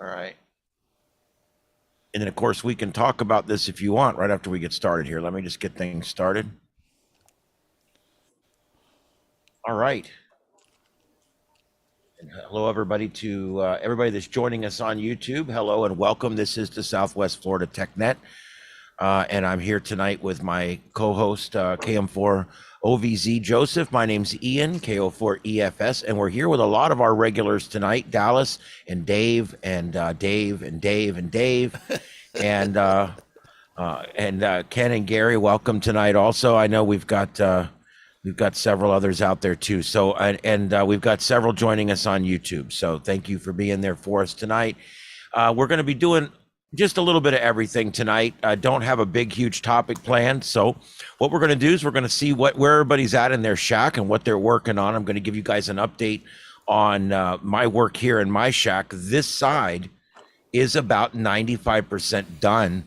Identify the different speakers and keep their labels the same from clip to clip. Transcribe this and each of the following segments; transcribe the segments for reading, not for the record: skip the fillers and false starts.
Speaker 1: All right. And then, of course, we can talk about this if you want right after we get started here. Let me just get things started. All right. And hello, everybody, to everybody that's joining us on YouTube. Hello and welcome. This is the Southwest Florida TechNet. And I'm here tonight with my co-host, KM4 OVZ Joseph. My name's Ian, KO4 EFS, and we're here with a lot of our regulars tonight, Dallas and Dave and Dave and Dave and Dave and Ken and Gary. Welcome tonight. Also, I know we've got several others out there too. So and we've got several joining us on YouTube. So thank you for being there for us tonight. We're going to be doing just a little bit of everything tonight. I don't have a big, huge topic planned. So what we're going to do is we're going to see where everybody's at in their shack and what they're working on. I'm going to give you guys an update on my work here in my shack. This side is about 95% done.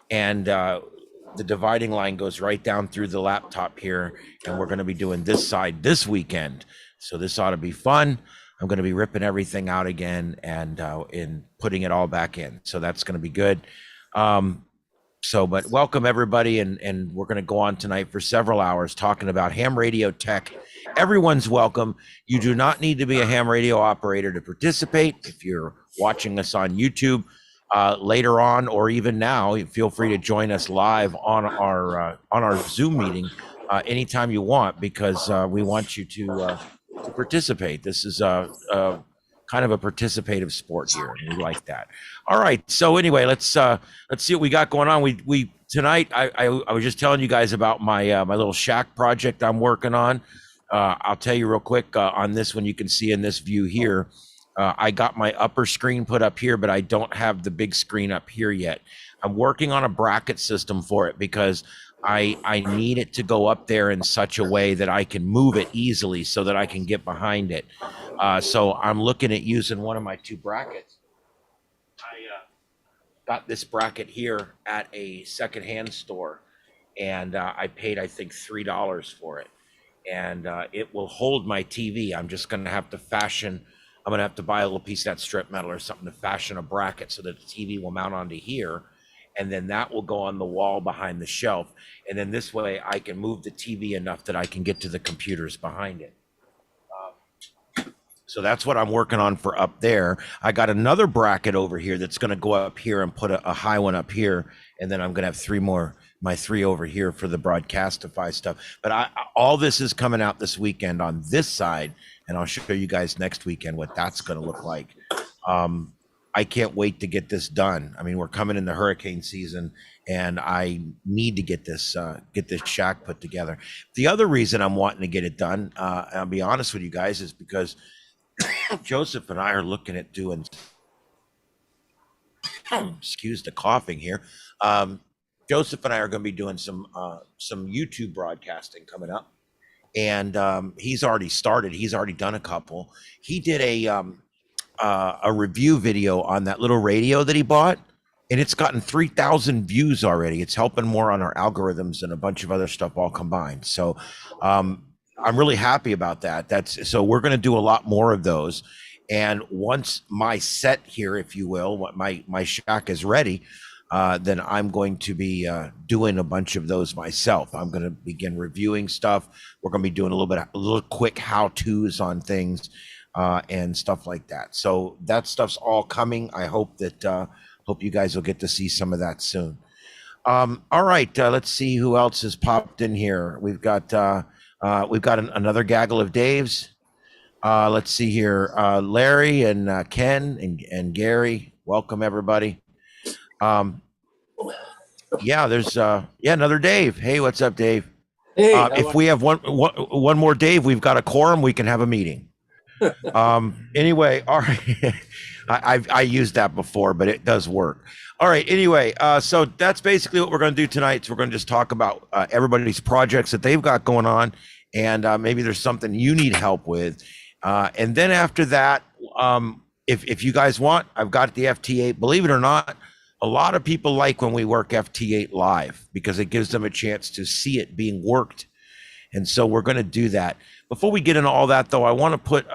Speaker 1: And the dividing line goes right down through the laptop here. And we're going to be doing this side this weekend. So this ought to be fun. I'm going to be ripping everything out again and putting it all back in. So that's going to be good. But welcome everybody. And we're going to go on tonight for several hours talking about ham radio tech. Everyone's welcome. You do not need to be a ham radio operator to participate. If you're watching us on YouTube later on, or even now, feel free to join us live on our Zoom meeting anytime you want, because we want you to participate. This is a kind of a participative sport here, and we like that. All right. So anyway, let's see what we got going on. We tonight. I was just telling you guys about my my little shack project I'm working on. I'll tell you real quick on this one. You can see in this view here. I got my upper screen put up here, but I don't have the big screen up here yet. I'm working on a bracket system for it because I need it to go up there in such a way that I can move it easily so that I can get behind it. So I'm looking at using one of my two brackets. I got this bracket here at a secondhand store, and I paid, I think, $3 for it. And it will hold my TV. I'm just going to have to I'm going to have to buy a little piece of that strip metal or something to fashion a bracket so that the TV will mount onto here. And then that will go on the wall behind the shelf. And then this way I can move the TV enough that I can get to the computers behind it. So that's what I'm working on for up there. I got another bracket over here that's going to go up here and put a high one up here. And then I'm going to have my three over here for the Broadcastify stuff. But all this is coming out this weekend on this side. And I'll show you guys next weekend what that's going to look like. I can't wait to get this done. I mean, we're coming in the hurricane season, and I need to get this shack put together. The other reason I'm wanting to get it done, I'll be honest with you guys, is because Joseph and I are looking at doing, excuse the coughing here. Joseph and I are going to be doing some YouTube broadcasting coming up, and he's already started. He's already done a couple. He did a review video on that little radio that he bought, and it's gotten 3,000 views already. It's helping more on our algorithms and a bunch of other stuff all combined. So I'm really happy about that. So we're going to do a lot more of those. And once my set here, if you will, my shack is ready, then I'm going to be doing a bunch of those myself. I'm going to begin reviewing stuff. We're going to be doing a little quick how-tos on things. And stuff like that. So that stuff's all coming. I hope you guys will get to see some of that soon. All right, let's see who else has popped in here. We've got another gaggle of Daves. Let's see here, Larry and Ken and Gary. Welcome everybody. Yeah, there's another Dave. Hey, what's up, Dave?
Speaker 2: Hey,
Speaker 1: if we have one more Dave, we've got a quorum. We can have a meeting. Anyway, all right. I used that before, but it does work. All right. Anyway, so that's basically what we're going to do tonight. So we're going to just talk about everybody's projects that they've got going on, and maybe there's something you need help with. And then after that, if you guys want, I've got the FT8. Believe it or not, a lot of people like when we work FT8 live because it gives them a chance to see it being worked. And so we're going to do that. Before we get into all that, though, I want to put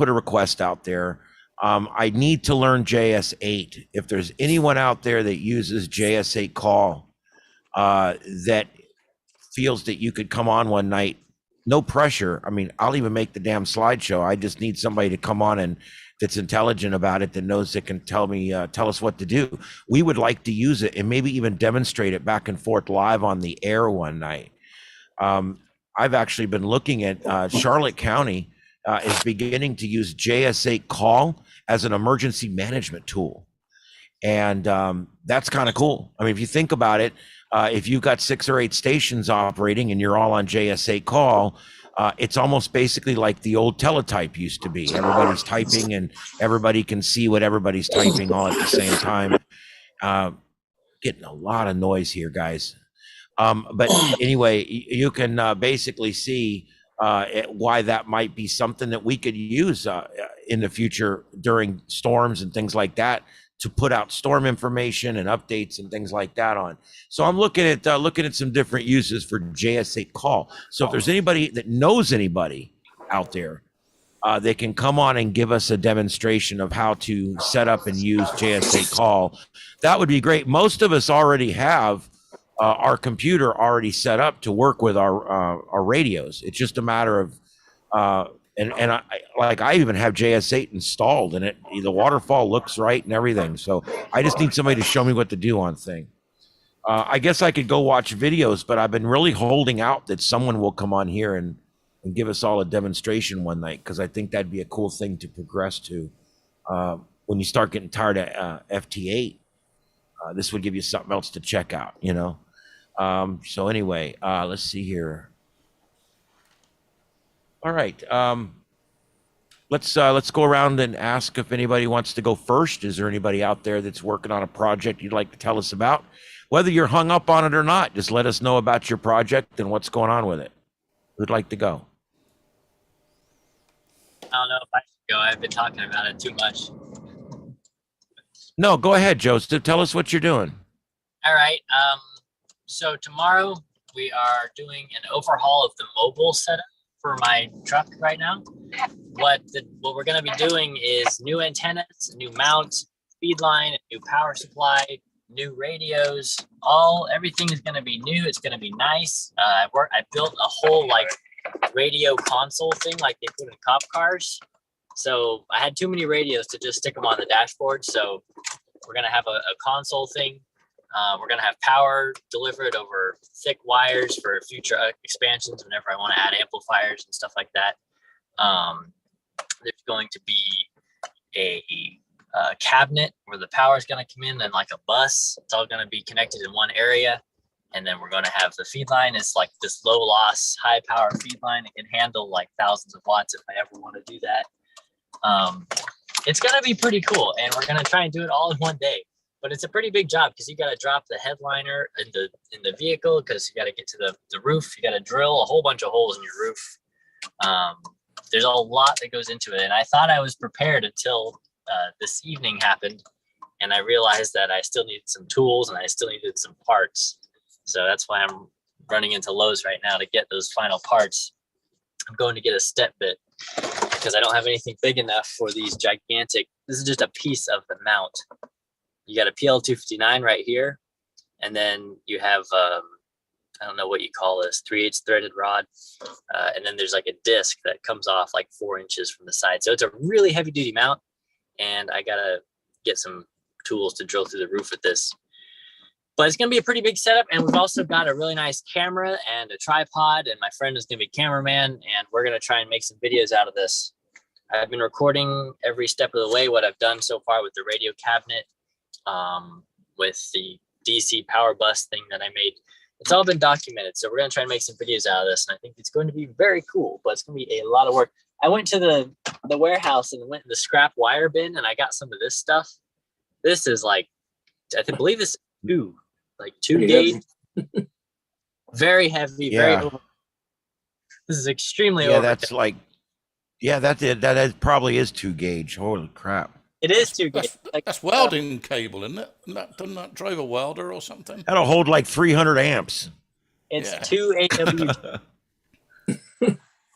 Speaker 1: a request out there. I need to learn JS8. If there's anyone out there that uses JS8 call that feels that you could come on one night, no pressure. I mean, I'll even make the damn slideshow. I just need somebody to come on and that's intelligent about it, that knows that can tell us what to do. We would like to use it and maybe even demonstrate it back and forth live on the air one night. I've actually been looking at Charlotte County is beginning to use JS8 call as an emergency management tool. And that's kind of cool. I mean, if you think about it, if you've got 6 or 8 stations operating and you're all on JS8 call, it's almost basically like the old teletype used to be. Everybody's typing and everybody can see what everybody's typing all at the same time. Getting a lot of noise here, guys. But anyway, you can basically see why that might be something that we could use in the future during storms and things like that, to put out storm information and updates and things like that on. So I'm looking at some different uses for JS8 call. So if there's anybody that knows anybody out there, they can come on and give us a demonstration of how to set up and use JS8 call. That would be great. Most of us already have our computer already set up to work with our radios. It's just a matter of and I even have JS8 installed, and the waterfall looks right and everything. So I just need somebody to show me what to do on thing. I guess I could go watch videos, but I've been really holding out that someone will come on here and give us all a demonstration one night, because I think that'd be a cool thing to progress to. When you start getting tired of FT8, this would give you something else to check out, you know? So anyway, let's see here. All right. Let's go around and ask if anybody wants to go first. Is there anybody out there that's working on a project you'd like to tell us about? Whether you're hung up on it or not, just let us know about your project and what's going on with it. Who'd like to go?
Speaker 2: I don't know if I should go. I've been talking about it too much.
Speaker 1: No, go ahead, Joseph. Tell us what you're doing.
Speaker 2: All right. So tomorrow we are doing an overhaul of the mobile setup for my truck right now. What we're going to be doing is new antennas, a new mount, feed line, a new power supply, new radios. Everything is going to be new. It's going to be nice. I built a whole radio console thing like they put in cop cars. So I had too many radios to just stick them on the dashboard. So we're going to have a console thing. We're going to have power delivered over thick wires for future expansions whenever I want to add amplifiers and stuff like that. There's going to be a cabinet where the power is going to come in and like a bus. It's all going to be connected in one area. And then we're going to have the feed line. It's like this low loss, high power feed line. It can handle like thousands of watts if I ever want to do that. It's going to be pretty cool. And we're going to try and do it all in one day. But it's a pretty big job because you got to drop the headliner in the vehicle, because you got to get to the roof. You got to drill a whole bunch of holes in your roof. There's a lot that goes into it. And I thought I was prepared until this evening happened. And I realized that I still needed some tools and I still needed some parts. So that's why I'm running into Lowe's right now to get those final parts. I'm going to get a step bit because I don't have anything big enough for these gigantic. This is just a piece of the mount. You got a PL259 right here. And then you have, I don't know what you call this, 3/8 threaded rod. And then there's like a disc that comes off like 4 inches from the side. So it's a really heavy duty mount. And I got to get some tools to drill through the roof with this. But it's going to be a pretty big setup. And we've also got a really nice camera and a tripod. And my friend is going to be cameraman. And we're going to try and make some videos out of this. I've been recording every step of the way what I've done so far with the radio cabinet, with the DC power bus thing that I made. It's all been documented. So we're going to try and make some videos out of this. And I think it's going to be very cool, but it's going to be a lot of work. I went to the warehouse and went in the scrap wire bin and I got some of this stuff. This is like, believe this is 2 gauge. Very heavy, very over. This is extremely over.
Speaker 1: That's like, that probably is 2 gauge. Holy crap.
Speaker 2: It is 2 gauge.
Speaker 3: That's welding cable, isn't it? Doesn't that drive a welder or something?
Speaker 1: That'll hold like 300 amps.
Speaker 2: It's 2 AW.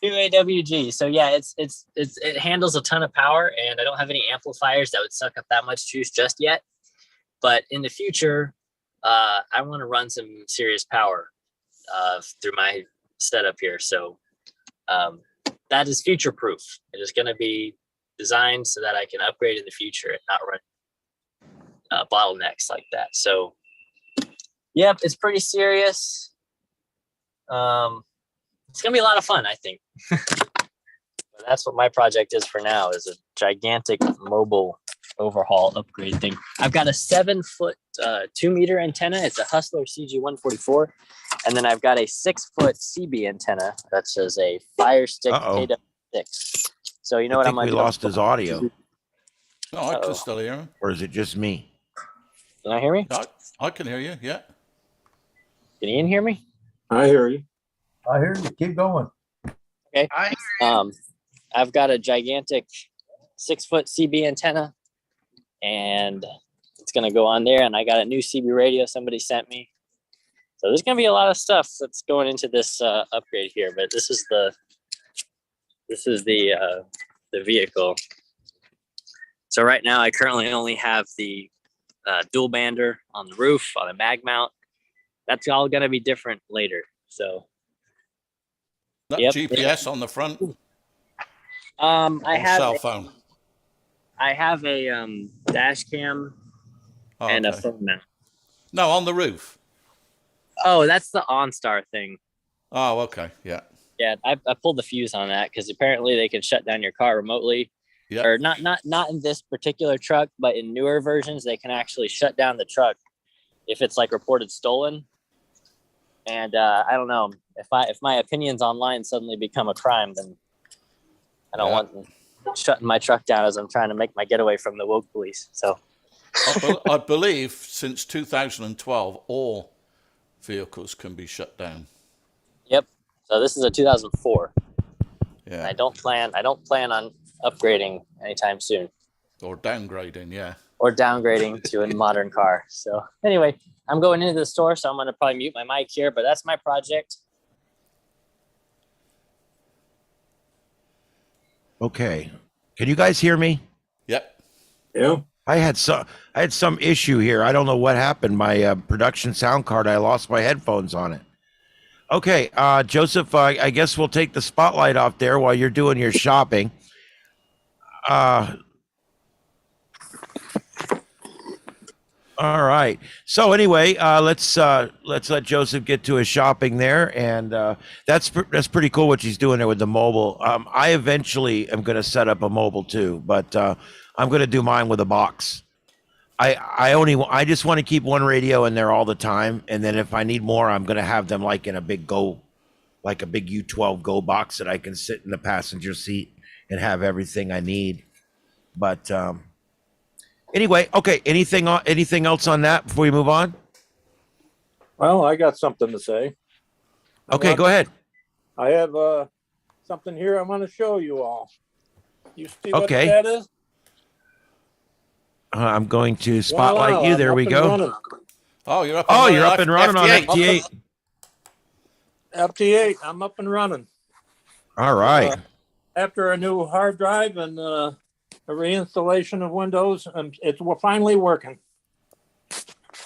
Speaker 2: New AWG. So yeah, it handles a ton of power, and I don't have any amplifiers that would suck up that much juice just yet. But in the future, I want to run some serious power through my setup here. So that is future proof. It is going to be designed so that I can upgrade in the future and not run bottlenecks like that. So, yep, it's pretty serious. It's going to be a lot of fun, I think. But that's what my project is for now, is a gigantic mobile overhaul upgrade thing. I've got a 7-foot 2-meter antenna. It's a Hustler CG144. And then I've got a 6-foot CB antenna that says a Fire Stick KW6. So you know what I'm going to do?
Speaker 1: We lost his audio.
Speaker 3: No, I can still hear him.
Speaker 1: Or is it just me?
Speaker 2: Can I hear me?
Speaker 3: I can hear you, yeah.
Speaker 2: Can Ian hear me?
Speaker 4: I hear you.
Speaker 5: I hear you. Keep going.
Speaker 2: Okay. I've got a gigantic 6-foot CB antenna, and it's going to go on there. And I got a new CB radio somebody sent me. So there's going to be a lot of stuff that's going into this upgrade here. But this is the vehicle. So right now, I currently only have the dual bander on the roof on a mag mount. That's all going to be different later. So.
Speaker 3: That
Speaker 2: Yep.
Speaker 3: GPS on the front.
Speaker 2: I have
Speaker 3: cell phone.
Speaker 2: I have a dash cam and a phone mount.
Speaker 3: No, on the roof.
Speaker 2: Oh, that's the OnStar thing.
Speaker 3: Oh, okay, yeah.
Speaker 2: Yeah, I pulled the fuse on that because apparently they can shut down your car remotely.
Speaker 3: Yeah.
Speaker 2: Or not in this particular truck, but in newer versions they can actually shut down the truck if it's like reported stolen. And I don't know if my opinions online suddenly become a crime, then I don't want them shutting my truck down as I'm trying to make my getaway from the woke police. So
Speaker 3: I believe since 2012, all vehicles can be shut down.
Speaker 2: Yep. So this is a 2004.
Speaker 3: Yeah.
Speaker 2: I don't plan on upgrading anytime soon.
Speaker 3: Or downgrading, yeah.
Speaker 2: Or downgrading to a modern car. So anyway, I'm going into the store, so I'm going to probably mute my mic here, but that's my project.
Speaker 1: Okay. Can you guys hear me?
Speaker 3: Yep.
Speaker 4: Yeah.
Speaker 1: I had some issue here. I don't know what happened. My production sound card, I lost my headphones on it. Okay, Joseph, I guess we'll take the spotlight off there while you're doing your shopping. All right. So anyway, let's let Joseph get to his shopping there, and that's pretty cool what she's doing there with the mobile. I eventually am going to set up a mobile too, but I'm going to do mine with a box. I just want to keep one radio in there all the time, and then if I need more, I'm going to have them like in a big U12 Go box that I can sit in the passenger seat and have everything I need. But anyway, okay. Anything else on that before we move on?
Speaker 4: Well, I got something to say.
Speaker 1: Okay, go ahead.
Speaker 4: I have something here I want to show you all. You see what
Speaker 1: Okay.
Speaker 4: that is?
Speaker 1: I'm going to spotlight you. There we go.
Speaker 3: Oh, you're up.
Speaker 1: You're up and running on FT8.
Speaker 4: FT8. I'm up and running.
Speaker 1: All right.
Speaker 4: After a new hard drive and a reinstallation of Windows, and it's finally working.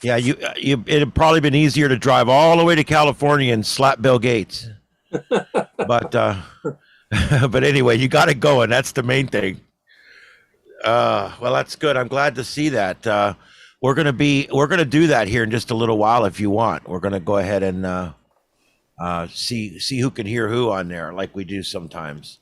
Speaker 1: Yeah, it'd probably been easier to drive all the way to California and slap Bill Gates. But but anyway, you got it going. That's the main thing. Well, that's good. I'm glad to see that. We're gonna do that here in just a little while if you want. We're gonna go ahead and see who can hear who on there, like we do sometimes.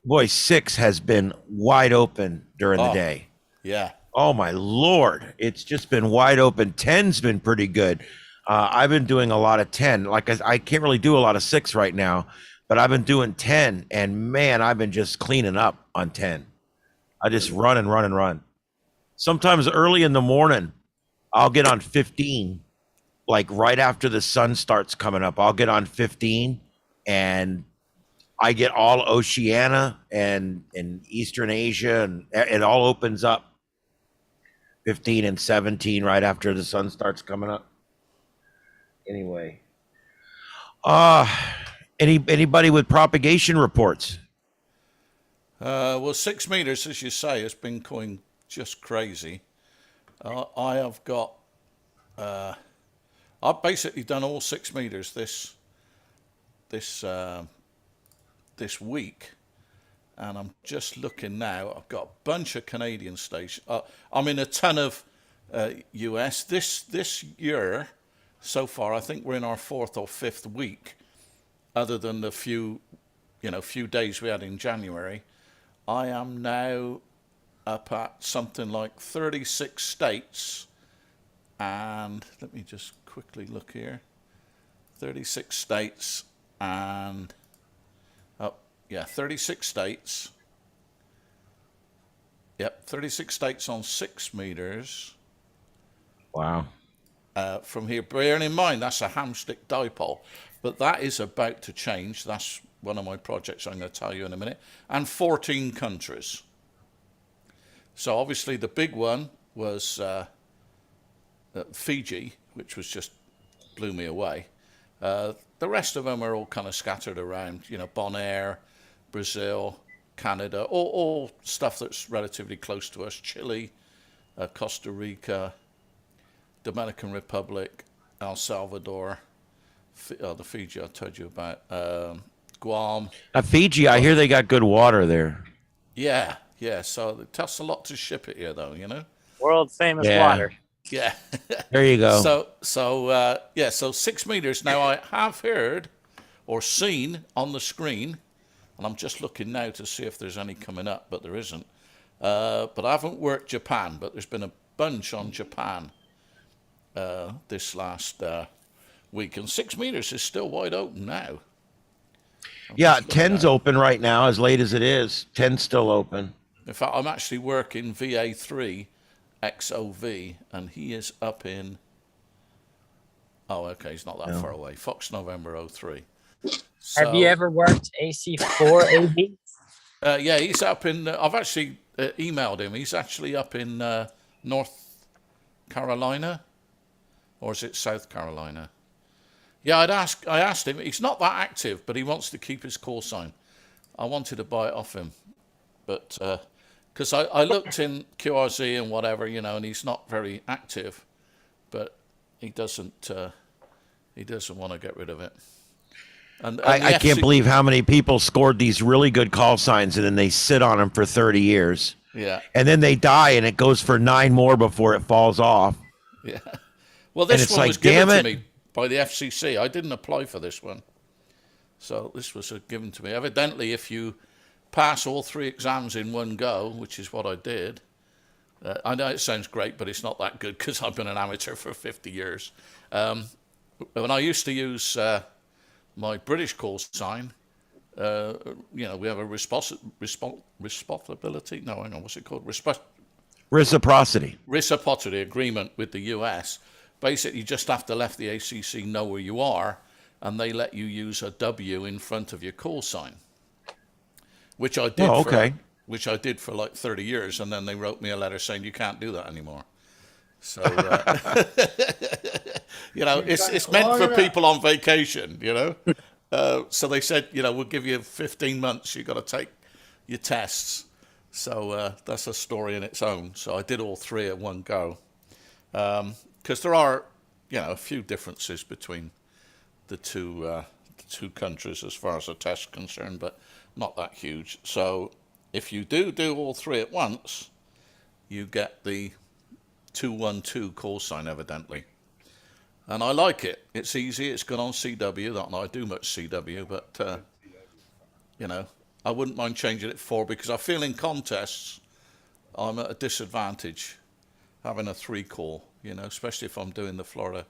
Speaker 1: Boy, 6 has been wide open during the day.
Speaker 3: Yeah.
Speaker 1: Oh my Lord, it's just been wide open. 10's been pretty good. I've been doing a lot of 10. Like I can't really do a lot of 6 right now, but I've been doing 10, and man, I've been just cleaning up on 10. I just run and run and run. Sometimes early in the morning, I'll get on 15, like right after the sun starts coming up. I'll get on 15, and I get all Oceania and Eastern Asia, and it all opens up. 15 and 17 right after the sun starts coming up. Anyway, Anybody with propagation reports?
Speaker 3: Well, 6 meters, as you say, has been going just crazy. I have got, I've basically done all 6 meters this week, and I'm just looking now. I've got a bunch of Canadian stations. I'm in a ton of US this year so far. I think we're in our 4th or 5th week, other than the few days we had in January. I am now up at something like 36 states, and let me just quickly look here. 36 states and 36 states. Yep, 36 states on 6 meters.
Speaker 1: Wow.
Speaker 3: From here, bearing in mind that's a hamstick dipole, but that is about to change. That's one of my projects I'm going to tell you in a minute. And 14 countries. So obviously the big one was Fiji, which was just blew me away. The rest of them are all kind of scattered around, Bonaire, Brazil, Canada, all stuff that's relatively close to us. Chile, Costa Rica, Dominican Republic, El Salvador, the Fiji I told you about, Guam.
Speaker 1: Fiji, I hear they got good water there.
Speaker 3: Yeah. So it costs a lot to ship it here, though,
Speaker 2: World famous
Speaker 1: Yeah.
Speaker 2: water.
Speaker 3: Yeah.
Speaker 1: There you go.
Speaker 3: So 6 meters. Now I have heard or seen on the screen, and I'm just looking now to see if there's any coming up, but there isn't. But I haven't worked Japan, but there's been a bunch on Japan this last week, and 6 meters is still wide open now.
Speaker 1: Yeah, 10's open right now, as late as it is. 10's still open.
Speaker 3: In fact, I'm actually working VA3 XOV, and he is up in. Oh, okay, he's not that far away. Fox November 03. So,
Speaker 2: Have you ever worked AC4 AB?
Speaker 3: Yeah, he's up in. I've actually emailed him. He's actually up in North Carolina, or is it South Carolina? Yeah, I asked him. He's not that active, but he wants to keep his call sign. I wanted to buy it off him, but because I looked in QRZ and whatever, and he's not very active, but he doesn't want to get rid of it. And
Speaker 1: I can't believe how many people scored these really good call signs and then they sit on them for 30 years.
Speaker 3: Yeah.
Speaker 1: And then they die and it goes for 9 more before it falls off.
Speaker 3: Yeah. Well, this one was given to me by the FCC. I didn't apply for this one. So this was given to me. Evidently, if you pass all 3 exams in one go, which is what I did, I know it sounds great, but it's not that good because I've been an amateur for 50 years. When I used to use my British call sign, we have a responsibility. No, hang on, what's it called?
Speaker 1: Reciprocity.
Speaker 3: Reciprocity agreement with the US. Basically, you just have to let the ACC know where you are, and they let you use a W in front of your call sign, which I did. Which I did for like 30 years, and then they wrote me a letter saying you can't do that anymore. So, it's meant for people on vacation, So they said, we'll give you 15 months. You've got to take your tests. So that's a story in its own. So I did all 3 at one go. Because there are, a few differences between the two countries as far as the test is concerned, but not that huge. So if you do all 3 at once, you get the 212 call sign, evidently. And I like it. It's easy. It's good on CW. Not that I do much CW, but, I wouldn't mind changing it for, because I feel in contests I'm at a disadvantage having a 3 call, especially if I'm doing the Florida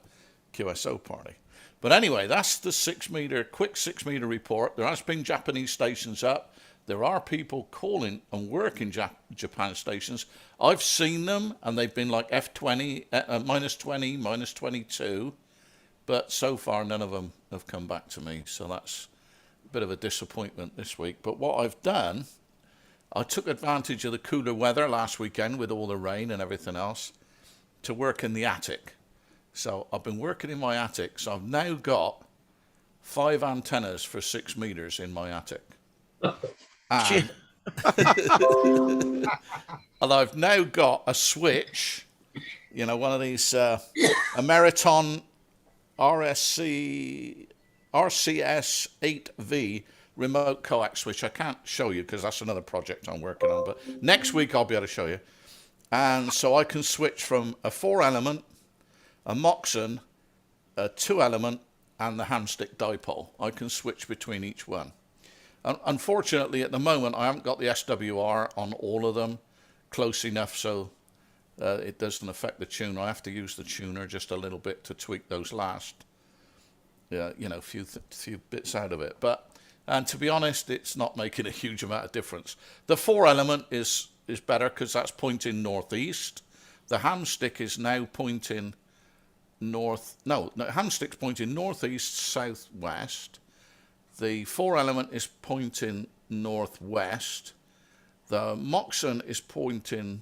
Speaker 3: QSO party. But anyway, that's the quick 6 meter report. There has been Japanese stations up. There are people calling and working Japan stations. I've seen them, and they've been like F20, -20, -22. But so far, none of them have come back to me. So that's a bit of a disappointment this week. But what I've done, I took advantage of the cooler weather last weekend with all the rain and everything else to work in the attic. So I've been working in my attic. So I've now got 5 antennas for 6 meters in my attic.
Speaker 1: Shit.
Speaker 3: And, and I've now got a switch, you know, one of these Ameriton RCS8V remote coax, which I can't show you because that's another project I'm working on. But next week I'll be able to show you. And so I can switch from a 4-element, a Moxon, a 2-element, and the hamstick dipole. I can switch between each one. Unfortunately, at the moment, I haven't got the SWR on all of them close enough so it doesn't affect the tuner. I have to use the tuner just a little bit to tweak those last, few bits out of it. And to be honest, it's not making a huge amount of difference. The 4-element is better because that's pointing northeast. The hamstick is now pointing hamstick's pointing northeast, southwest. The 4-element is pointing northwest. The Moxon is pointing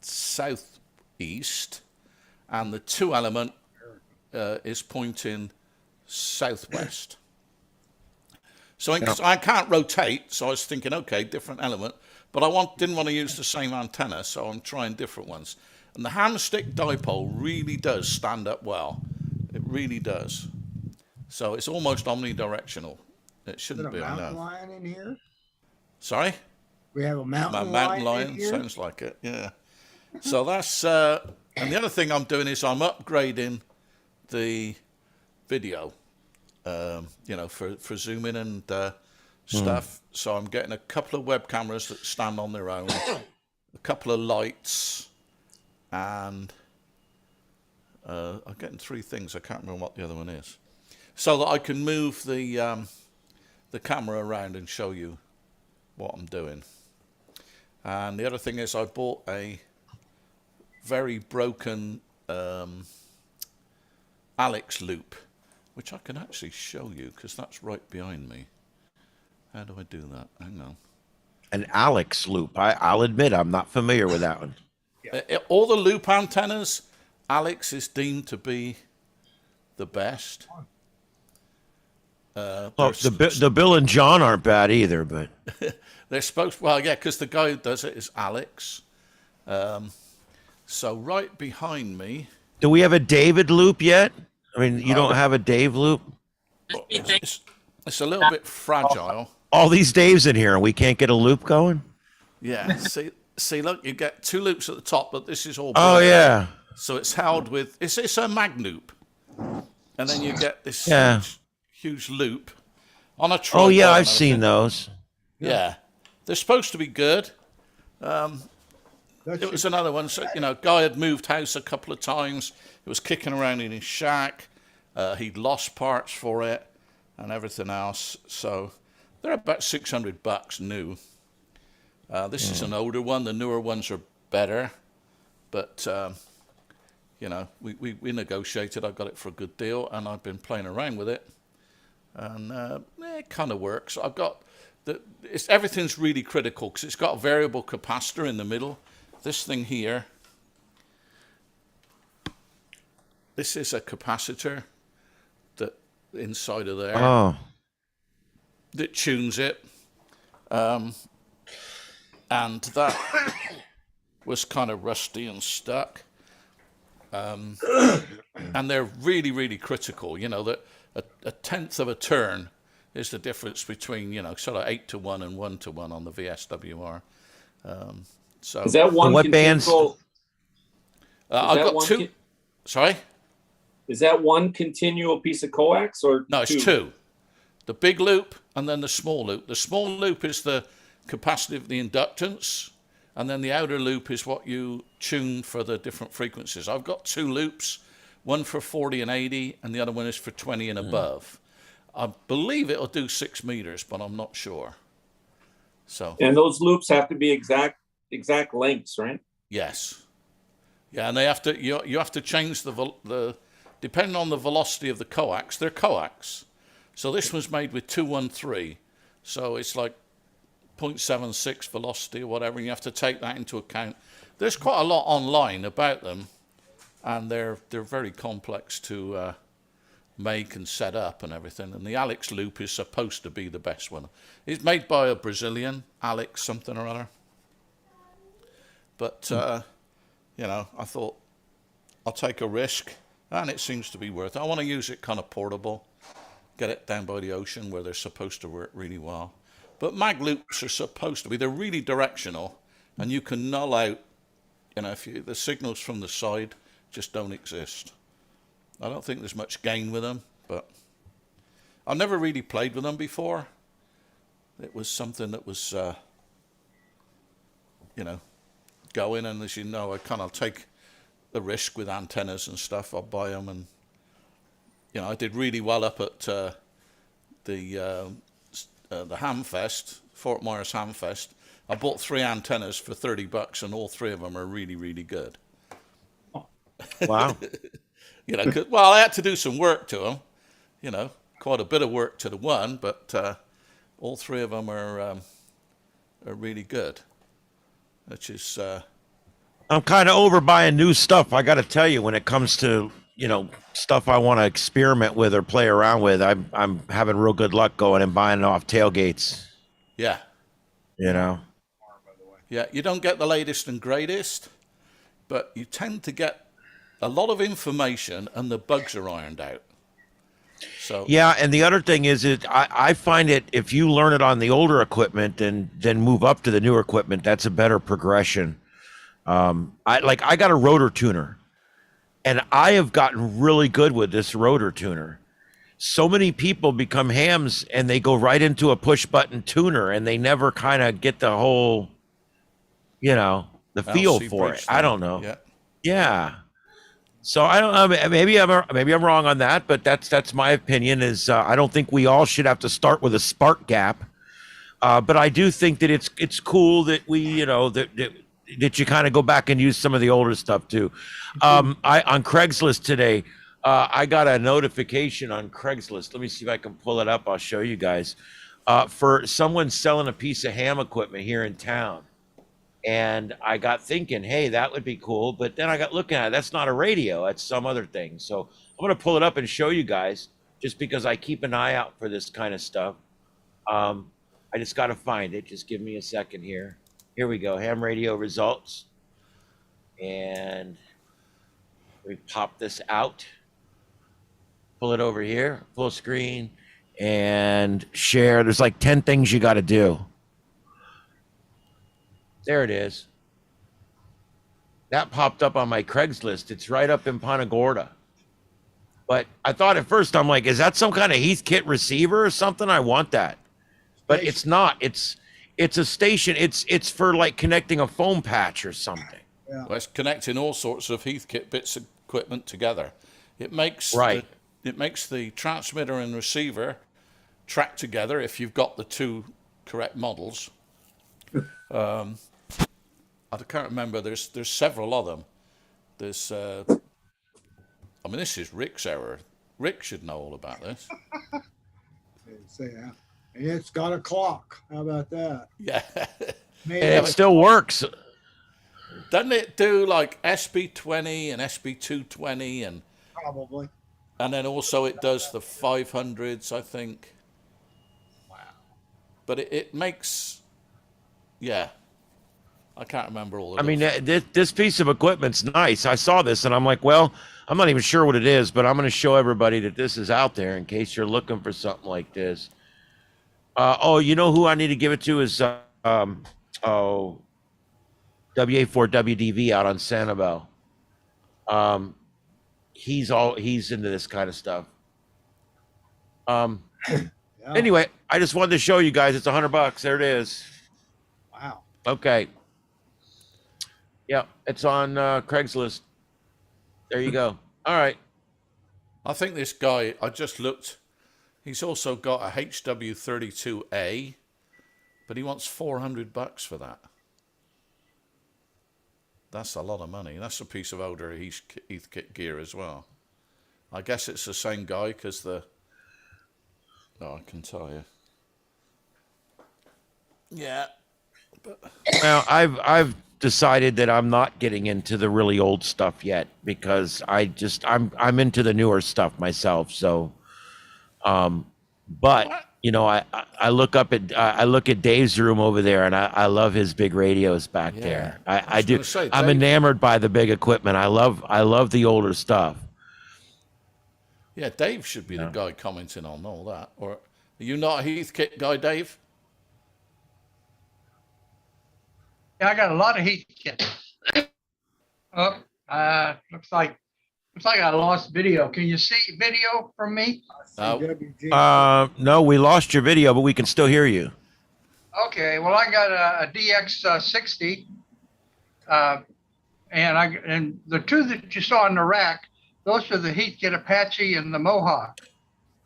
Speaker 3: southeast, and the 2-element is pointing southwest. So I can't rotate, so I was thinking, okay, different element, but didn't want to use the same antenna, so I'm trying different ones. And the hamstick dipole really does stand up well. It really does. So it's almost omnidirectional. It shouldn't be.
Speaker 6: Is there a mountain lion in here?
Speaker 3: Sorry?
Speaker 6: We have a mountain
Speaker 3: lion
Speaker 6: in here?
Speaker 3: sounds like it, yeah. So that's, and the other thing I'm doing is I'm upgrading the video, for zooming and stuff. So I'm getting a couple of web cameras that stand on their own, a couple of lights, and I'm getting 3 things. I can't remember what the other one is. So that I can move the camera around and show you what I'm doing. And the other thing is I bought a very broken Alex loop, which I can actually show you because that's right behind me. How do I do that? Hang on.
Speaker 1: An Alex loop. I'll admit I'm not familiar with that one.
Speaker 3: All the loop antennas, Alex is deemed to be the best.
Speaker 1: The Bill and John aren't bad either, but
Speaker 3: they're supposed to, well, yeah, because the guy who does it is Alex. So right behind me.
Speaker 1: Do we have a David loop yet? I mean, you don't have a Dave loop?
Speaker 3: It's a little bit fragile.
Speaker 1: All these Daves in here and we can't get a loop going?
Speaker 3: Yeah. See, look, you get 2 loops at the top, but this is all.
Speaker 1: Oh, yeah.
Speaker 3: So it's held with, it's a mag loop. And then you get this huge loop on a tripod.
Speaker 1: Oh, yeah, I've seen those.
Speaker 3: Yeah. They're supposed to be good. It was another one. So, guy had moved house a couple of times. It was kicking around in his shack. He'd lost parts for it and everything else. So they're about $600 new. This is an older one. The newer ones are better. But, we negotiated. I got it for a good deal, and I've been playing around with it. And it kind of works. I've got everything's really critical because it's got a variable capacitor in the middle. This thing here, this is a capacitor that inside of there that tunes it. And that was kind of rusty and stuck. And they're really, really critical. That a tenth of a turn is the difference between, sort of 8 to 1 and 1 to 1 on the VSWR. So
Speaker 7: is that one?
Speaker 1: What bands?
Speaker 3: I've got 2. Sorry?
Speaker 7: Is that one continual piece of coax or
Speaker 3: no? It's 2. The big loop and then the small loop. The small loop is the capacitive, the inductance, and then the outer loop is what you tune for the different frequencies. I've got 2 loops, one for 40 and 80, and the other one is for 20 and above. I believe it'll do 6 meters, but I'm not sure. So.
Speaker 7: And those loops have to be exact lengths, right?
Speaker 3: Yes. Yeah, and they have to. You have to change the depending on the velocity of the coax. They're coax. So this one's made with 213. So it's like 0.76 velocity or whatever, and you have to take that into account. There's quite a lot online about them, and they're very complex to make and set up and everything. And the Alex loop is supposed to be the best one. It's made by a Brazilian, Alex something or other. But, you know, I thought I'll take a risk, and it seems to be worth it. I want to use it kind of portable, get it down by the ocean where they're supposed to work really well. But mag loops are supposed to be, they're really directional, and you can null out, you know, the signals from the side just don't exist. I don't think there's much gain with them, but I've never really played with them before. It was something that was, you know, going, and as you know, I kind of take the risk with antennas and stuff. I'll buy them, and you know, I did really well up at the Hamfest, Fort Myers Hamfest. I bought 3 antennas for $30, and all 3 of them are really, really good.
Speaker 1: Wow.
Speaker 3: You know, well, I had to do some work to them. You know, quite a bit of work to the one, but all 3 of them are really good. Which is.
Speaker 1: I'm kind of over buying new stuff. I got to tell you, when it comes to, you know, stuff I want to experiment with or play around with, I'm having real good luck going and buying it off tailgates.
Speaker 3: Yeah.
Speaker 1: You know.
Speaker 3: Yeah, you don't get the latest and greatest, but you tend to get a lot of information, and the bugs are ironed out. So
Speaker 1: yeah, and the other thing is, I find it, if you learn it on the older equipment and then move up to the newer equipment, that's a better progression. I got a rotor tuner, and I have gotten really good with this rotor tuner. So many people become hams and they go right into a push button tuner, and they never kind of get the whole, you know, the feel
Speaker 3: LC
Speaker 1: for
Speaker 3: bridge
Speaker 1: it.
Speaker 3: thing.
Speaker 1: I don't know.
Speaker 3: Yeah.
Speaker 1: Yeah. So I don't know. Maybe I'm wrong on that, but that's my opinion. Is I don't think we all should have to start with a spark gap, but I do think that it's cool that we, you know, that you kind of go back and use some of the older stuff too. On Craigslist today, I got a notification on Craigslist. Let me see if I can pull it up. I'll show you guys. For someone selling a piece of ham equipment here in town. And I got thinking, hey, that would be cool. But then I got looking at it. That's not a radio. That's some other thing. So I'm going to pull it up and show you guys, just because I keep an eye out for this kind of stuff. I just got to find it. Just give me a second here. Here we go. Ham radio results. And we pop this out. Pull it over here. Full screen. And share. There's like 10 things you got to do. There it is. That popped up on my Craigslist. It's right up in Punta Gorda. But I thought at first, I'm like, is that some kind of Heathkit receiver or something? I want that. But it's not. It's a station. It's for like connecting a foam patch or something.
Speaker 6: Yeah.
Speaker 3: Well, it's connecting all sorts of Heathkit bits of equipment together. It makes it makes the transmitter and receiver track together if you've got the 2 correct models. I can't remember. There's several of them. There's I mean, this is Rick's error. Rick should know all about this.
Speaker 6: Say that. And it's got a clock. How about that?
Speaker 3: Yeah.
Speaker 6: Made
Speaker 1: And
Speaker 6: of
Speaker 1: it still works.
Speaker 3: Doesn't it do like SB20 and SB220 and
Speaker 6: probably.
Speaker 3: and then also it does the 500s, I think. Wow. But it makes, yeah. I can't remember all of it.
Speaker 1: I mean, this piece of equipment's nice. I saw this and I'm like, well, I'm not even sure what it is, but I'm going to show everybody that this is out there in case you're looking for something like this. Oh, you know who I need to give it to is WA4WDV out on Sanibel. He's into this kind of stuff.
Speaker 6: Yeah.
Speaker 1: Anyway, I just wanted to show you guys. It's $100. There it is.
Speaker 6: Wow.
Speaker 1: Okay. Yeah, it's on Craigslist. There you go. All right.
Speaker 3: I think this guy, I just looked, he's also got a HW32A, but he wants $400 for that. That's a lot of money. That's a piece of older Heathkit gear as well. I guess it's the same guy because no, I can tell you. Yeah. But
Speaker 1: Now decided that I'm not getting into the really old stuff yet because I'm into the newer stuff myself. So, but you know, I look at Dave's room over there, and I love his big radios back
Speaker 3: Yeah.
Speaker 1: there.
Speaker 3: I
Speaker 1: I
Speaker 3: was
Speaker 1: do.
Speaker 3: gonna say,
Speaker 1: I'm
Speaker 3: Dave-
Speaker 1: enamored by the big equipment. I love the older stuff.
Speaker 3: Yeah, Dave should be the guy commenting on all that. Or are you not a Heathkit guy, Dave?
Speaker 8: Yeah, I got a lot of heat kits. Oh, looks like I lost video. Can you see video from me?
Speaker 6: WG.
Speaker 1: No, we lost your video, but we can still hear you.
Speaker 8: Okay, well, I got a DX60, and the two that you saw in the rack, those are the Heathkit Apache and the Mohawk,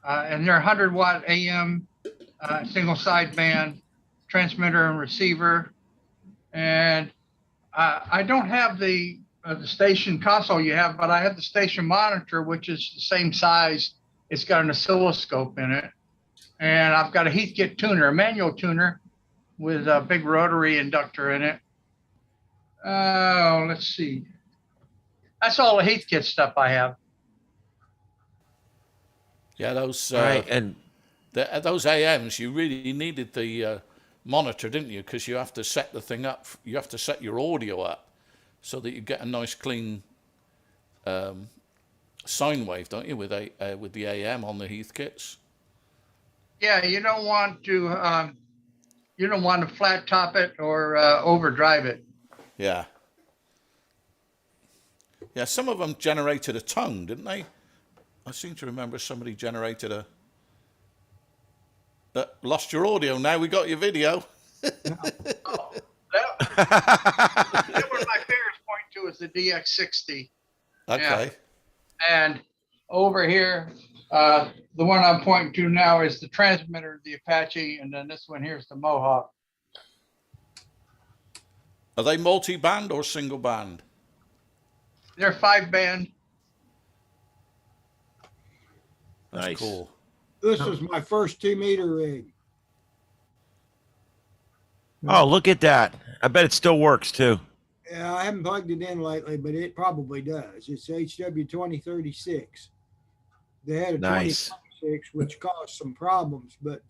Speaker 8: and they're 100-watt AM single sideband transmitter and receiver, and I don't have the station console you have, but I have the station monitor, which is the same size. It's got an oscilloscope in it, and I've got a Heathkit tuner, a manual tuner, with a big rotary inductor in it. Oh, let's see. That's all the Heathkit stuff I have.
Speaker 3: Yeah, those
Speaker 1: Right, and
Speaker 3: those AMs, you really needed the monitor, didn't you? Because you have to set the thing up. You have to set your audio up so that you get a nice clean sine wave, don't you, with the AM on the Heathkits?
Speaker 8: Yeah, you don't want to flat top it or overdrive it.
Speaker 3: Yeah. Yeah, some of them generated a tone, didn't they? I seem to remember somebody generated a... lost your audio, now we got your video.
Speaker 8: That was my favorite point to is the DX60.
Speaker 3: Okay.
Speaker 8: And over here, the one I'm pointing to now is the transmitter, the Apache, and then this one here is the Mohawk.
Speaker 3: Are they multi-band or single band?
Speaker 8: They're 5-band.
Speaker 3: That's
Speaker 1: Nice.
Speaker 3: cool.
Speaker 6: This is my first 2-meter rig.
Speaker 1: oh, look at that! I bet it still works too.
Speaker 6: Yeah, I haven't plugged it in lately, but it probably does. It's HW2036. They had a
Speaker 1: Nice.
Speaker 6: 2026, which caused some problems, but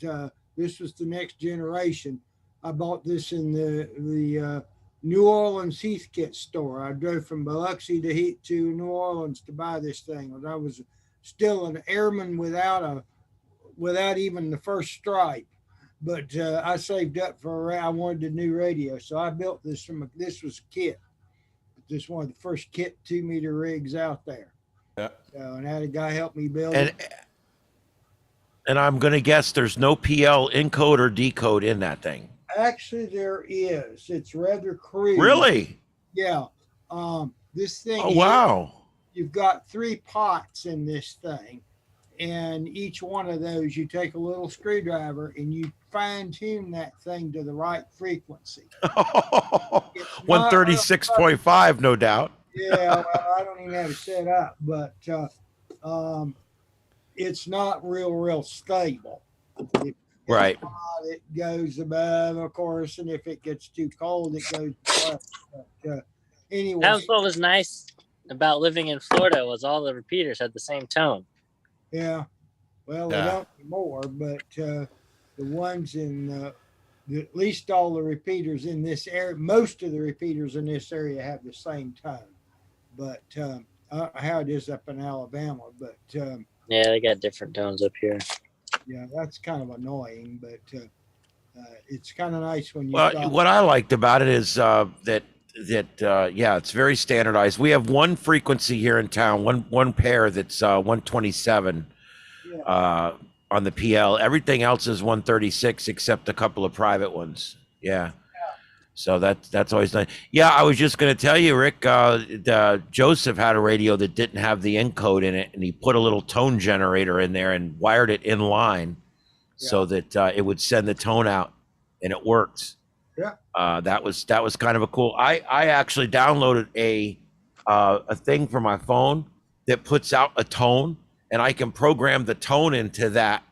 Speaker 6: this was the next generation. I bought this in the New Orleans Heathkit store. I drove from Biloxi to New Orleans to buy this thing. And I was still an airman without even the first stripe. But I saved up I wanted a new radio, so I built this this was kit. This one of the first kit 2-meter rigs out there.
Speaker 3: Yeah.
Speaker 6: So, and I had a guy help me build it.
Speaker 1: And I'm gonna guess there's no PL encode or decode in that thing.
Speaker 6: Actually, there is. It's rather crude.
Speaker 1: Really?
Speaker 6: Yeah. This thing.
Speaker 1: Oh
Speaker 6: here,
Speaker 1: wow!
Speaker 6: You've got 3 pots in this thing, and each one of those you take a little screwdriver and you fine tune that thing to the right frequency.
Speaker 1: 136.5, no doubt.
Speaker 6: Yeah, well, I don't even have it set up, but it's not real stable. If
Speaker 1: Right.
Speaker 6: it goes above, of course, and if it gets too cold, it goes below. But anyway,
Speaker 2: That's what was nice about living in Florida was all the repeaters had the same tone.
Speaker 6: yeah. Well, they
Speaker 3: Yeah.
Speaker 6: don't anymore, but the ones in at least all the repeaters in this area, most of the repeaters in this area have the same tone. But I don't know how it is up in Alabama, but
Speaker 2: Yeah, they got different tones up here.
Speaker 6: yeah, that's kind of annoying. But it's kind of nice when you
Speaker 1: Well,
Speaker 6: stop.
Speaker 1: what I liked about it is that yeah, it's very standardized. We have one frequency here in town, one pair that's 127 on the PL. Everything else is 136 except a couple of private ones. Yeah. So that's always nice. Yeah, I was just going to tell you, Rick. Joseph had a radio that didn't have the encode in it, and he put a little tone generator in there and wired it in line, so that it would send the tone out, and it worked.
Speaker 6: Yeah.
Speaker 1: That was kind of a cool. I actually downloaded a thing for my phone that puts out a tone, and I can program the tone into that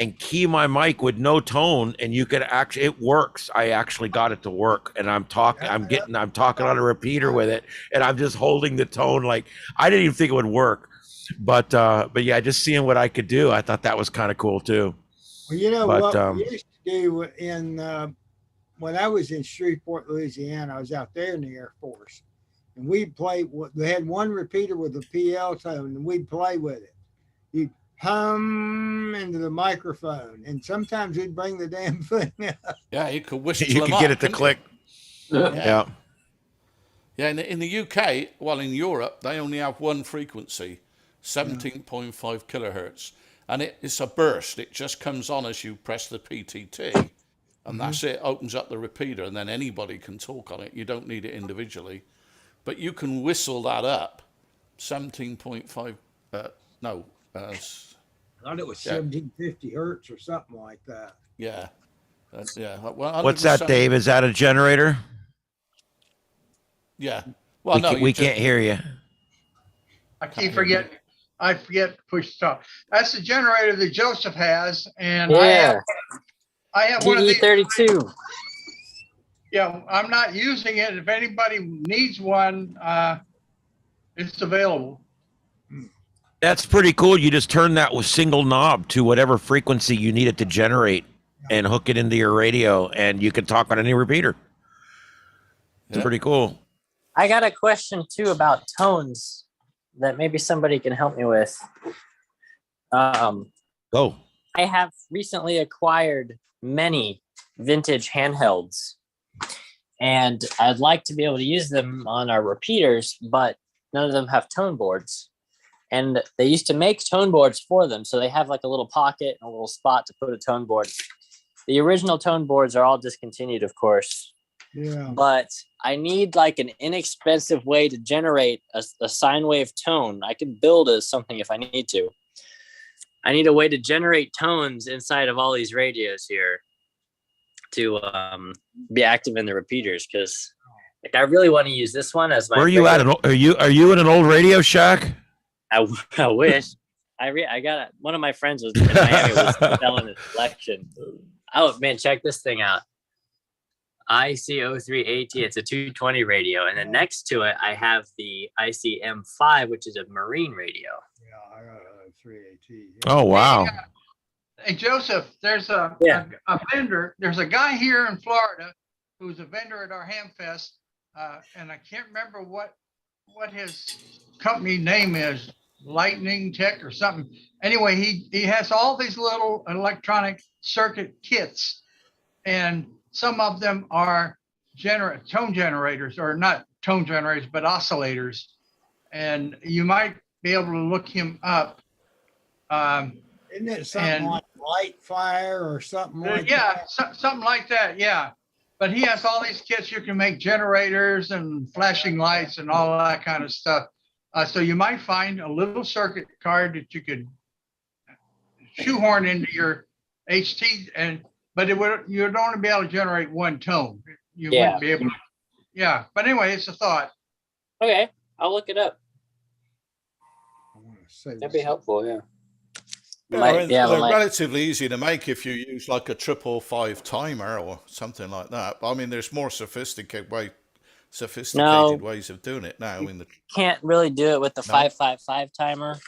Speaker 1: and key my mic with no tone, and you could actually, it works. I actually got it to work, and I'm talking on a repeater with it, and I'm just holding the tone. Like, I didn't even think it would work, but yeah, just seeing what I could do, I thought that was kind of cool too.
Speaker 6: Well, you know
Speaker 1: But,
Speaker 6: what we used to do when I was in Shreveport, Louisiana, I was out there in the Air Force, and we'd play. They had one repeater with a PL tone, and we'd play with it. You'd hum into the microphone, and sometimes we'd bring the damn thing up.
Speaker 3: Yeah, you could whistle.
Speaker 1: you could get it to click. Yeah.
Speaker 3: Yeah, in the UK, well, in Europe, they only have one frequency, 17.5 kilohertz. And it's a burst. It just comes on as you press the PTT. And that's it. Opens up the repeater, and then anybody can talk on it. You don't need it individually. But you can whistle that up. 17.5, I
Speaker 6: thought it was 1750 hertz or something like that.
Speaker 3: Yeah. Well,
Speaker 1: What's that, Dave? Is that a generator?
Speaker 3: Yeah. Well,
Speaker 1: we can't hear you.
Speaker 8: I forget to push stop. That's the generator that Joseph has, and
Speaker 2: Yeah.
Speaker 8: I have one of these.
Speaker 2: DE32.
Speaker 8: Yeah, I'm not using it. If anybody needs one, it's available.
Speaker 1: That's pretty cool. You just turn that with single knob to whatever frequency you need it to generate and hook it into your radio, and you can talk on any repeater. It's pretty cool.
Speaker 2: I got a question too about tones that maybe somebody can help me with.
Speaker 1: Go.
Speaker 2: I have recently acquired many vintage handhelds, and I'd like to be able to use them on our repeaters, but none of them have tone boards. And they used to make tone boards for them, so they have like a little pocket and a little spot to put a tone board. The original tone boards are all discontinued, of course.
Speaker 6: Yeah.
Speaker 2: But I need like an inexpensive way to generate a sine wave tone. I can build something if I need to. I need a way to generate tones inside of all these radios here to be active in the repeaters, because like I really want to use this one as my.
Speaker 1: Where are you at? Are you in an old Radio Shack?
Speaker 2: I wish. I got one of my friends was in Miami was selling his collection. Oh man, check this thing out. IC03AT, it's a 220 radio, and then next to it I have the ICM5, which is a marine radio.
Speaker 6: Yeah, I got a 3AT.
Speaker 1: Oh wow.
Speaker 8: Hey Joseph, there's a vendor. There's a guy here in Florida who's a vendor at our Hamfest, and I can't remember what his company name is, Lightning Tech or something. Anyway, he has all these little electronic circuit kits, and some of them are tone generators, or not tone generators, but oscillators. And you might be able to look him up.
Speaker 6: Isn't it something like Light Fire or something like that?
Speaker 8: Something like that, yeah. But he has all these kits. You can make generators and flashing lights and all that kind of stuff. So you might find a little circuit card that you could shoehorn into your HT, but you'd only be able to generate one tone. You wouldn't be able to. Yeah, but anyway, it's a thought.
Speaker 2: Okay, I'll look it up.
Speaker 6: I want to say
Speaker 2: That'd be helpful, yeah.
Speaker 3: They're relatively easy to make if you use like a 555 timer or something like that. But I mean, there's more sophisticated ways of doing it now.
Speaker 2: Can't really do it with the 555 timer.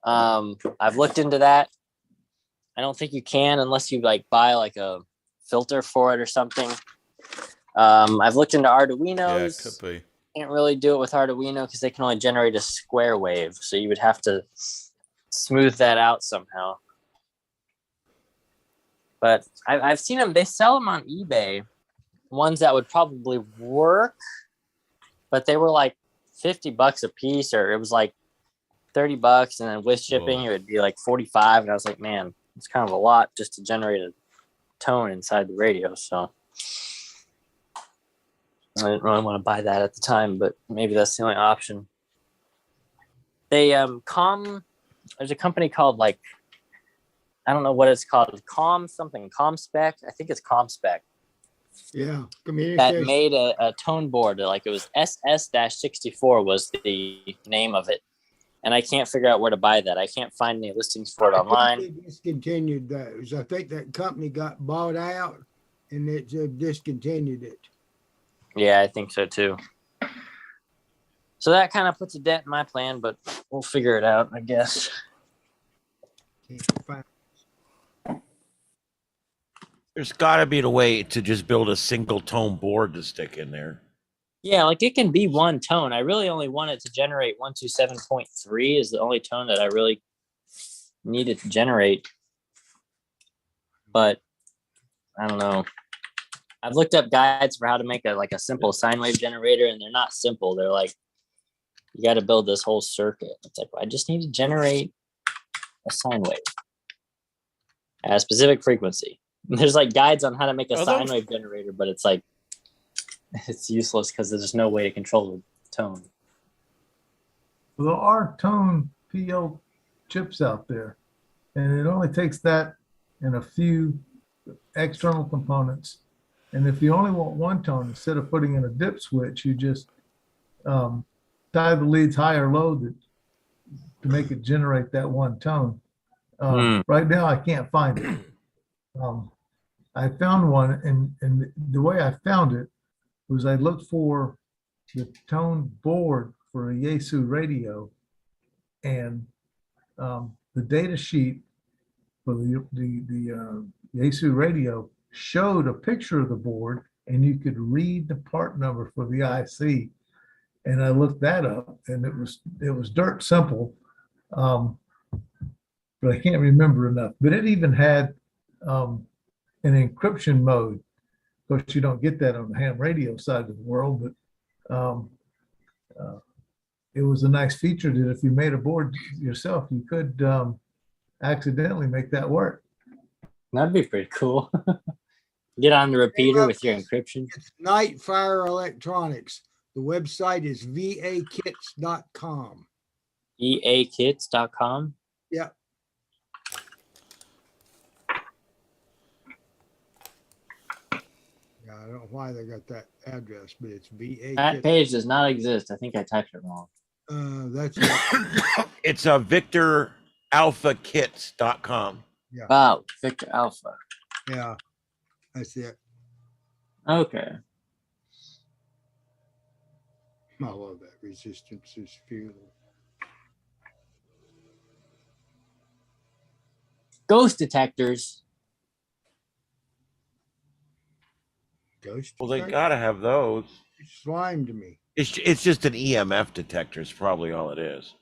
Speaker 2: I've looked into that. I don't think you can unless you like buy like a filter for it or something. I've looked into Arduinos.
Speaker 3: Yeah, it could be.
Speaker 2: Can't really do it with Arduino because they can only generate a square wave. So you would have to smooth that out somehow. But I've seen them. They sell them on eBay. Ones that would probably work, but they were like $50 a piece, or it was like $30, and then with shipping it would be like 45. And I was like, man, it's kind of a lot just to generate a tone inside the radio. So I didn't really want to buy that at the time, but maybe that's the only option. They there's a company called like, I don't know what it's called, ComSpec. I think it's ComSpec.
Speaker 6: Yeah,
Speaker 2: that made a tone board. Like it was SS-64 was the name of it, and I can't figure out where to buy that. I can't find any listings for it
Speaker 6: I think
Speaker 2: online.
Speaker 6: they discontinued those. I think that company got bought out and it discontinued it.
Speaker 2: Yeah, I think so too. So that kind of puts a dent in my plan, but we'll figure it out, I guess.
Speaker 6: Can't find.
Speaker 1: There's got to be a way to just build a single tone board to stick in there.
Speaker 2: Yeah, like it can be one tone. I really only want it to generate 127.3 is the only tone that I really need it to generate. But I don't know. I've looked up guides for how to make a simple sine wave generator, and they're not simple. They're like, you got to build this whole circuit. It's like, I just need to generate a sine wave at a specific frequency. And there's like guides on how to make a sine wave generator, but it's like, it's useless because there's no way to control the tone.
Speaker 5: Well, there are tone PL chips out there, and it only takes that and a few external components. And if you only want one tone, instead of putting in a dip switch, you just tie the leads high or low to make it generate that one tone. Right now, I can't find it. I found one, and the way I found it was I looked for the tone board for a Yaesu radio, and the data sheet for the Yaesu radio showed a picture of the board, and you could read the part number for the IC. And I looked that up, and it was dirt simple, but I can't remember enough. But it even had an encryption mode. Of course, you don't get that on the ham radio side of the world, but it was a nice feature that if you made a board yourself, you could accidentally make that work.
Speaker 2: That'd be pretty cool. Get on the repeater with your encryption.
Speaker 6: It's Nightfire Electronics. The website is vakits.com.
Speaker 2: eakits.com.
Speaker 6: Yeah. Yeah, I don't know why they got that address, but it's
Speaker 2: That page does not exist. I think I typed it wrong.
Speaker 6: That's
Speaker 1: It's VictorAlphaKits.com.
Speaker 6: yeah,
Speaker 2: Oh, Victor Alpha.
Speaker 6: yeah, that's it.
Speaker 2: Okay.
Speaker 6: I love that. Resistance is fuel.
Speaker 2: Ghost detectors.
Speaker 6: Ghost.
Speaker 1: Well, they
Speaker 6: detector?
Speaker 1: got to have those.
Speaker 6: It slimed me.
Speaker 1: It's just an EMF detector is probably all it is.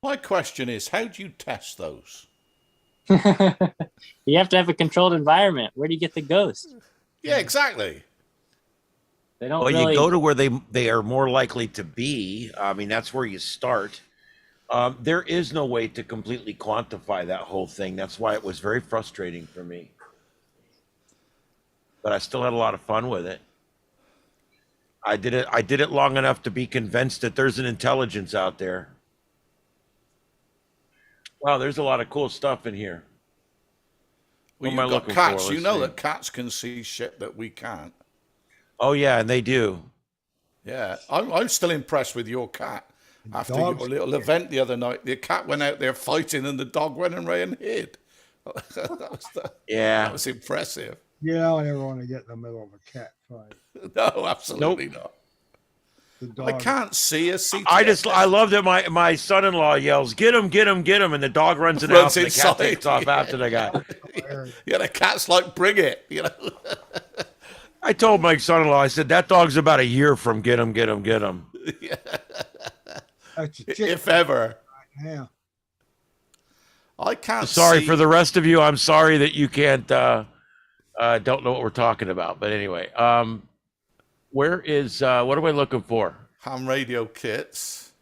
Speaker 3: My question is, how do you test those?
Speaker 2: You have to have a controlled environment. Where do you get the ghost?
Speaker 3: Yeah, exactly.
Speaker 2: They don't
Speaker 1: Well,
Speaker 2: really...
Speaker 1: you go to where they are more likely to be. I mean, that's where you start. There is no way to completely quantify that whole thing. That's why it was very frustrating for me. But I still had a lot of fun with it. I did it long enough to be convinced that there's an intelligence out there. Wow, there's a lot of cool stuff in here.
Speaker 3: Well,
Speaker 1: What am I
Speaker 3: you've got
Speaker 1: looking
Speaker 3: cats.
Speaker 1: for?
Speaker 3: You
Speaker 1: Let's
Speaker 3: know
Speaker 1: see.
Speaker 3: that cats can see shit that we can't.
Speaker 1: Oh yeah, and they do.
Speaker 3: Yeah, I'm still impressed with your cat. After your
Speaker 6: Dogs.
Speaker 3: little event the other night, the cat went out there fighting, and the dog went and ran and hid. That
Speaker 1: Yeah.
Speaker 3: was impressive.
Speaker 6: Yeah, I never want to get in the middle of a cat fight.
Speaker 3: No, absolutely not.
Speaker 6: The
Speaker 3: I
Speaker 6: dog.
Speaker 3: can't see a CTS.
Speaker 1: I love that my son-in-law yells, "Get him, get him, get him," and the dog runs in the
Speaker 3: Runs
Speaker 1: house and the cat
Speaker 3: inside,
Speaker 1: takes off
Speaker 3: yeah.
Speaker 1: after the guy.
Speaker 3: Yeah, the cat's like, bring it, you know.
Speaker 1: I told my son-in-law, I said, that dog's about a year from get him, get him, get him.
Speaker 6: That's a chicken
Speaker 3: If ever.
Speaker 6: right now.
Speaker 3: I can't
Speaker 1: Sorry
Speaker 3: see.
Speaker 1: for the rest of you. I'm sorry that you can't don't know what we're talking about. But anyway, where is what am I looking for?
Speaker 3: ham radio kits.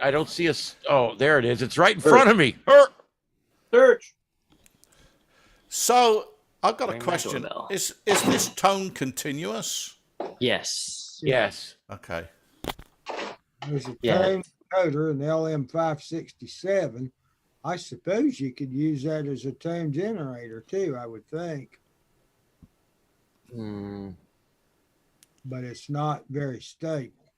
Speaker 1: I don't see a. Oh, there it is. It's right in front of me.
Speaker 7: Search.
Speaker 3: So I've got a
Speaker 2: Ring my
Speaker 3: question.
Speaker 2: doorbell.
Speaker 3: Is this tone continuous?
Speaker 2: Yes.
Speaker 1: Yes.
Speaker 3: Okay.
Speaker 6: There's a
Speaker 2: Yeah.
Speaker 6: tone encoder in LM567. I suppose you could use that as a tone generator too, I would think, but it's not very stable.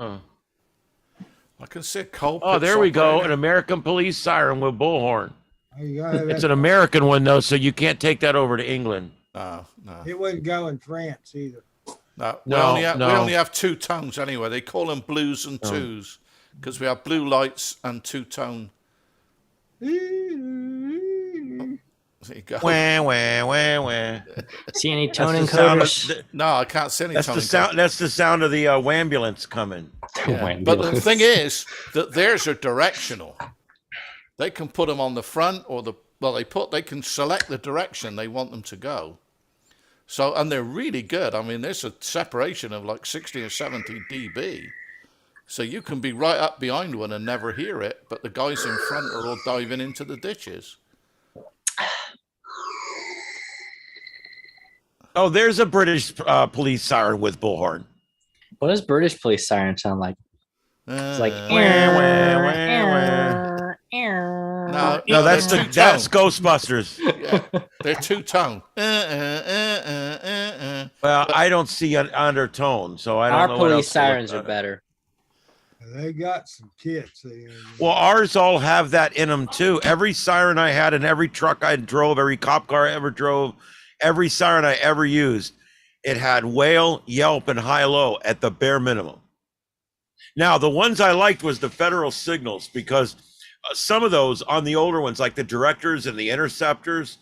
Speaker 1: Oh,
Speaker 3: I can see a coal.
Speaker 1: oh
Speaker 3: pits
Speaker 1: there we go.
Speaker 3: operating.
Speaker 1: An American police siren with bullhorn.
Speaker 6: There you go.
Speaker 1: It's an American one though, so you can't take that over to England.
Speaker 3: No.
Speaker 6: It wouldn't go in France either.
Speaker 3: No, we
Speaker 1: No,
Speaker 3: only have,
Speaker 1: no.
Speaker 3: we only have two tones anyway. They call them blues and
Speaker 1: Oh.
Speaker 3: twos because we have blue lights and two tone. There you go.
Speaker 1: Wah, wah, wah, wah.
Speaker 2: See any
Speaker 1: That's
Speaker 2: tone
Speaker 1: the sound
Speaker 2: encoders?
Speaker 1: of,
Speaker 3: No, I can't see any
Speaker 1: that's
Speaker 3: tone.
Speaker 1: the sound. That's the sound of the ambulance coming.
Speaker 3: Yeah. But the thing is that theirs are directional. They can put them on the front or they can select the direction they want them to go. So, and they're really good. I mean, there's a separation of like 60 or 70 dB. So you can be right up behind one and never hear it, but the guys in front are all diving into the ditches.
Speaker 1: Oh, there's a British police siren with bullhorn.
Speaker 2: What does British police siren sound like? It's like
Speaker 3: No,
Speaker 1: No, that's
Speaker 3: they're
Speaker 1: that's
Speaker 3: two-tone.
Speaker 1: Ghostbusters.
Speaker 3: Yeah, they're two-tone.
Speaker 1: Well, I don't see an undertone, so I don't
Speaker 2: Our
Speaker 1: know what
Speaker 2: police
Speaker 1: else to look
Speaker 2: sirens are
Speaker 1: at.
Speaker 2: better.
Speaker 6: They got some kits.
Speaker 1: Well, ours all have that in them too. Every siren I had in every truck I drove, every cop car I ever drove, every siren I ever used, it had wail, yelp, and high-low at the bare minimum. Now, the ones I liked was the federal signals because some of those on the older ones, like the directors and the interceptors,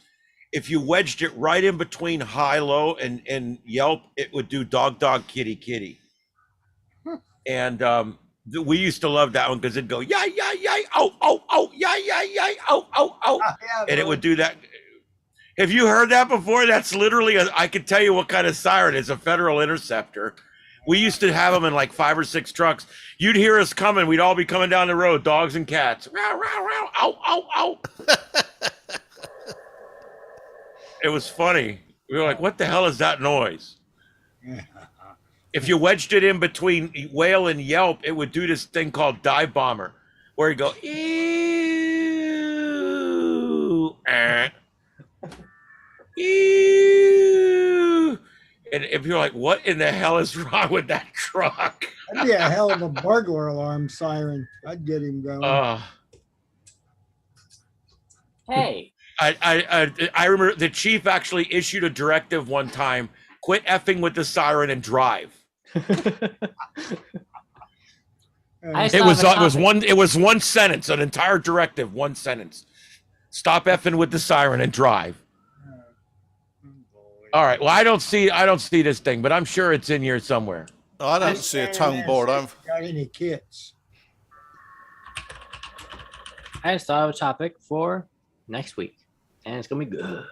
Speaker 1: if you wedged it right in between high-low and yelp, it would do dog, dog, kitty, kitty. And we used to love that one because it'd go, yeah, yeah, yeah, oh, oh, oh, yeah, yeah, yeah, oh, oh, oh. And it would do that. Have you heard that before? That's literally, I can tell you what kind of siren. It's a federal interceptor. We used to have them in like 5 or 6 trucks. You'd hear us coming. We'd all be coming down the road, dogs and cats. Row, row, row, ow, ow, ow. It was funny. We were like, what the hell is that noise? If you wedged it in between wail and yelp, it would do this thing called dive bomber, where you go, ew, ew. And if you're like, what in the hell is wrong with that truck?
Speaker 6: That'd be a hell of a burglar alarm siren. I'd get him going.
Speaker 2: Hey,
Speaker 1: I remember the chief actually issued a directive one time, quit effing with the siren and drive. It was one sentence, an entire directive, one sentence. Stop effing with the siren and drive. All right. Well, I don't see this thing, but I'm sure it's in here somewhere.
Speaker 3: No, I don't see a tone board.
Speaker 6: Got any kits?
Speaker 2: I just thought of a topic for next week, and it's gonna be good.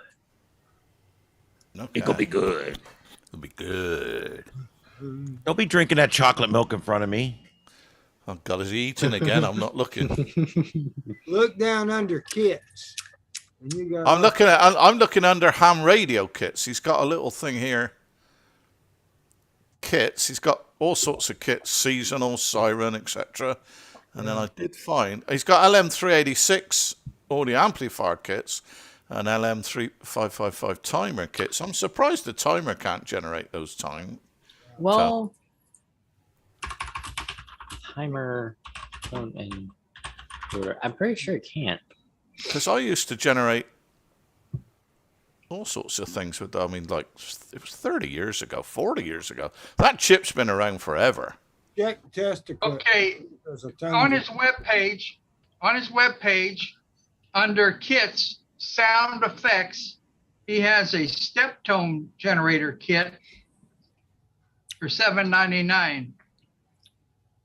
Speaker 3: Okay.
Speaker 1: It's gonna be good.
Speaker 3: It'll be good.
Speaker 1: Don't be drinking that chocolate milk in front of me.
Speaker 3: Oh God, is he eating again? I'm not looking.
Speaker 6: Look down under kits. And you got
Speaker 3: I'm looking under ham radio kits. He's got a little thing here. Kits. He's got all sorts of kits, seasonal, siren, etc. And then I did find he's got LM386 audio amplifier kits and LM3555 timer kits. I'm surprised the timer can't generate those time.
Speaker 2: Well, timer, tone, and order. I'm pretty sure it can't.
Speaker 3: Because I used to generate all sorts of things with, I mean, like, it was 30 years ago, 40 years ago. That chip's been around forever.
Speaker 6: check test equipment.
Speaker 8: Okay,
Speaker 6: There's a ton
Speaker 8: on
Speaker 6: of-
Speaker 8: his webpage, under kits, sound effects, he has a step tone generator kit for $7.99.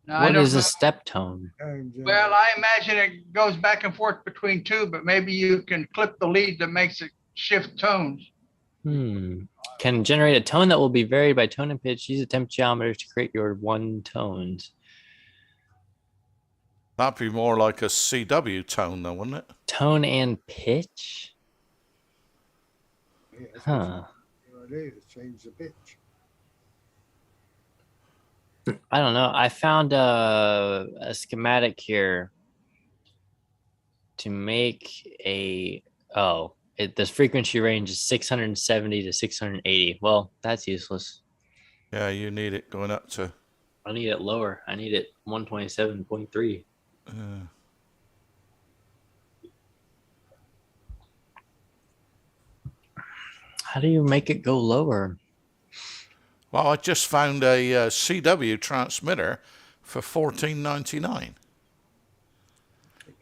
Speaker 8: Now, I
Speaker 2: What
Speaker 8: don't
Speaker 2: is
Speaker 8: know-
Speaker 2: a step tone?
Speaker 8: Well, I imagine it goes back and forth between two, but maybe you can clip the lead that makes it shift tones.
Speaker 2: Can generate a tone that will be varied by tone and pitch. Use a temp geometer to create your one tones.
Speaker 3: That'd be more like a CW tone, though, wouldn't it?
Speaker 2: Tone and pitch?
Speaker 6: Yeah, that's
Speaker 2: Huh.
Speaker 6: what it is. Change the pitch.
Speaker 2: I don't know. I found a schematic here to make a this frequency range is 670 to 680. Well, that's useless.
Speaker 3: Yeah, you need it going up to
Speaker 2: I need it lower. I need it 127.3. How do you make it go lower?
Speaker 3: Well, I just found a CW transmitter for $14.99.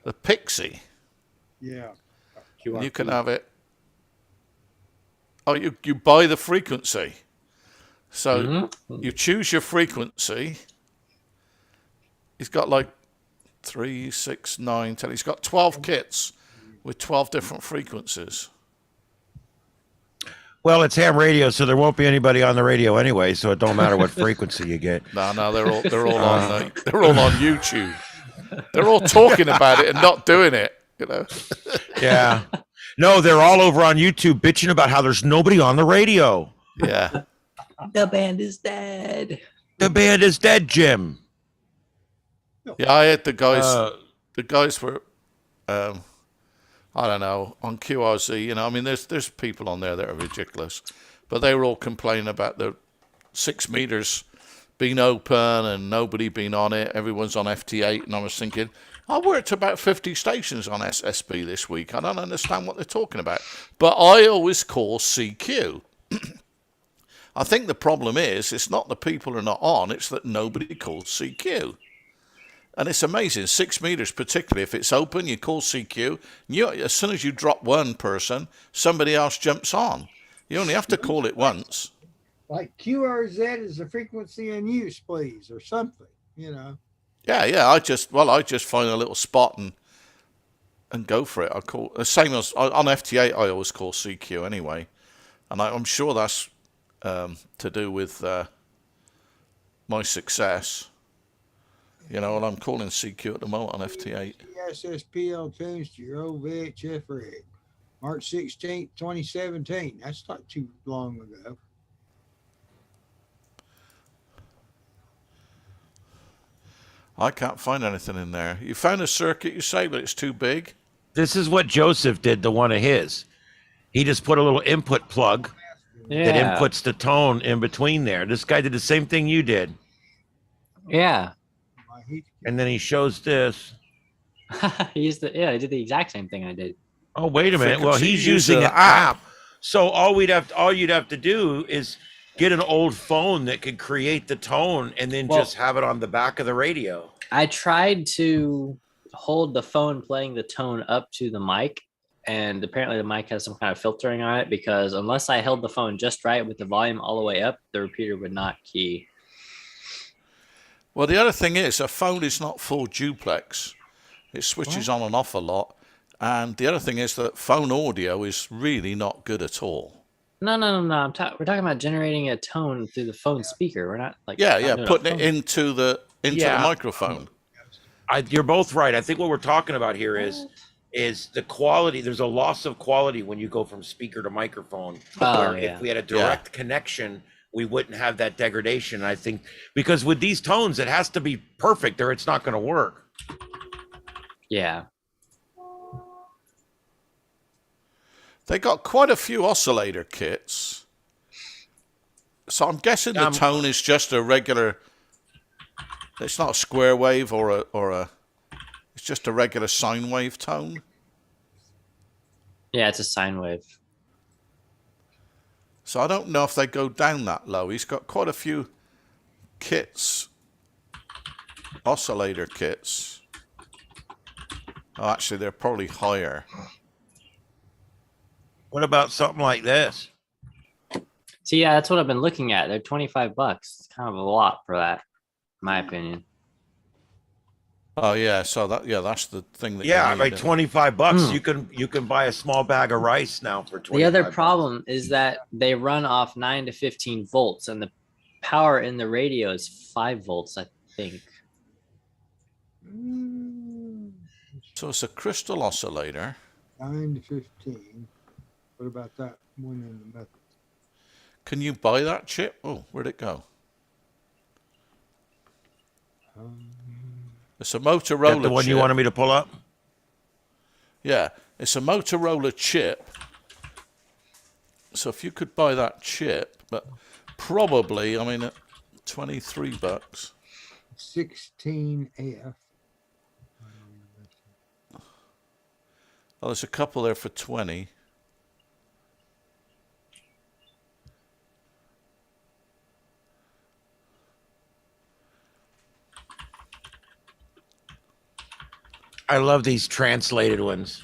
Speaker 3: The Pixie.
Speaker 6: Yeah.
Speaker 3: You can have it. Oh, you buy the frequency. So you choose your frequency. He's got like 3, 6, 9, 10. He's got 12 kits with 12 different frequencies.
Speaker 1: Well, it's ham radio, so there won't be anybody on the radio anyway, so it don't matter what frequency you get.
Speaker 3: No, they're all on YouTube. They're all talking about it and not doing it, you know.
Speaker 1: Yeah. No, they're all over on YouTube bitching about how there's nobody on the radio.
Speaker 3: Yeah.
Speaker 2: The band is dead.
Speaker 1: The band is dead, Jim.
Speaker 3: Yeah, I had the guys. The guys were, I don't know, on QRZ. You know, I mean, there's people on there that are ridiculous, but they were all complaining about the 6 meters being open and nobody being on it. Everyone's on FT8, and I was thinking, I worked about 50 stations on SSB this week. I don't understand what they're talking about, but I always call CQ. I think the problem is it's not the people are not on; it's that nobody calls CQ. And it's amazing, 6 meters particularly, if it's open, you call CQ, as soon as you drop one person, somebody else jumps on. You only have to call it once.
Speaker 6: Like QRZ is the frequency in use, please, or something, you know.
Speaker 3: Yeah, I just find a little spot and go for it. I call the same as on FT8, I always call CQ anyway. And I'm sure that's to do with my success. You know, and I'm calling CQ at the moment on FT8.
Speaker 6: SSPL tunes to your old VHF rig. March 16th, 2017. That's not too long ago.
Speaker 3: I can't find anything in there. You found a circuit, you say, but it's too big?
Speaker 1: This is what Joseph did to one of his. He just put a little input plug that inputs the tone in between there. This guy did the same thing you did.
Speaker 2: Yeah.
Speaker 1: And then he shows this.
Speaker 2: He did the exact same thing I did.
Speaker 1: Oh, wait a minute. Well,
Speaker 3: Frequency
Speaker 1: he's using an
Speaker 3: user
Speaker 1: app. So all you'd have to do is get an old phone that could create the tone and then just have it on the back of the radio.
Speaker 2: I tried to hold the phone playing the tone up to the mic, and apparently the mic has some kind of filtering on it, because unless I held the phone just right with the volume all the way up, the repeater would not key.
Speaker 3: Well, the other thing is, a phone is not full duplex. It switches on and off a lot. And the other thing is that phone audio is really not good at all.
Speaker 2: No. We're talking about generating a tone through the phone speaker. We're not like
Speaker 3: putting it into the microphone.
Speaker 1: You're both right. I think what we're talking about here is the quality. There's a loss of quality when you go from speaker to microphone. If we had a direct connection, we wouldn't have that degradation. I think because with these tones, it has to be perfect or it's not going to work.
Speaker 2: Yeah.
Speaker 3: They got quite a few oscillator kits. So I'm guessing the tone is just a regular, it's not a square wave it's just a regular sine wave tone.
Speaker 2: Yeah, it's a sine wave.
Speaker 3: So I don't know if they go down that low. He's got quite a few kits, oscillator kits. Oh, actually, they're probably higher.
Speaker 1: What about something like this?
Speaker 2: See, yeah, that's what I've been looking at. They're $25. It's kind of a lot for that, in my opinion.
Speaker 3: Oh yeah, so that's the thing that.
Speaker 1: Yeah, like $25. You can buy a small bag of rice now for $25.
Speaker 2: The other problem is that they run off 9 to 15 volts, and the power in the radio is 5 volts, I think.
Speaker 3: So it's a crystal oscillator.
Speaker 6: 9 to 15. What about that one in the method?
Speaker 3: Can you buy that chip? Oh, where'd it go? It's a Motorola chip.
Speaker 1: The one you wanted me to pull up?
Speaker 3: Yeah, it's a Motorola chip. So if you could buy that chip, but probably, I mean, at $23.
Speaker 6: 16F.
Speaker 3: Oh, there's a couple there for 20.
Speaker 1: I love these translated ones.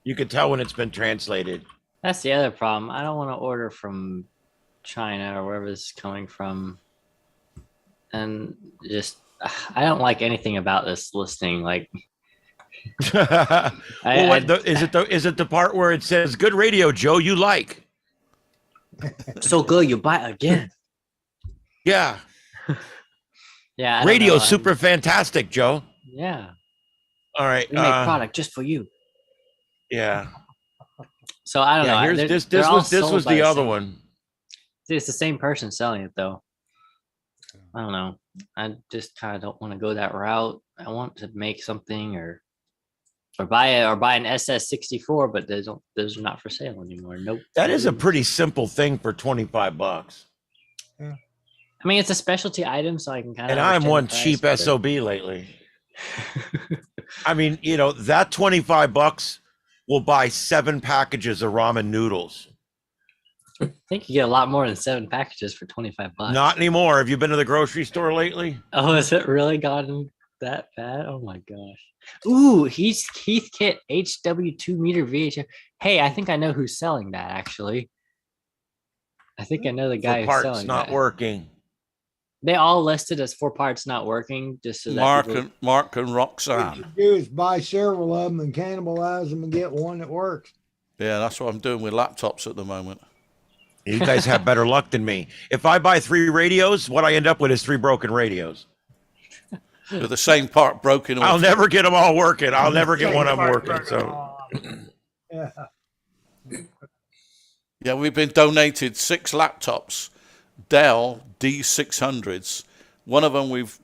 Speaker 1: You can tell when it's been translated.
Speaker 2: That's the other problem. I don't want to order from China or wherever this is coming from. And just, I don't like anything about this listing. Like,
Speaker 1: Is it the part where it says good radio, Joe, you like?
Speaker 2: so good, you buy again.
Speaker 1: Yeah.
Speaker 2: Yeah. I don't
Speaker 1: Radio
Speaker 2: know.
Speaker 1: super fantastic, Joe.
Speaker 2: Yeah.
Speaker 1: All right.
Speaker 2: We make product just for you.
Speaker 1: Yeah.
Speaker 2: So I don't know.
Speaker 1: Here's
Speaker 2: They're-
Speaker 1: this
Speaker 2: they're all
Speaker 1: was
Speaker 2: sold by
Speaker 1: the other
Speaker 2: same-
Speaker 1: one.
Speaker 2: It's the same person selling it though. I don't know. I just kind of don't want to go that route. I want to make something or buy an SS64, but those are not for sale anymore. Nope.
Speaker 1: That is a pretty simple thing for $25.
Speaker 2: I mean, it's a specialty item, so I can kind of.
Speaker 1: And I'm one cheap SOB lately. I mean, that $25 will buy 7 packages of ramen noodles.
Speaker 2: I think you get a lot more than 7 packages for $25.
Speaker 1: Not anymore. Have you been to the grocery store lately?
Speaker 2: Oh, has it really gotten that bad? Oh my gosh. Ooh, Heathkit HW 2-meter VHF. Hey, I think I know who's selling that actually. I think I know the guy
Speaker 1: For
Speaker 2: who's
Speaker 1: parts
Speaker 2: selling
Speaker 1: not
Speaker 2: that.
Speaker 1: working.
Speaker 2: They all listed as 4 parts not working, just so that
Speaker 3: Mark
Speaker 2: people-
Speaker 3: and Mark and
Speaker 6: What
Speaker 3: Roxanne.
Speaker 6: you do is buy several of them and cannibalize them and get one that works.
Speaker 3: Yeah, that's what I'm doing with laptops at the moment.
Speaker 1: You guys have better luck than me. If I buy 3 radios, what I end up with is 3 broken radios.
Speaker 3: With the same part broken.
Speaker 1: I'll never get them all working. I'll never get one of them working. So
Speaker 6: Yeah.
Speaker 3: Yeah, we've been donated 6 laptops, Dell D600s. One of them we've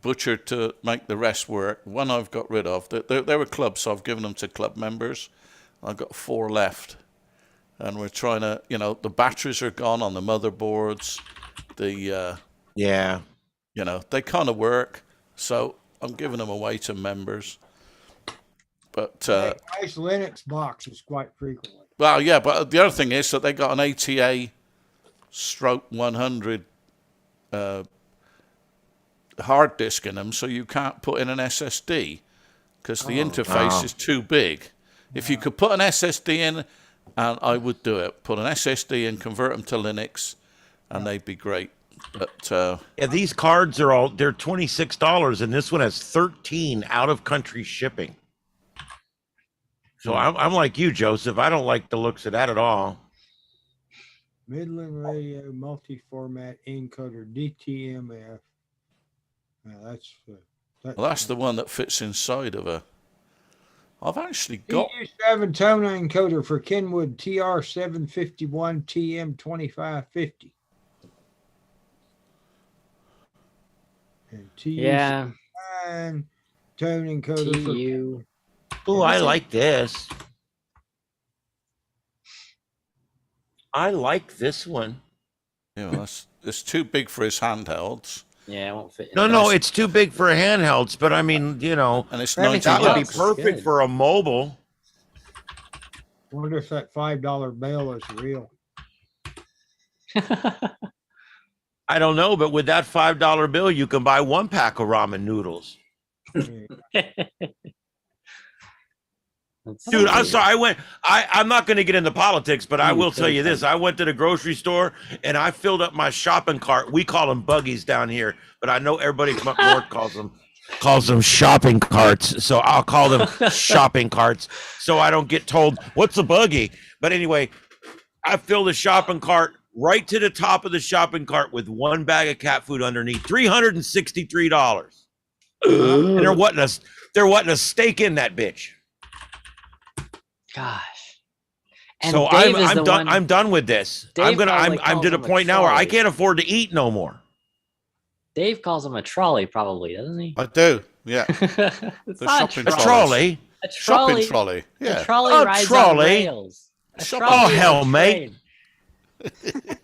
Speaker 3: butchered to make the rest work. One I've got rid of. They were clubs, so I've given them to club members. I've got 4 left. And we're trying to, the batteries are gone on the motherboards.
Speaker 1: yeah.
Speaker 3: They kind of work. So I'm giving them away to members. But
Speaker 6: Nice Linux boxes quite frequently.
Speaker 3: well, yeah, but the other thing is that they got an ATA stroke 100 hard disk in them, so you can't put in an SSD because the interface is too big. If you could put an SSD in, and I would do it, put an SSD and convert them to Linux, and they'd be great. But
Speaker 1: Yeah, these cards are they're $26, and this one has 13 out of country shipping. So I'm like you, Joseph. I don't like the looks of that at all.
Speaker 6: Midland Radio multi-format encoder DTMF. Now
Speaker 3: that's the one that fits inside of a. I've actually got.
Speaker 6: EU7 tone encoder for Kenwood TR751 TM2550. And
Speaker 2: Yeah.
Speaker 6: TU9 tone encoder for
Speaker 2: TU.
Speaker 1: Oh, I like this. I like this one.
Speaker 3: It's too big for his handhelds.
Speaker 2: Yeah, it won't fit.
Speaker 1: No, it's too big for handhelds, but I mean,
Speaker 3: And it's
Speaker 2: Everything
Speaker 1: that would be
Speaker 2: else is
Speaker 1: perfect
Speaker 2: good.
Speaker 1: for a mobile.
Speaker 6: Wonder if that $5 bill is real.
Speaker 1: I don't know, but with that $5 bill, you can buy 1 pack of ramen noodles. Dude, I'm sorry. I'm not going to get into politics, but I will tell you this. I went to the grocery store and I filled up my shopping cart. We call them buggies down here, but I know everybody from up north calls them shopping carts. So I'll call them shopping carts so I don't get told what's a buggy. But anyway, I filled the shopping cart right to the top of the shopping cart with 1 bag of cat food underneath, $363. And there wasn't a steak in that bitch.
Speaker 2: Gosh. And
Speaker 1: So
Speaker 2: Dave is
Speaker 1: I'm
Speaker 2: the
Speaker 1: done.
Speaker 2: one-
Speaker 1: I'm done with this.
Speaker 2: Dave probably
Speaker 1: I'm
Speaker 2: calls
Speaker 1: to the
Speaker 2: them a
Speaker 1: point now where I
Speaker 2: trolley.
Speaker 1: can't afford to eat no more.
Speaker 2: Dave calls him a trolley, probably, doesn't he?
Speaker 3: I do. Yeah.
Speaker 2: It's
Speaker 3: The
Speaker 2: not
Speaker 3: shopping
Speaker 1: A
Speaker 3: Trolleys.
Speaker 1: trolley.
Speaker 2: A
Speaker 3: Shopping
Speaker 2: trolley.
Speaker 3: trolley.
Speaker 2: A
Speaker 3: Yeah.
Speaker 2: trolley
Speaker 1: A
Speaker 2: rides
Speaker 1: trolley?
Speaker 2: on rails. A
Speaker 3: Shopping-
Speaker 2: trolley
Speaker 1: Oh,
Speaker 2: is a
Speaker 1: hell, mate.
Speaker 2: train.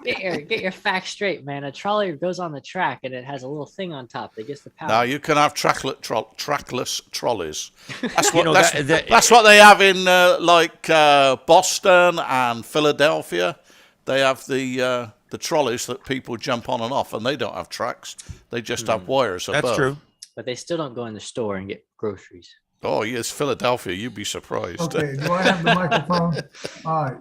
Speaker 2: Get your facts straight, man. A trolley goes on the track and it has a little thing on top that gets the power.
Speaker 3: Now you can have trackless trolleys. That's
Speaker 1: You
Speaker 3: what
Speaker 1: know,
Speaker 3: that's what they have in Boston and Philadelphia. They have the trolleys that people jump on and off, and they don't have tracks. They just have wires above.
Speaker 1: That's true.
Speaker 2: But they still don't go in the store and get groceries.
Speaker 3: Oh yes, Philadelphia. You'd be surprised.
Speaker 5: Okay, do I have the microphone? All right.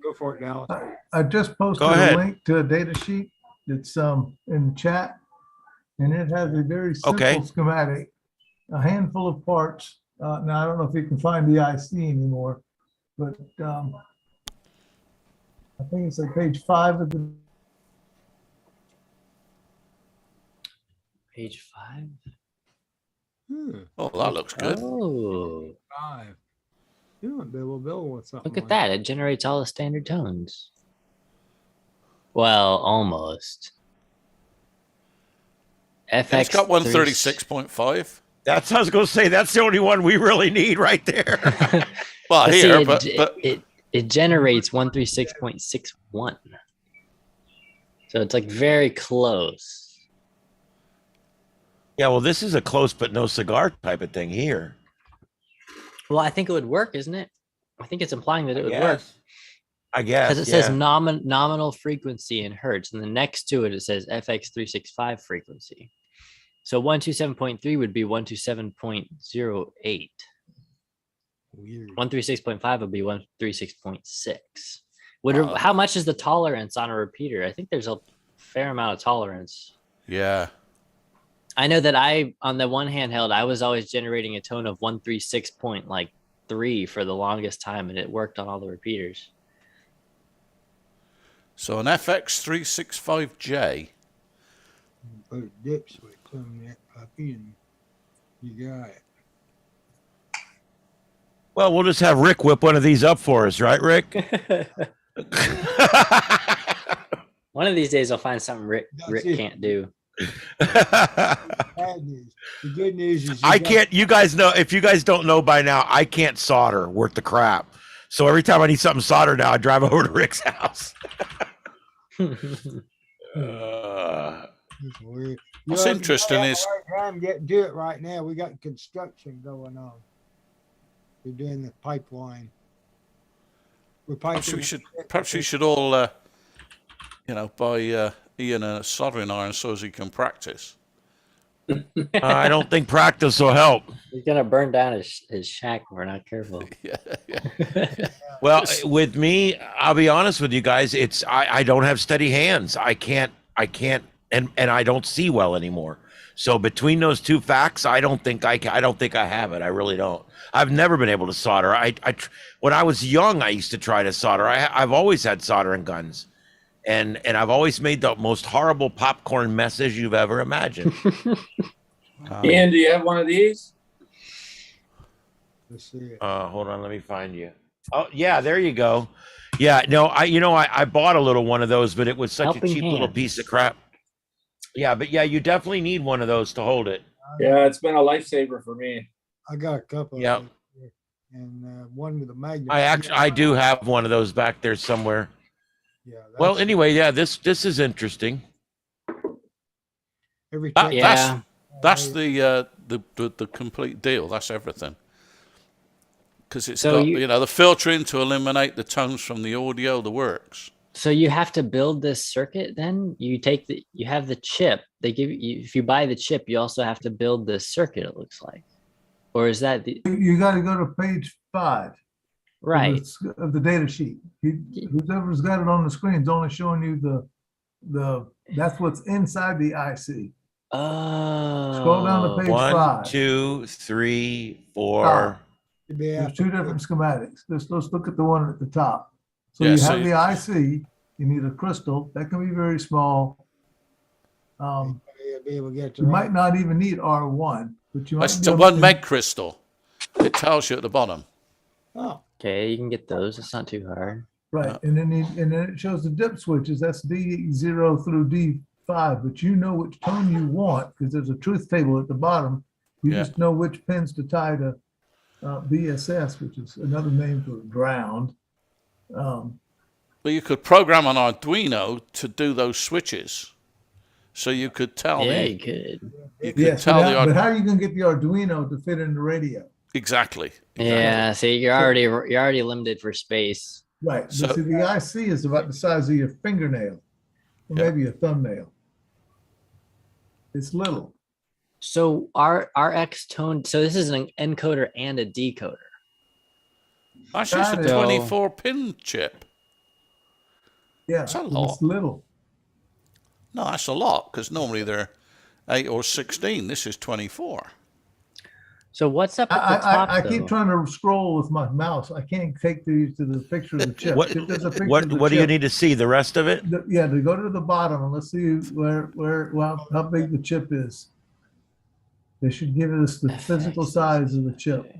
Speaker 6: Go for it, Dallas.
Speaker 5: I just posted
Speaker 1: Go
Speaker 5: a
Speaker 1: ahead.
Speaker 5: link to a data sheet that's in the chat, and it has a very simple
Speaker 1: Okay.
Speaker 5: schematic, a handful of parts. Now, I don't know if you can find the IC anymore, but I think it's like page 5 of the.
Speaker 2: Page 5.
Speaker 3: Oh, that looks good.
Speaker 2: Oh,
Speaker 6: 5. You might be able to build with something.
Speaker 2: look at that. It generates all the standard tones. Well, almost. FX.
Speaker 3: It's got 136.5.
Speaker 1: That's I was going to say. That's the only one we really need right there.
Speaker 3: Well,
Speaker 2: But see,
Speaker 3: here,
Speaker 2: it generates 136.61. So it's like very close.
Speaker 1: Yeah, well, this is a close but no cigar type of thing here.
Speaker 2: Well, I think it would work, isn't it? I think it's implying that it would work.
Speaker 1: I guess.
Speaker 2: Because it says nominal frequency in hertz, and the next to it, it says FX365 frequency. So 127.3 would be 127.08.
Speaker 6: Weird.
Speaker 2: 136.5 would be 136.6. How much is the tolerance on a repeater? I think there's a fair amount of tolerance.
Speaker 3: yeah.
Speaker 2: I know that on the one handheld, I was always generating a tone of 136.3 for the longest time, and it worked on all the repeaters.
Speaker 3: So an FX365J.
Speaker 6: Put a dip switch on that puppy and you got it.
Speaker 1: Well, we'll just have Rick whip one of these up for us, right, Rick?
Speaker 2: One of these days, I'll find something Rick
Speaker 6: it.
Speaker 2: can't do.
Speaker 6: Bad news. The good news is
Speaker 1: I can't. You guys know. If you guys don't know by now, I can't solder worth the crap. So every time I need something soldered now, I drive over to Rick's house.
Speaker 6: It's weird.
Speaker 3: What's interesting is
Speaker 6: trying to do it right now. We got construction going on. We're doing the pipeline. We're
Speaker 3: perhaps
Speaker 6: piping.
Speaker 3: we should all buy Ian a soldering iron so as he can practice.
Speaker 1: I don't think practice will help.
Speaker 2: He's gonna burn down his shack if we're not careful.
Speaker 1: Well, with me, I'll be honest with you guys. It's I don't have steady hands. I can't, and I don't see well anymore. So between those two facts, I don't think I have it. I really don't. I've never been able to solder. When I was young, I used to try to solder. I've always had soldering guns. And I've always made the most horrible popcorn messes you've ever imagined.
Speaker 7: Ian, do you have one of these?
Speaker 6: Let's see it.
Speaker 1: Hold on, let me find you. Oh yeah, there you go. Yeah, no, I bought a little one of those, but it was such
Speaker 2: Helping
Speaker 1: a cheap little
Speaker 2: hands.
Speaker 1: piece of crap. Yeah, but yeah, you definitely need one of those to hold it.
Speaker 7: Yeah, it's been a lifesaver for me.
Speaker 6: I got a couple.
Speaker 1: Yeah.
Speaker 6: Of them here. And one with a magnet.
Speaker 1: I do have one of those back there somewhere.
Speaker 6: Yeah.
Speaker 1: Well, anyway, yeah, this is interesting.
Speaker 6: Every
Speaker 3: That-
Speaker 2: Yeah.
Speaker 3: That's the complete deal. That's everything. Because it's
Speaker 2: So
Speaker 3: got the filtering to eliminate the tones from the audio, the works.
Speaker 2: So you have to build this circuit. Then you have the chip. They give you, if you buy the chip, you also have to build this circuit. It looks like, or is that the
Speaker 5: You got to go to page 5
Speaker 2: right?
Speaker 5: of the data sheet. Whoever's got it on the screen is only showing you that's what's inside the IC.
Speaker 2: Oh,
Speaker 5: Scroll down to page
Speaker 1: 1,
Speaker 5: 5.
Speaker 1: 2, 3, 4.
Speaker 5: There's 2 different schematics. Let's look at the one at the top. So
Speaker 3: Yeah,
Speaker 5: you
Speaker 3: so
Speaker 5: have the IC. You need a crystal that can be very small.
Speaker 6: You'll be able to get to
Speaker 5: You might not even need R1, but you might.
Speaker 3: That's
Speaker 5: be
Speaker 3: the
Speaker 5: able
Speaker 3: 1
Speaker 5: to-
Speaker 3: meg crystal. It tells you at the bottom.
Speaker 6: Oh,
Speaker 2: okay. You can get those. It's not too hard.
Speaker 5: Right, and then it shows the dip switches. That's D0 through D5, but you know which tone you want because there's a truth table at the bottom. You
Speaker 3: Yeah.
Speaker 5: just know which pins to tie to BSS, which is another name for ground.
Speaker 3: Well, you could program an Arduino to do those switches. So you could tell
Speaker 2: Yeah,
Speaker 3: the
Speaker 2: you could.
Speaker 3: you could
Speaker 5: Yes,
Speaker 3: tell
Speaker 5: but
Speaker 3: the
Speaker 5: how are you going to get the Arduino to fit in the radio?
Speaker 3: exactly.
Speaker 2: Yeah, see, you're already limited for space.
Speaker 5: Right.
Speaker 3: So-
Speaker 5: But see, the IC is about the size of your fingernail, or
Speaker 3: Yeah.
Speaker 5: maybe a thumbnail. It's little.
Speaker 2: So our RX tone. So this is an encoder and a decoder.
Speaker 3: Actually, it's a
Speaker 5: Got it.
Speaker 3: 24-pin chip.
Speaker 5: Yeah,
Speaker 3: That's a
Speaker 5: but
Speaker 3: lot.
Speaker 5: it's little.
Speaker 3: No, that's a lot because normally they're 8 or 16. This is 24.
Speaker 2: So what's up at the top?
Speaker 5: I
Speaker 2: though?
Speaker 5: keep trying to scroll with my mouse. I can't take these to the picture of the chip.
Speaker 1: What
Speaker 5: If there's a picture
Speaker 1: what
Speaker 5: of the
Speaker 1: what do you
Speaker 5: chip,
Speaker 1: need to see? The rest of it?
Speaker 5: Yeah, to go to the bottom and let's see how big the chip is. They should give us the physical size of the chip.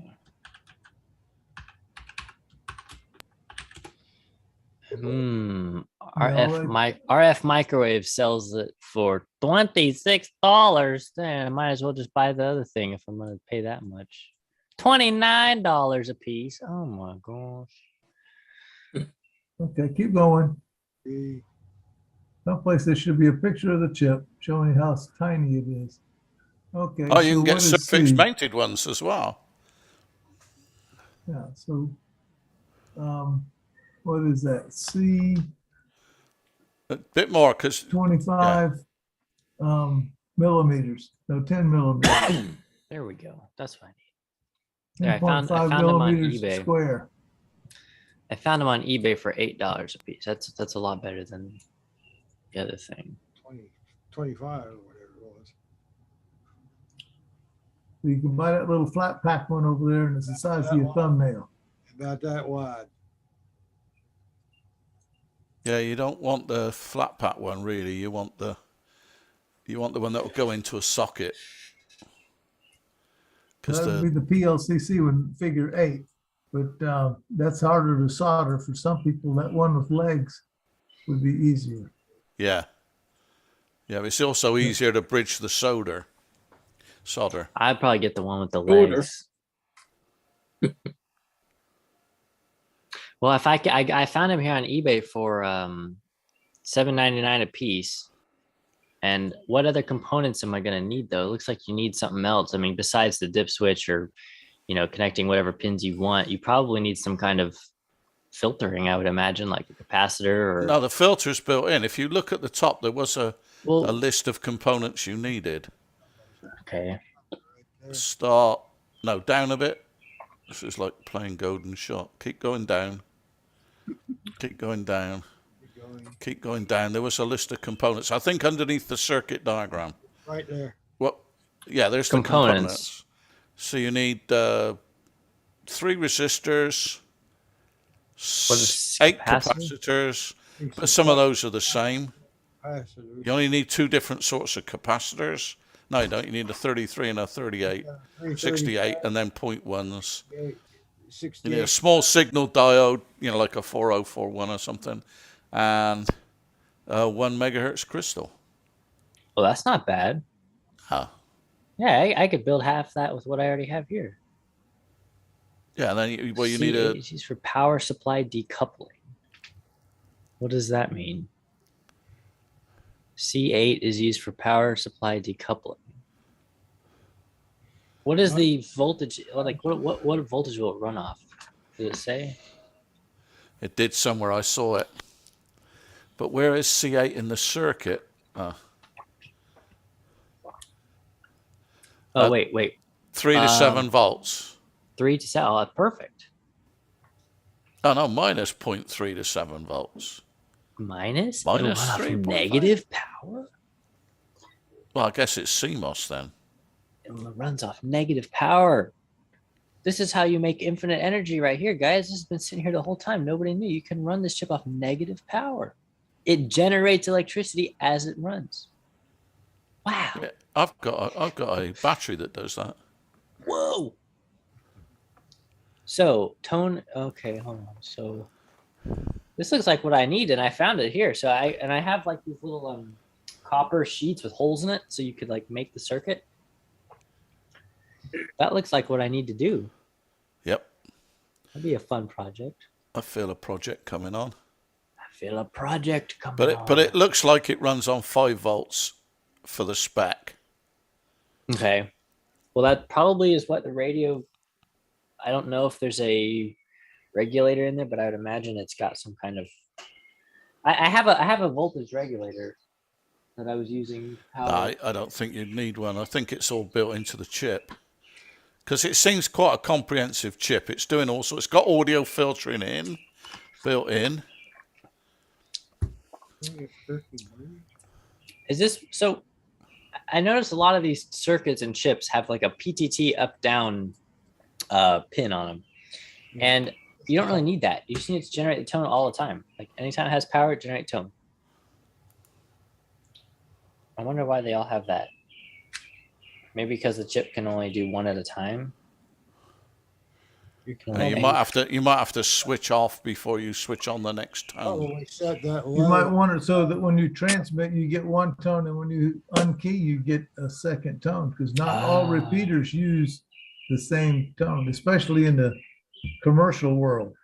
Speaker 2: RF Microwave sells it for $26. Then I might as well just buy the other thing if I'm going to pay that much. $29 a piece. Oh my gosh.
Speaker 5: Okay, keep going.
Speaker 6: The-
Speaker 5: Someplace there should be a picture of the chip showing how tiny it is. Okay.
Speaker 3: Oh, you
Speaker 5: so
Speaker 3: can get
Speaker 5: what is
Speaker 3: surface
Speaker 5: C?
Speaker 3: mounted ones as well.
Speaker 5: Yeah, so what is that? C
Speaker 3: A bit more because
Speaker 5: 25 millimeters. No, 10 millimeters.
Speaker 2: There we go. That's what I need. Yeah, I found
Speaker 5: 10.5
Speaker 2: them on
Speaker 5: millimeters
Speaker 2: eBay.
Speaker 5: square.
Speaker 2: I found them on eBay for $8 a piece. That's a lot better than the other thing.
Speaker 6: 25 or whatever it was.
Speaker 5: So you can buy that little flat pack one over there, and it's the size of your thumbnail.
Speaker 6: About that wide.
Speaker 3: yeah, you don't want the flat pack one really. You want the one that will go into a socket. Because
Speaker 5: That would be the PLCC one, figure 8. But that's harder to solder for some people. That one with legs would be easier.
Speaker 3: yeah, but it's also easier to bridge the solder.
Speaker 2: I'd probably get the one with the
Speaker 7: Order.
Speaker 2: legs. Well, if I found them here on eBay for $7.99 a piece. And what other components am I going to need though? It looks like you need something else. I mean, besides the dip switch or, connecting whatever pins you want, you probably need some kind of filtering, I would imagine, like a capacitor or.
Speaker 3: No, the filter's built in. If you look at the top, there was a
Speaker 2: Well,
Speaker 3: list of components you needed.
Speaker 2: okay.
Speaker 3: Down a bit. This is like playing Golden Shot. Keep going down. Keep going down. Keep going down. There was a list of components. I think underneath the circuit diagram.
Speaker 6: Right there.
Speaker 3: Yeah, there's
Speaker 2: Components.
Speaker 3: the components. So you need 3 resistors,
Speaker 2: What is
Speaker 3: 8
Speaker 2: capacitor?
Speaker 3: capacitors, but some of those are the same.
Speaker 6: Capacitors.
Speaker 3: You only need 2 different sorts of capacitors. No, you don't. You need a 33 and a 38, 68, and then 0.1s. You need a
Speaker 6: 68.
Speaker 3: small signal diode, like a 4041 or something, and a 1 megahertz crystal.
Speaker 2: Well, that's not bad.
Speaker 3: Huh.
Speaker 2: Yeah, I could build half that with what I already have here.
Speaker 3: Yeah, and then you need
Speaker 2: C8
Speaker 3: a
Speaker 2: is used for power supply decoupling. What does that mean? C8 is used for power supply decoupling. What is the voltage? Like what voltage will it run off? Does it say?
Speaker 3: It did somewhere. I saw it. But where is C8 in the circuit?
Speaker 2: Oh, wait.
Speaker 3: 3 to 7 volts.
Speaker 2: 3 to 7. Oh, perfect.
Speaker 3: Oh, no, minus 0.3 to 7 volts.
Speaker 2: Minus?
Speaker 3: Minus
Speaker 2: It'll run off
Speaker 3: 3.5.
Speaker 2: negative power?
Speaker 3: Well, I guess it's CMOS then.
Speaker 2: It runs off negative power. This is how you make infinite energy right here, guys. This has been sitting here the whole time. Nobody knew. You can run this chip off negative power. It generates electricity as it runs. Wow.
Speaker 3: Yeah, I've got a battery that does that.
Speaker 2: Whoa. So tone. Okay, hold on. So this looks like what I need, and I found it here. So I have like these little copper sheets with holes in it, so you could like make the circuit. That looks like what I need to do.
Speaker 3: Yep.
Speaker 2: That'd be a fun project.
Speaker 3: I feel a project coming on.
Speaker 2: I Feel a project coming
Speaker 3: But it looks like it runs on 5 volts for the spec.
Speaker 2: Okay. Well, that probably is what the radio. I don't know if there's a regulator in there, but I would imagine it's got some kind of. I have a voltage regulator that I was using.
Speaker 3: I don't think you'd need one. I think it's all built into the chip. Because it seems quite a comprehensive chip. It's doing all sorts. It's got audio filtering built in.
Speaker 2: Is this so? I noticed a lot of these circuits and chips have like a PTT up down pin on them, and you don't really need that. You just need to generate the tone all the time. Like anytime it has power, generate tone. I wonder why they all have that. Maybe because the chip can only do one at a time.
Speaker 3: You might have to switch off before you switch on the next tone.
Speaker 6: Probably set that
Speaker 5: You might
Speaker 6: low.
Speaker 5: want it so that when you transmit, you get one tone, and when you unkey, you get a second tone, because not all repeaters use the same tone, especially in the commercial world.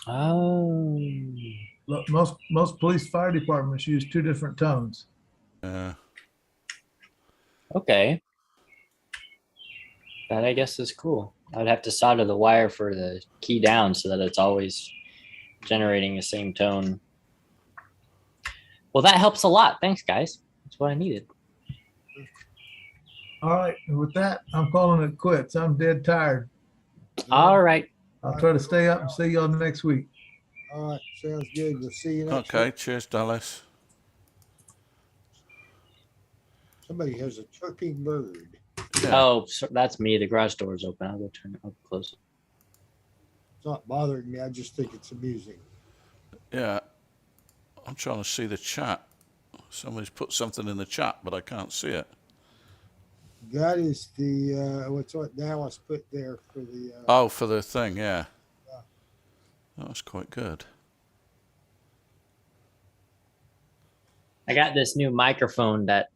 Speaker 2: Oh.
Speaker 5: Look, most police fire departments use 2 different tones.
Speaker 2: Okay. That I guess is cool. I'd have to solder the wire for the key down so that it's always generating the same tone. Well, that helps a lot. Thanks, guys. That's what I needed.
Speaker 5: All right, and with that, I'm calling it quits. I'm dead tired.
Speaker 2: All right.
Speaker 5: I'll try to stay up and see y'all next week.
Speaker 6: All right, sounds good. We'll see you next
Speaker 3: Okay,
Speaker 6: week.
Speaker 3: cheers, Dallas.
Speaker 6: Somebody has a chirping bird.
Speaker 3: Yeah.
Speaker 2: Oh, so that's me. The garage door is open. I'll go turn it up close.
Speaker 6: It's not bothering me. I just think it's amusing.
Speaker 3: Yeah. I'm trying to see the chat. Somebody's put something in the chat, but I can't see it.
Speaker 6: That is the what's what Dallas put there for the.
Speaker 3: Oh, for the thing, yeah.
Speaker 6: Yeah.
Speaker 3: That's quite good.
Speaker 2: I got this new microphone that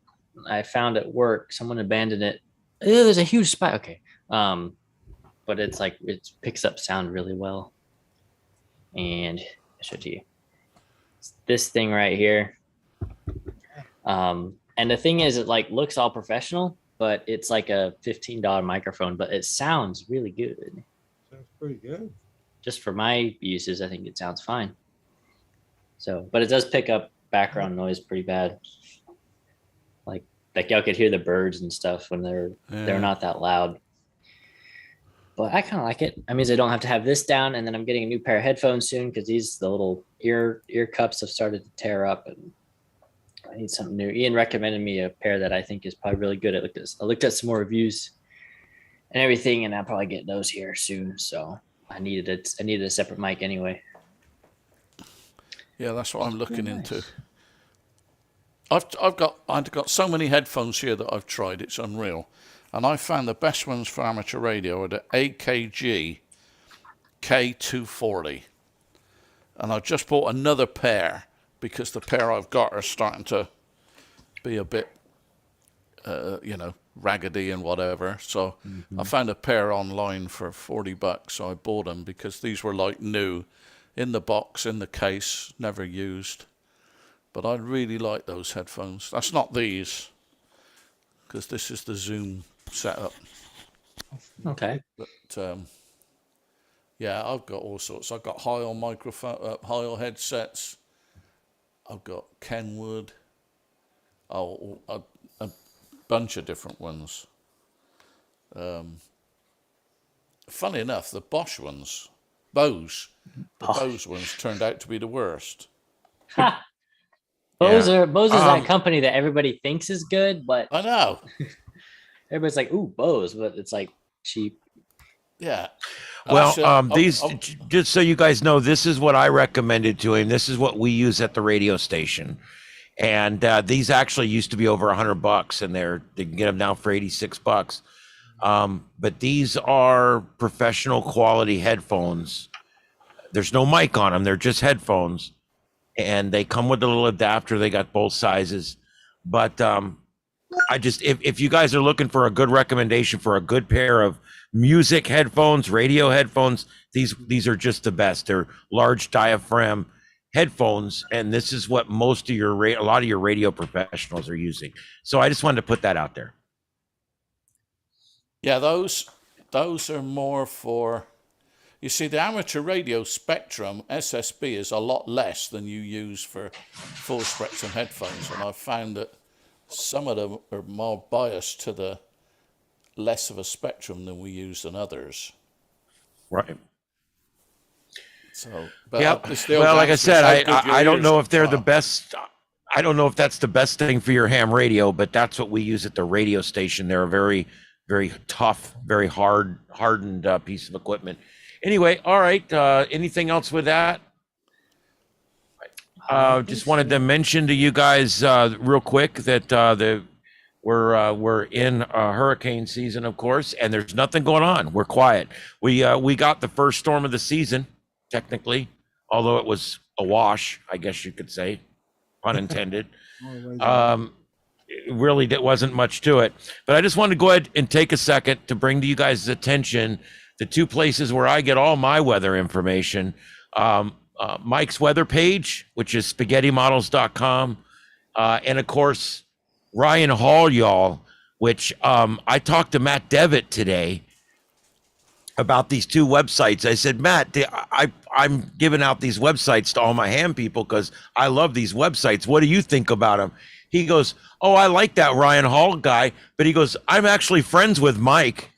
Speaker 2: I found at work. Someone abandoned it. Ew, there's a huge spot. Okay. But it's like it picks up sound really well. And I'll show it to you. It's this thing right here. And the thing is, it like looks all professional, but it's like a $15 microphone, but it sounds really good.
Speaker 6: Sounds pretty good.
Speaker 2: Just for my uses, I think it sounds fine. So, but it does pick up background noise pretty bad. Like y'all could hear the birds and stuff when they're not that loud. But I kind of like it. That means I don't have to have this down, and then I'm getting a new pair of headphones soon because the little ear cups have started to tear up, and I need something new. Ian recommended me a pair that I think is probably really good. I looked at some more reviews and everything, and I'll probably get those here soon. So I needed a separate mic anyway.
Speaker 3: Yeah, that's what I'm looking into. I've got so many headphones here that I've tried. It's unreal. And I found the best ones for amateur radio are the AKG K240. And I just bought another pair because the pair I've got are starting to be a bit, raggedy and whatever. So I found a pair online for $40. So I bought them because these were like new, in the box, in the case, never used. But I really like those headphones. That's not these, because this is the Zoom setup.
Speaker 2: Okay.
Speaker 3: But yeah, I've got all sorts. I've got Heil microphone, Heil headsets. I've got Kenwood. Oh, a bunch of different ones. Funny enough, the Bosch ones, Bose ones turned out to be the worst.
Speaker 2: Bose is that company that everybody thinks is good, but
Speaker 3: I know.
Speaker 2: everybody's like, "Ooh, Bose," but it's like cheap.
Speaker 3: Yeah.
Speaker 1: Well, just so you guys know, this is what I recommended to him. This is what we use at the radio station. And these actually used to be over $100, and they can get them now for $86. But these are professional quality headphones. There's no mic on them. They're just headphones. And they come with a little adapter. They got both sizes. But if you guys are looking for a good recommendation for a good pair of music headphones, radio headphones, these are just the best. They're large diaphragm, headphones, and this is what most of your a lot of your radio professionals are using. So I just wanted to put that out there.
Speaker 3: Yeah, those are more for, you see, the amateur radio spectrum SSB is a lot less than you use for full spectrum headphones, and I've found that some of them are more biased to the less of a spectrum than we use than others.
Speaker 1: Right.
Speaker 3: So, but
Speaker 1: Yeah.
Speaker 3: still
Speaker 1: Well, like I said, I don't know if they're the
Speaker 3: are.
Speaker 1: best. I don't know if that's the best thing for your ham radio, but that's what we use at the radio station. They're a very, very tough, very hardened piece of equipment. Anyway, all right. Anything else with that? Just wanted to mention to you guys real quick that we're in hurricane season, of course, and there's nothing going on. We're quiet. We got the first storm of the season, technically, although it was a wash, I guess you could say, pun intended. Really, there wasn't much to it. But I just wanted to go ahead and take a second to bring to you guys' attention the two places where I get all my weather information. Mike's weather page, which is spaghettimodels.com, and of course Ryan Hall, y'all, which I talked to Matt Devitt today about these two websites. I said, Matt, I'm giving out these websites to all my ham people because I love these websites. What do you think about them? He goes, oh, I like that Ryan Hall guy, but he goes, I'm actually friends with Mike.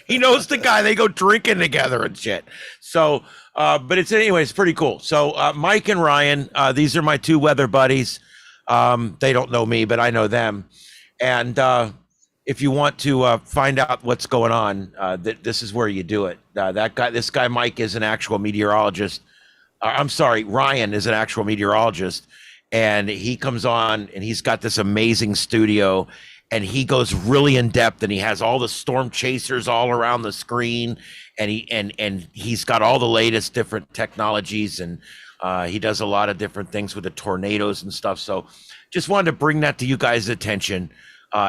Speaker 1: He knows the guy. They go drinking together and shit. So, but it's pretty cool. So Mike and Ryan, these are my two weather buddies. They don't know me, but I know them. And if you want to find out what's going on, this is where you do it. This guy Mike is an actual meteorologist. I'm sorry, Ryan is an actual meteorologist, and he comes on and he's got this amazing studio. And he goes really in depth, and he has all the storm chasers all around the screen, and he's got all the latest different technologies, and he does a lot of different things with the tornadoes and stuff. So just wanted to bring that to you guys' attention.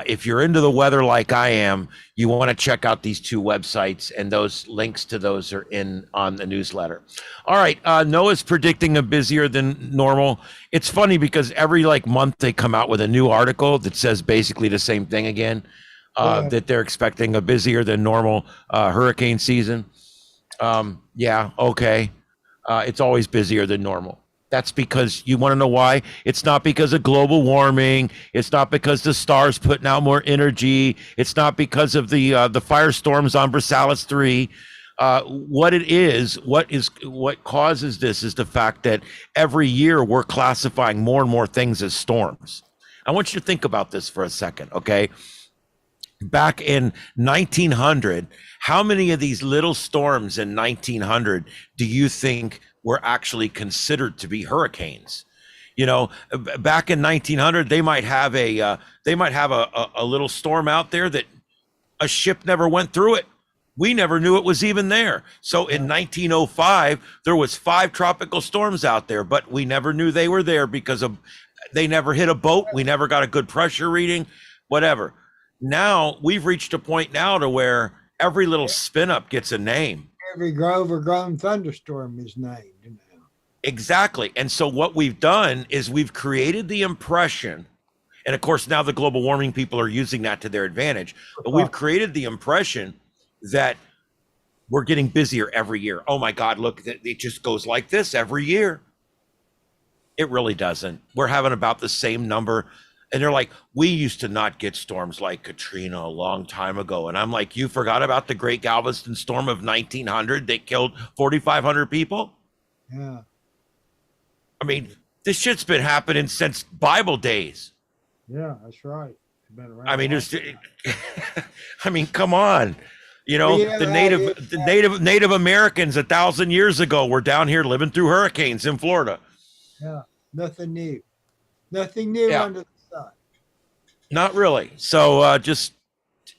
Speaker 1: If you're into the weather like I am, you want to check out these two websites, and those links to those are on the newsletter. All right, NOAA's predicting a busier than normal. It's funny because every month they come out with a new article that says basically the same thing again, that they're expecting a busier than normal hurricane season. Yeah, okay. It's always busier than normal. That's because, you want to know why? It's not because of global warming. It's not because the star's putting out more energy. It's not because of the firestorms on Versailles 3. What causes this is the fact that every year we're classifying more and more things as storms. I want you to think about this for a second, okay? Back in 1900, how many of these little storms in 1900 do you think were actually considered to be hurricanes? Back in 1900, they might have a little storm out there that a ship never went through it. We never knew it was even there. So in 1905, there was 5 tropical storms out there, but we never knew they were there because they never hit a boat. We never got a good pressure reading, whatever. Now we've reached a point now to where every little spin up gets a name.
Speaker 6: Every overgrown thunderstorm is named now.
Speaker 1: Exactly. And so what we've done is we've created the impression, and of course now the global warming people are using that to their advantage, but we've created the impression that we're getting busier every year. Oh my God, look, it just goes like this every year. It really doesn't. We're having about the same number. And they're like, we used to not get storms like Katrina a long time ago. And I'm like, you forgot about the Great Galveston Storm of 1900 that killed 4,500 people?
Speaker 6: Yeah.
Speaker 1: I mean, this shit's been happening since Bible days.
Speaker 6: Yeah, that's right. It's been around.
Speaker 1: I mean, come on. The Native Americans 1,000 years ago were down here living through hurricanes in Florida.
Speaker 6: Yeah, nothing new. Nothing new under the sun.
Speaker 1: Not really. So just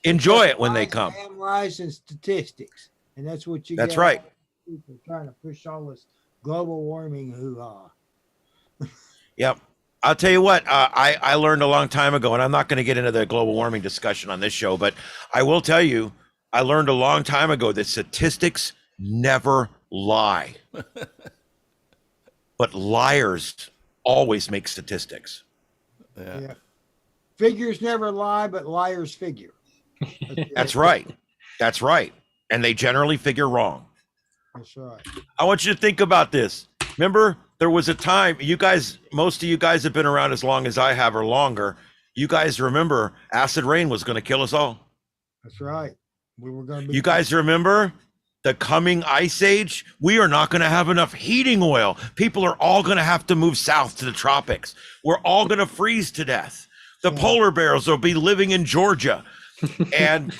Speaker 1: enjoy it when they come.
Speaker 6: Rising statistics, and that's what you.
Speaker 1: That's right.
Speaker 6: People trying to push all this global warming hoo-ha.
Speaker 1: Yep. I'll tell you what, I learned a long time ago, and I'm not going to get into the global warming discussion on this show, but I will tell you, I learned a long time ago that statistics never lie. but liars always make statistics.
Speaker 6: Yeah. Figures never lie, but liars figure.
Speaker 1: That's right. That's right. And they generally figure wrong.
Speaker 6: That's right.
Speaker 1: I want you to think about this. Remember, there was a time, you guys, most of you guys have been around as long as I have or longer. You guys remember acid rain was going to kill us all.
Speaker 6: That's right. We were going to be.
Speaker 1: You guys remember the coming ice age? We are not going to have enough heating oil. People are all going to have to move south to the tropics. We're all going to freeze to death. The polar bears will be living in Georgia. And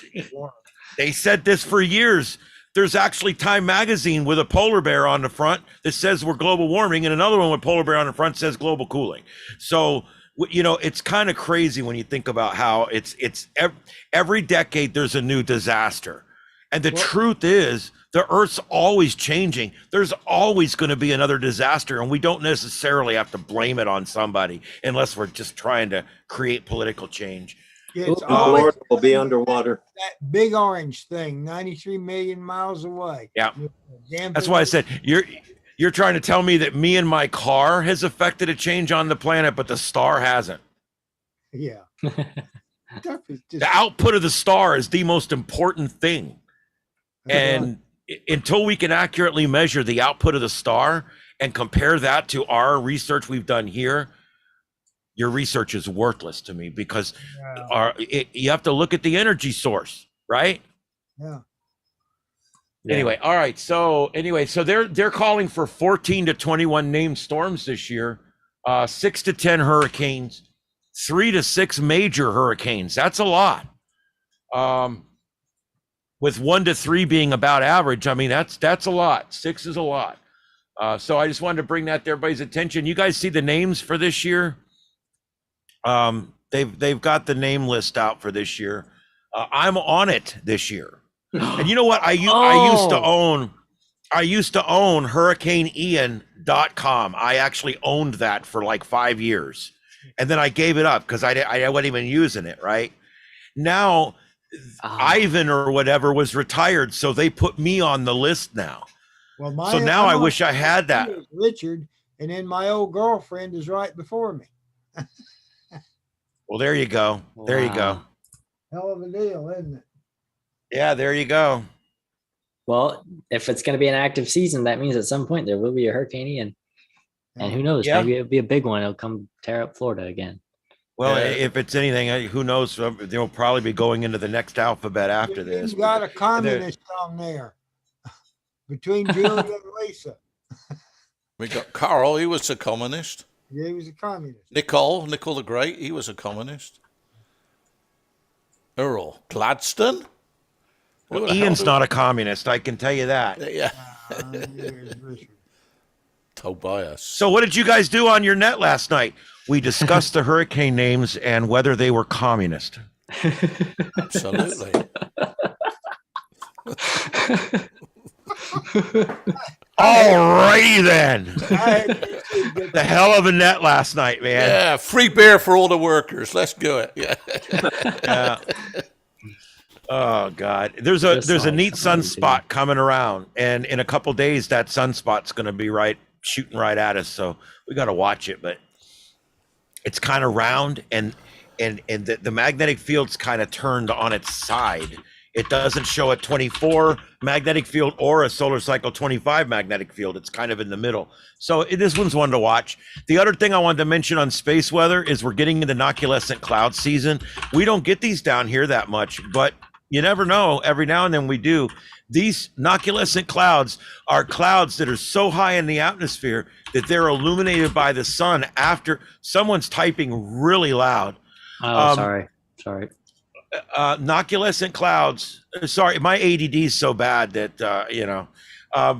Speaker 1: they said this for years. There's actually Time magazine with a polar bear on the front that says we're global warming, and another one with polar bear on the front says global cooling. So, you know, it's kind of crazy when you think about how it's every decade there's a new disaster. And the truth is, the Earth's always changing. There's always going to be another disaster, and we don't necessarily have to blame it on somebody unless we're just trying to create political change.
Speaker 6: It's
Speaker 9: Florida will be underwater.
Speaker 6: that big orange thing, 93 million miles away.
Speaker 1: Yeah.
Speaker 6: Damn
Speaker 1: That's
Speaker 6: thing.
Speaker 1: why I said you're trying to tell me that me and my car has affected a change on the planet, but the star hasn't.
Speaker 6: Yeah. Stuff is just,
Speaker 1: The output of the star is the most important thing. And until we can accurately measure the output of the star and compare that to our research we've done here, your research is worthless to me, because you have to look at the energy source, right?
Speaker 6: yeah.
Speaker 1: Anyway, all right. So they're calling for 14 to 21 named storms this year, 6 to 10 hurricanes, 3 to 6 major hurricanes. That's a lot. With 1 to 3 being about average, I mean that's a lot. 6 is a lot. So I just wanted to bring that to everybody's attention. You guys see the names for this year? They've got the name list out for this year. I'm on it this year. And you know what? I used to own HurricaneIan.com. I actually owned that for like 5 years. And then I gave it up because I wasn't even using it, right? Now Ivan or whatever was retired, so they put me on the list now.
Speaker 6: Well,
Speaker 1: So now I wish I had that.
Speaker 6: Richard, and then my old girlfriend is right before me.
Speaker 1: Well, there you go. There you go.
Speaker 6: Hell of a deal, isn't it?
Speaker 1: Yeah, there you go.
Speaker 2: Well, if it's going to be an active season, that means at some point there will be a Hurricane Ian. And who knows?
Speaker 1: Yeah.
Speaker 2: Maybe it'll be a big one. It'll come tear up Florida again.
Speaker 1: Well, if it's anything, who knows? They'll probably be going into the next alphabet after this.
Speaker 6: You got a communist on there between Julia and Lisa.
Speaker 3: We got Carl, he was a communist.
Speaker 6: Yeah, he was a communist.
Speaker 3: Nicole the Great, he was a communist. Earl Gladstone? Who
Speaker 1: Well,
Speaker 3: the hell
Speaker 1: Ian's
Speaker 3: do-
Speaker 1: not a communist, I can tell you that.
Speaker 3: Yeah,
Speaker 6: Here's Richard.
Speaker 3: Tobias.
Speaker 1: So what did you guys do on your net last night? We discussed the hurricane names and whether they were communist.
Speaker 3: Absolutely.
Speaker 1: All righty then.
Speaker 6: I appreciate that.
Speaker 1: The hell of a net last night, man.
Speaker 3: Yeah, free beer for all the workers. Let's do it. Yeah.
Speaker 1: Yeah. Oh God, there's a neat sunspot coming around, and in a couple days that sunspot's going to be shooting right at us. So we got to watch it, but it's kind of round, and the magnetic field's kind of turned on its side. It doesn't show a 24 magnetic field or a solar cycle 25 magnetic field. It's kind of in the middle. So this one's one to watch. The other thing I wanted to mention on space weather is we're getting into noculescent cloud season. We don't get these down here that much, but you never know. Every now and then we do. These noculescent clouds are clouds that are so high in the atmosphere that they're illuminated by the sun after someone's typing really loud.
Speaker 2: Oh, sorry.
Speaker 1: Noculescent clouds. Sorry, my ADD is so bad that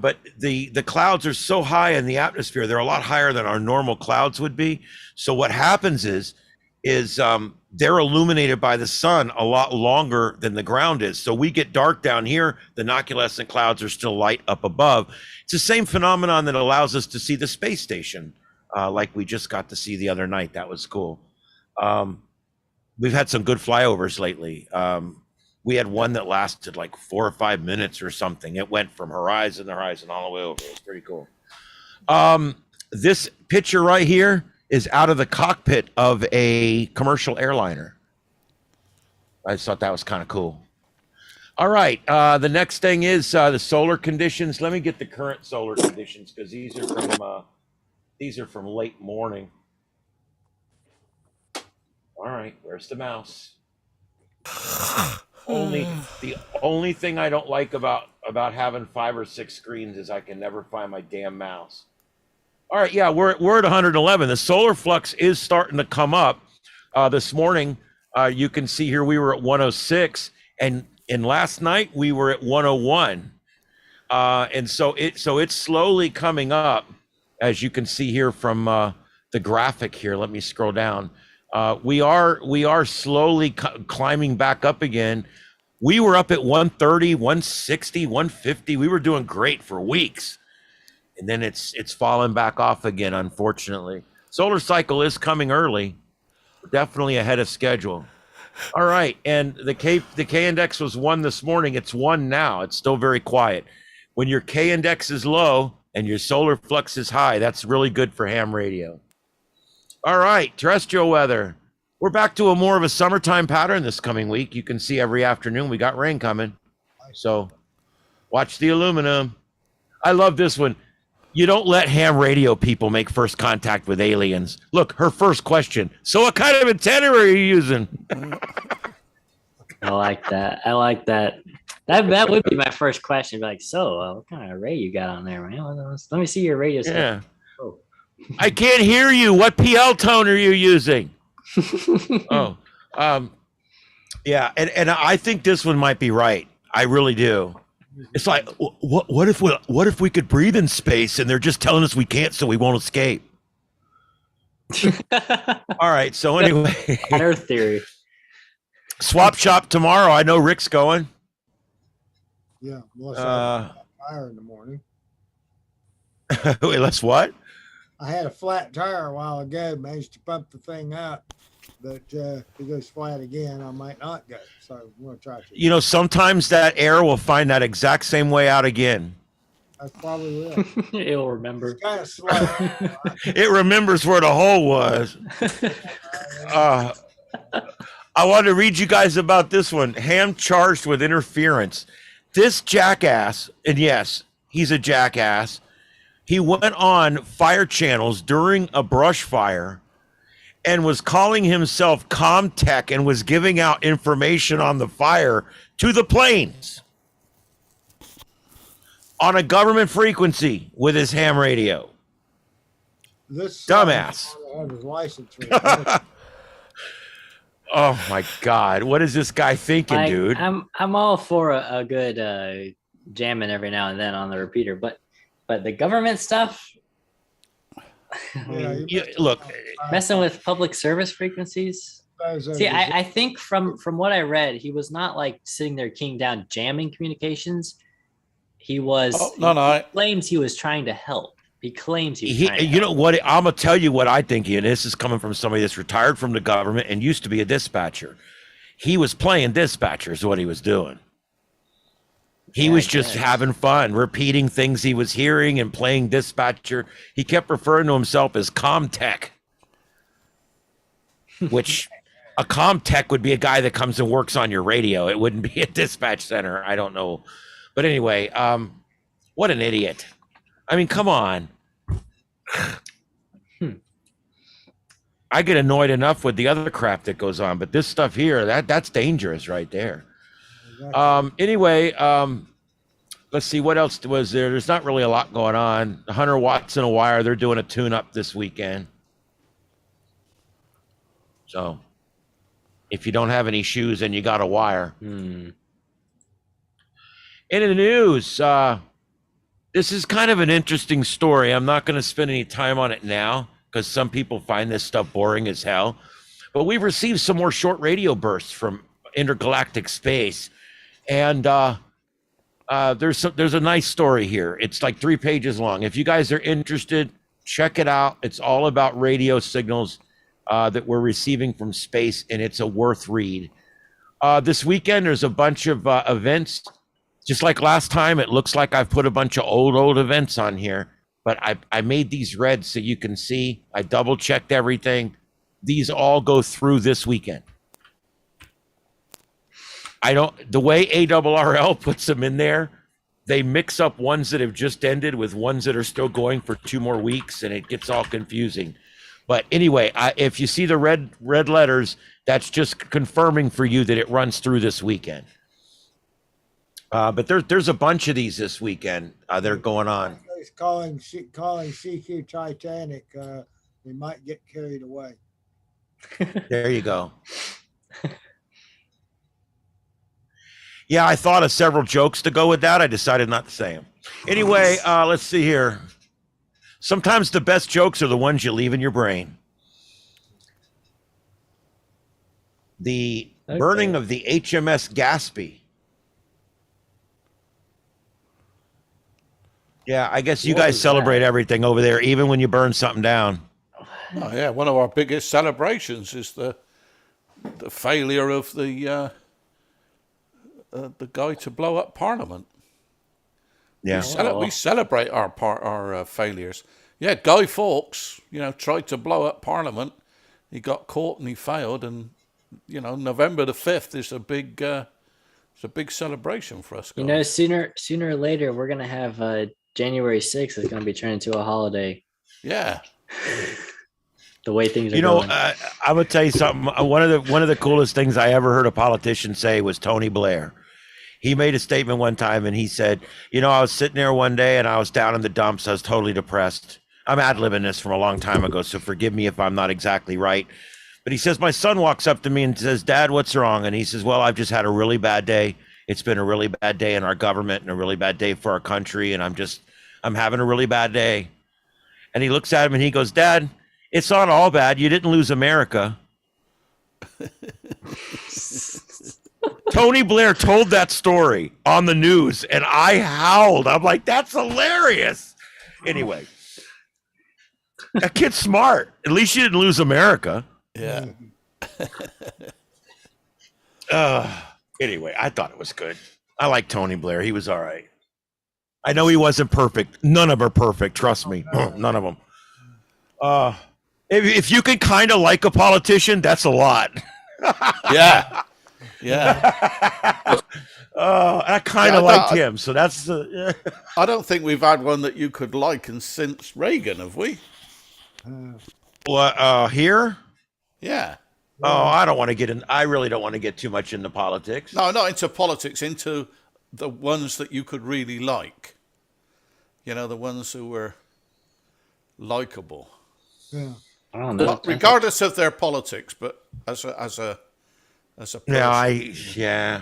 Speaker 1: but the clouds are so high in the atmosphere. They're a lot higher than our normal clouds would be. So what happens is they're illuminated by the sun a lot longer than the ground is. So we get dark down here. The noculescent clouds are still light up above. It's the same phenomenon that allows us to see the space station, like we just got to see the other night. That was cool. We've had some good flyovers lately. We had one that lasted like 4 or 5 minutes or something. It went from horizon to horizon all the way over. It was pretty cool. This picture right here is out of the cockpit of a commercial airliner. I just thought that was kind of cool. All right, the next thing is the solar conditions. Let me get the current solar conditions because these are from late morning. All right, where's the mouse? The only thing I don't like about having 5 or 6 screens is I can never find my damn mouse. All right, yeah, we're at 111. The solar flux is starting to come up. This morning, you can see here we were at 106, and last night we were at 101. And so it's slowly coming up, as you can see here from the graphic here. Let me scroll down. We are slowly climbing back up again. We were up at 130, 160, 150. We were doing great for weeks. And then it's fallen back off again, unfortunately. Solar cycle is coming early, definitely ahead of schedule. All right, and the K index was 1 this morning. It's 1 now. It's still very quiet. When your K index is low and your solar flux is high, that's really good for ham radio. All right, terrestrial weather. We're back to more of a summertime pattern this coming week. You can see every afternoon we got rain coming. So watch the aluminum. I love this one. You don't let ham radio people make first contact with aliens. Look, her first question. So what kind of antenna are you using?
Speaker 2: I like that. I like that. That would be my first question. Like, so what kind of array you got on there, man? Let me see your radio set.
Speaker 1: Yeah. Oh. I can't hear you. What PL tone are you using? Yeah, and I think this one might be right. I really do. It's like, what if we could breathe in space and they're just telling us we can't, so we won't escape? All right. So anyway,
Speaker 2: Earth theory.
Speaker 1: Swap shop tomorrow. I know Rick's going.
Speaker 6: Yeah. Tire in the morning.
Speaker 1: Wait, let's what?
Speaker 6: I had a flat tire a while ago. Managed to pump the thing up, but if it goes flat again, I might not go. So I'm gonna try to.
Speaker 1: You know, sometimes that air will find that exact same way out again.
Speaker 6: I probably will.
Speaker 2: It'll remember.
Speaker 6: It's kind of slow.
Speaker 1: It remembers where the hole was. I want to read you guys about this one. Ham charged with interference. This jackass, and yes, he's a jackass. He went on fire channels during a brush fire and was calling himself Comtech and was giving out information on the fire to the planes on a government frequency with his ham radio.
Speaker 6: This
Speaker 1: dumbass.
Speaker 6: Have his license.
Speaker 1: Oh my God! What is this guy thinking, dude?
Speaker 2: I'm all for a good jamming every now and then on the repeater, but the government stuff.
Speaker 1: Look,
Speaker 2: messing with public service frequencies. See, I think from what I read, he was not like sitting there keying down jamming communications. He was. He claims he was trying to help. He claims he was trying to help.
Speaker 1: You know what? I'm gonna tell you what I think. And this is coming from somebody that's retired from the government and used to be a dispatcher. He was playing dispatcher is what he was doing. He was just having fun, repeating things he was hearing and playing dispatcher. He kept referring to himself as Comtech, which a Comtech would be a guy that comes and works on your radio. It wouldn't be a dispatch center. I don't know. But anyway, what an idiot. I mean, come on. I get annoyed enough with the other crap that goes on, but this stuff here, that's dangerous right there. Anyway, let's see what else was there. There's not really a lot going on. 100 watts in a wire. They're doing a tune-up this weekend. So if you don't have any shoes and you got a wire. In the news, this is kind of an interesting story. I'm not going to spend any time on it now because some people find this stuff boring as hell. But we've received some more short radio bursts from intergalactic space. And there's a nice story here. It's like 3 pages long. If you guys are interested, check it out. It's all about radio signals that we're receiving from space, and it's a worth read. This weekend, there's a bunch of events. Just like last time, it looks like I've put a bunch of old events on here. but I made these red so you can see. I double checked everything. These all go through this weekend. The way ARRL puts them in there, they mix up ones that have just ended with ones that are still going for 2 more weeks, and it gets all confusing. But anyway, if you see the red letters, that's just confirming for you that it runs through this weekend. But there's a bunch of these this weekend that are going on.
Speaker 6: It's calling CQ Titanic. They might get carried away.
Speaker 1: There you go. Yeah, I thought of several jokes to go with that. I decided not to say them. Anyway, let's see here. Sometimes the best jokes are the ones you leave in your brain. The burning of the HMS Gaspee. Yeah, I guess you guys celebrate everything over there, even when you burn something down.
Speaker 3: Oh yeah, one of our biggest celebrations is the failure of the guy to blow up Parliament.
Speaker 1: Yeah,
Speaker 3: we celebrate our failures. Yeah, Guy Fawkes, tried to blow up Parliament. He got caught and he failed, and November the 5th is a big celebration for us guys.
Speaker 10: Sooner or later we're gonna have January 6th is gonna be turned into a holiday.
Speaker 3: Yeah.
Speaker 10: The way things are going.
Speaker 1: I'm gonna tell you something. One of the coolest things I ever heard a politician say was Tony Blair. He made a statement one time and he said, I was sitting there one day and I was down in the dumps. I was totally depressed. I'm ad-libbing this from a long time ago, so forgive me if I'm not exactly right. But he says, my son walks up to me and says, Dad, what's wrong? And he says, well, I've just had a really bad day. It's been a really bad day in our government and a really bad day for our country. And I'm having a really bad day. And he looks at him and he goes, Dad, it's not all bad. You didn't lose America. Tony Blair told that story on the news and I howled. I'm like, that's hilarious. Anyway, that kid's smart. At least you didn't lose America.
Speaker 3: Yeah.
Speaker 1: Anyway, I thought it was good. I like Tony Blair. He was all right. I know he wasn't perfect. None of them are perfect. Trust me. None of them. If you can kind of like a politician, that's a lot.
Speaker 3: Yeah. Yeah.
Speaker 1: I kind of liked him. So that's.
Speaker 3: I don't think we've had one that you could like since Reagan, have we?
Speaker 1: Here?
Speaker 3: Yeah.
Speaker 1: Oh, I don't want to get in. I really don't want to get too much into politics.
Speaker 3: No, not into politics, into the ones that you could really like. The ones who were likable.
Speaker 6: Yeah.
Speaker 10: I don't know.
Speaker 3: Regardless of their politics, but as a person.
Speaker 1: Yeah,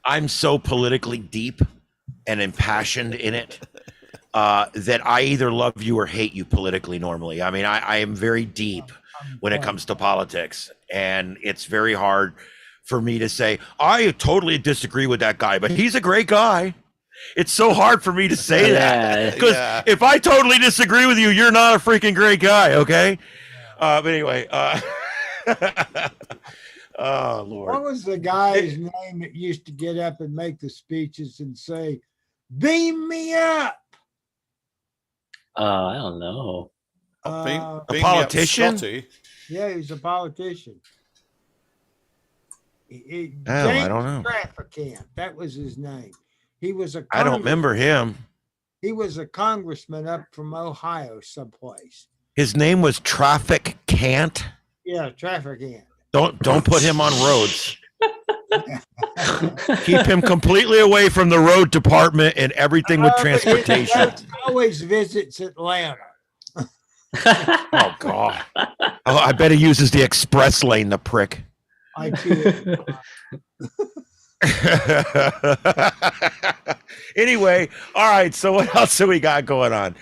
Speaker 1: I'm so politically deep and impassioned in it that I either love you or hate you politically normally. I mean, I am very deep when it comes to politics, and it's very hard for me to say, I totally disagree with that guy, but he's a great guy. It's so hard for me to say that because if I totally disagree with you, you're not a freaking great guy. Okay. But anyway, oh Lord.
Speaker 6: What was the guy's name that used to get up and make the speeches and say, beam me up?
Speaker 10: I don't know.
Speaker 1: A politician?
Speaker 6: Yeah, he was a politician.
Speaker 1: I don't know.
Speaker 6: Trafficant. That was his name. He was a.
Speaker 1: I don't remember him.
Speaker 6: He was a congressman up from Ohio, someplace.
Speaker 1: His name was Traffic Cant.
Speaker 6: Yeah, Trafficant.
Speaker 1: Don't put him on roads. Keep him completely away from the road department and everything with transportation.
Speaker 6: He always visits Atlanta.
Speaker 1: Oh God! Oh, I bet he uses the express lane. The prick.
Speaker 6: I kid.
Speaker 1: Anyway, all right. So what else do we got going on?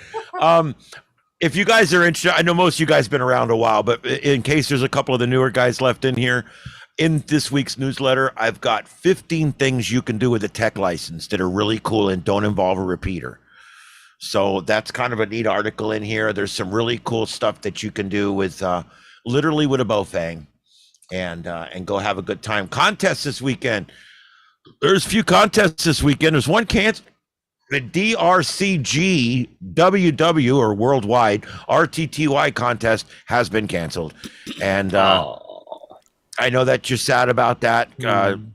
Speaker 1: If you guys are interested, I know most of you guys been around a while, but in case there's a couple of the newer guys left in here, in this week's newsletter, I've got 15 things you can do with a tech license that are really cool and don't involve a repeater. So that's kind of a neat article in here. There's some really cool stuff that you can do with literally with a Bofang and go have a good time. Contest this weekend. There's a few contests this weekend. There's one canceled. The DRCG WW or worldwide RTTY contest has been canceled. And I know that you're sad about that,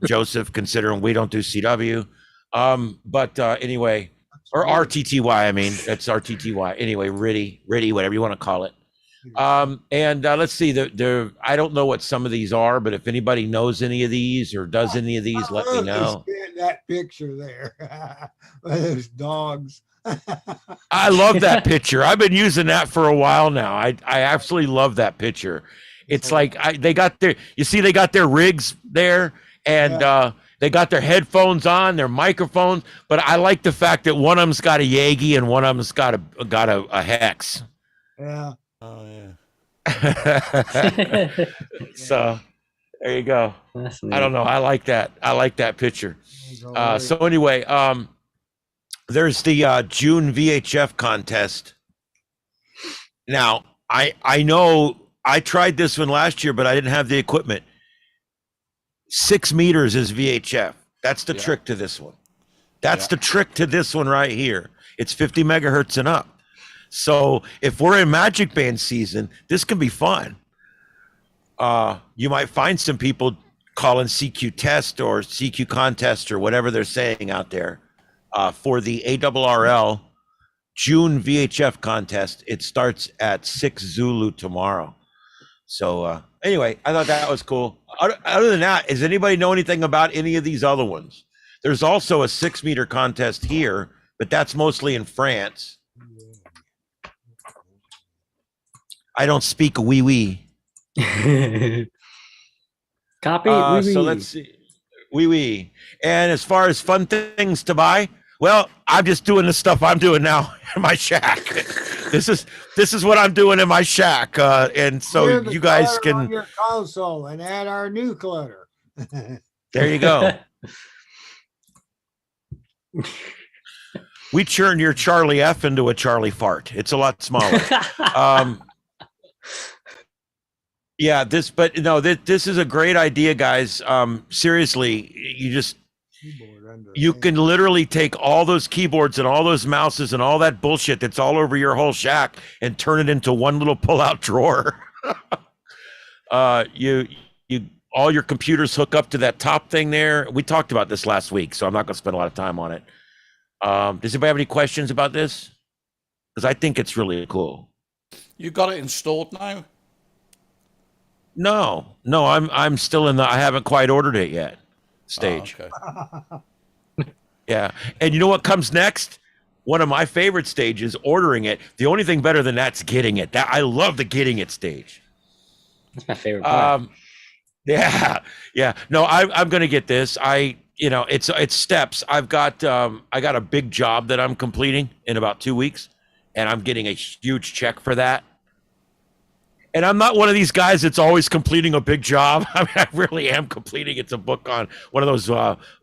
Speaker 1: Joseph, considering we don't do CW. But anyway, or RTTY, I mean, that's RTTY. Anyway, Rtty, whatever you want to call it. And let's see, I don't know what some of these are, but if anybody knows any of these or does any of these, let me know.
Speaker 6: That picture there, those dogs.
Speaker 1: I love that picture. I've been using that for a while now. I absolutely love that picture. It's like they got their rigs there, and they got their headphones on, their microphones. But I like the fact that one of them's got a Yagi and one of them's got a Hex.
Speaker 6: Yeah.
Speaker 3: Oh yeah.
Speaker 1: So there you go. I don't know. I like that picture. So anyway, there's the June VHF contest. Now I know I tried this one last year, but I didn't have the equipment. 6 meters is VHF. That's the trick to this one. That's the trick to this one right here. It's 50 megahertz and up. So if we're in Magic Band season, this can be fun. You might find some people calling CQ test or CQ contest or whatever they're saying out there for the ARRL June VHF contest. It starts at 6 Zulu tomorrow. So anyway, I thought that was cool. Other than that, does anybody know anything about any of these other ones? There's also a 6 meter contest here, but that's mostly in France. I don't speak wee.
Speaker 10: Copy.
Speaker 1: So let's see. Wee. And as far as fun things to buy, well, I'm just doing the stuff I'm doing now in my shack. This is what I'm doing in my shack, and so you guys can
Speaker 6: on your console and add our new clutter.
Speaker 1: There you go. We churn your Charlie F into a Charlie fart. It's a lot smaller. Yeah, this is a great idea, guys. Seriously, you can literally take all those keyboards and all those mouses and all that bullshit that's all over your whole shack and turn it into one little pull-out drawer. All your computers hook up to that top thing there. We talked about this last week, so I'm not going to spend a lot of time on it. Does anybody have any questions about this? Because I think it's really cool.
Speaker 3: You got it installed now?
Speaker 1: No, I'm still in the I haven't quite ordered it yet stage.
Speaker 3: Oh, okay.
Speaker 1: Yeah. And you know what comes next? One of my favorite stages, ordering it. The only thing better than that's getting it. I love the getting it stage.
Speaker 10: That's my favorite part.
Speaker 1: Yeah. No, I'm gonna get this. It's steps. I got a big job that I'm completing in about 2 weeks, and I'm getting a huge check for that. And I'm not one of these guys that's always completing a big job. I mean, I really am completing. It's a book on one of those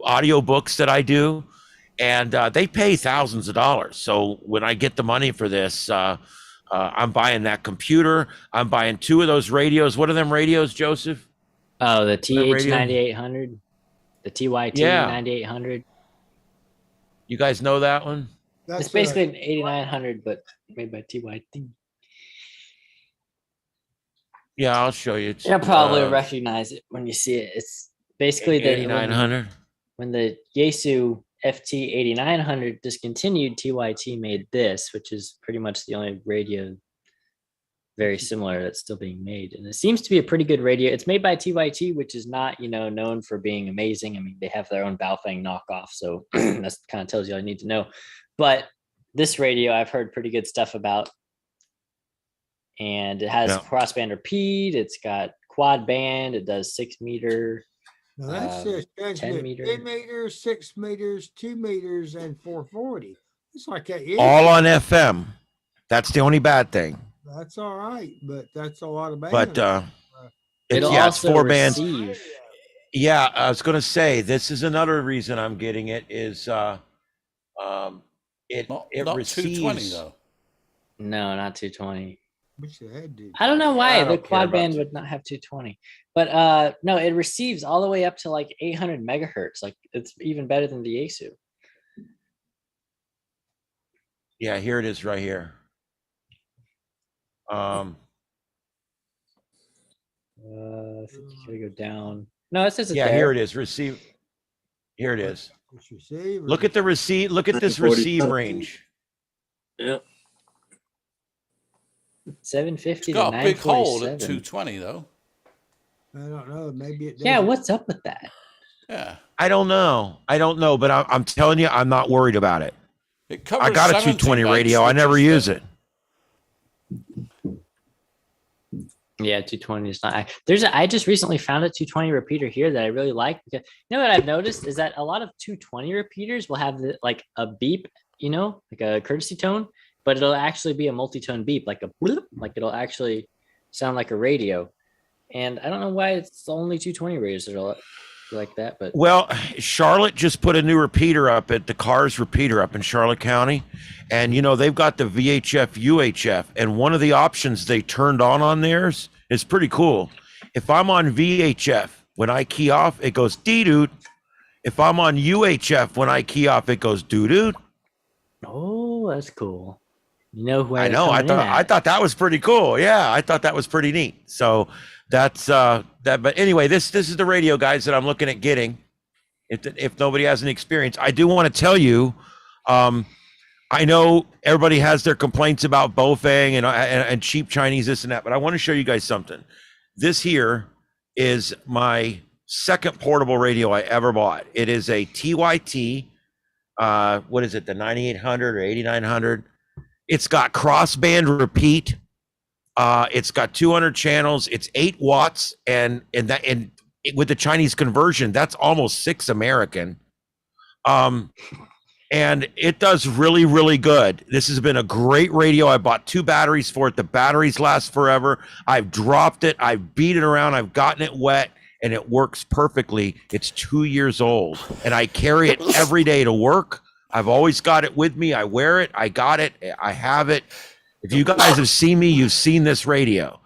Speaker 1: audio books that I do. And they pay thousands of dollars. So when I get the money for this, I'm buying that computer. I'm buying 2 of those radios. What are them radios, Joseph?
Speaker 10: Oh, the TH9800, the TYT 9800.
Speaker 1: You guys know that one?
Speaker 10: It's basically an 8900, but made by TYT.
Speaker 1: Yeah, I'll show you.
Speaker 10: You'll probably recognize it when you see it. It's basically the
Speaker 1: 8900.
Speaker 10: When the Yaesu FT8900 discontinued, TYT made this, which is pretty much the only radio very similar that's still being made. And it seems to be a pretty good radio. It's made by TYT, which is not, known for being amazing. I mean, they have their own Baofeng knockoff, so that kind of tells you all you need to know. But this radio I've heard pretty good stuff about. And it has crossband repeat. It's got quad band. It does 6 meter.
Speaker 6: Now that's just
Speaker 10: 10 meter.
Speaker 6: 10 meters, 6 meters, 2 meters, and 440. It's like that.
Speaker 1: All on FM. That's the only bad thing.
Speaker 6: That's all right, but that's a lot of bands.
Speaker 1: But
Speaker 10: it's
Speaker 1: 4 bands.
Speaker 10: Receive.
Speaker 1: Yeah, I was going to say this is another reason I'm getting it is it
Speaker 3: not
Speaker 1: receives
Speaker 3: 220 though.
Speaker 10: No, not 220.
Speaker 6: Which they had to.
Speaker 10: I don't know why
Speaker 1: I
Speaker 10: the
Speaker 1: don't care
Speaker 10: quad
Speaker 1: about
Speaker 10: band would not have 220, but no, it receives all the way up to like 800 megahertz. Like it's even better than the Yaesu.
Speaker 1: Yeah, here it is right here.
Speaker 10: I think you gotta go down. No, it says it's
Speaker 1: Yeah,
Speaker 10: there.
Speaker 1: here it is. Receive. Here it is.
Speaker 6: It's receive or
Speaker 1: Look at the receive. Look at this
Speaker 9: 947.
Speaker 1: receive range.
Speaker 9: Yeah.
Speaker 10: 750
Speaker 3: It's got
Speaker 10: to
Speaker 3: a big hole at
Speaker 10: 947.
Speaker 3: 220 though.
Speaker 6: I don't know. Maybe it.
Speaker 10: Yeah,
Speaker 6: doesn't-
Speaker 10: what's up with that?
Speaker 3: Yeah.
Speaker 1: I don't know. But I'm telling you, I'm not worried about it.
Speaker 3: It covers
Speaker 1: I got a
Speaker 3: 70
Speaker 1: 220
Speaker 3: banks,
Speaker 1: radio. I
Speaker 3: which
Speaker 1: never
Speaker 3: is,
Speaker 1: use it.
Speaker 10: Yeah, 220 is not. I just recently found a 220 repeater here that I really like. Because you know what I've noticed is that a lot of 220 repeaters will have like a beep, like a courtesy tone, but it'll actually be a multi-tone beep, like a bloop, like it'll actually sound like a radio. And I don't know why it's only 220 radios that are like that, but
Speaker 1: Well, Charlotte just put a new repeater up at the Cars repeater up in Charlotte County. And, they've got the VHF, UHF. And one of the options they turned on theirs is pretty cool. If I'm on VHF, when I key off, it goes dee-doot. If I'm on UHF, when I key off, it goes doo-doot.
Speaker 10: oh, that's cool. You know who
Speaker 1: I know. I thought that was pretty cool. Yeah, I thought that was pretty neat. So that's that. But anyway, this is the radio, guys, that I'm looking at getting. If nobody has any experience, I do want to tell you. I know everybody has their complaints about Bofang and cheap Chinese, this and that, but I want to show you guys something. This here is my second portable radio I ever bought. It is a TYT. What is it? The 9800 or 8900. It's got crossband repeat. It's got 200 channels. It's 8 watts, and with the Chinese conversion, that's almost 6 American. And it does really, really good. This has been a great radio. I bought 2 batteries for it. The batteries last forever. I've dropped it. I've beat it around. I've gotten it wet, and it works perfectly. It's 2 years old, and I carry it every day to work. I've always got it with me. I wear it. I got it. I have it. If you guys have seen me, you've seen this radio.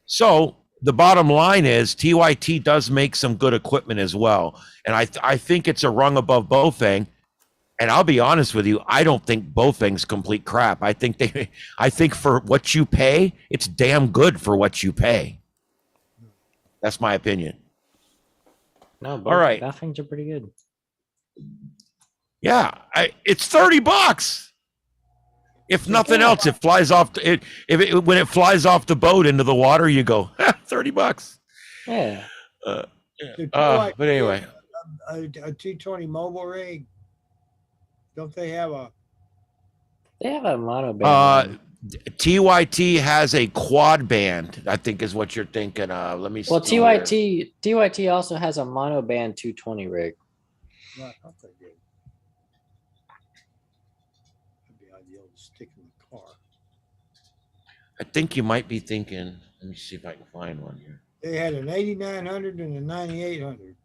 Speaker 1: So the bottom line is TYT does make some good equipment as well. And I think it's a rung above Bofang. And I'll be honest with you, I don't think Bofang's complete crap. I think for what you pay, it's damn good for what you pay. That's my opinion.
Speaker 10: No,
Speaker 1: All right.
Speaker 10: Bofang's are pretty good.
Speaker 1: Yeah, it's $30. If nothing else, it flies off. When it flies off the boat into the water, you go $30.
Speaker 10: Yeah.
Speaker 1: But anyway,
Speaker 6: a 220 mobile rig. Don't they have a?
Speaker 10: They have a mono band.
Speaker 1: TYT has a quad band, I think is what you're thinking. Let me see.
Speaker 10: Well, TYT also has a mono band 220 rig.
Speaker 6: No, I thought they did. That'd be ideal to stick in the car.
Speaker 1: I think you might be thinking. Let me see if I can find one here.
Speaker 6: They had an 8900 and a 9800.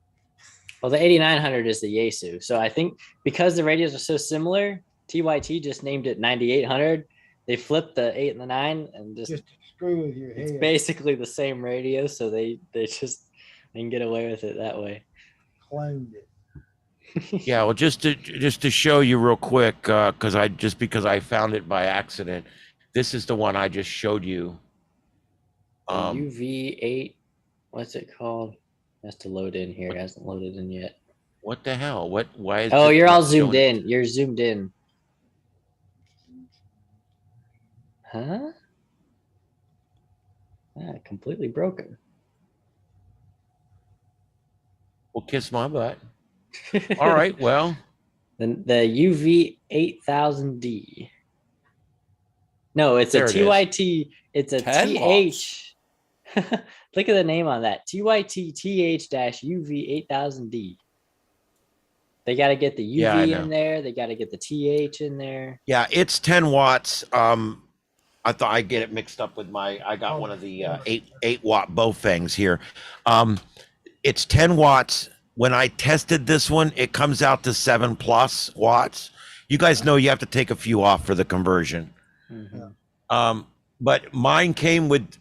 Speaker 10: Well, the 8900 is the Yaesu. So I think because the radios are so similar, TYT just named it 9800. They flipped the 8 and the 9 and just
Speaker 6: screw with your head.
Speaker 10: It's basically the same radio, so they can get away with it that way.
Speaker 6: Cloned it.
Speaker 1: Yeah, well, just to show you real quick, because I found it by accident. This is the one I just showed you.
Speaker 10: UV8, what's it called? It has to load in here. It hasn't loaded in yet.
Speaker 1: What the hell? Why is
Speaker 10: Oh,
Speaker 1: it
Speaker 10: you're
Speaker 1: not
Speaker 10: all zoomed
Speaker 1: showing?
Speaker 10: in. You're zoomed in. Huh? Completely broken.
Speaker 1: Well, kiss my butt. All right, well.
Speaker 10: The UV8000D. No, it's
Speaker 1: There
Speaker 10: a
Speaker 1: it is.
Speaker 10: TYT. It's a
Speaker 3: 10
Speaker 10: TH. Look at the name on that. TYT TH-UV8000D. They got to get the UV
Speaker 1: Yeah, I know.
Speaker 10: in there. They got to get the TH in there.
Speaker 1: Yeah, it's 10 watts. I thought I get it mixed up with I got one of the 8 watt Bofangs here. It's 10 watts. When I tested this one, it comes out to 7+ watts. You guys know you have to take a few off for the conversion.
Speaker 10: Mm-hmm.
Speaker 1: But mine came with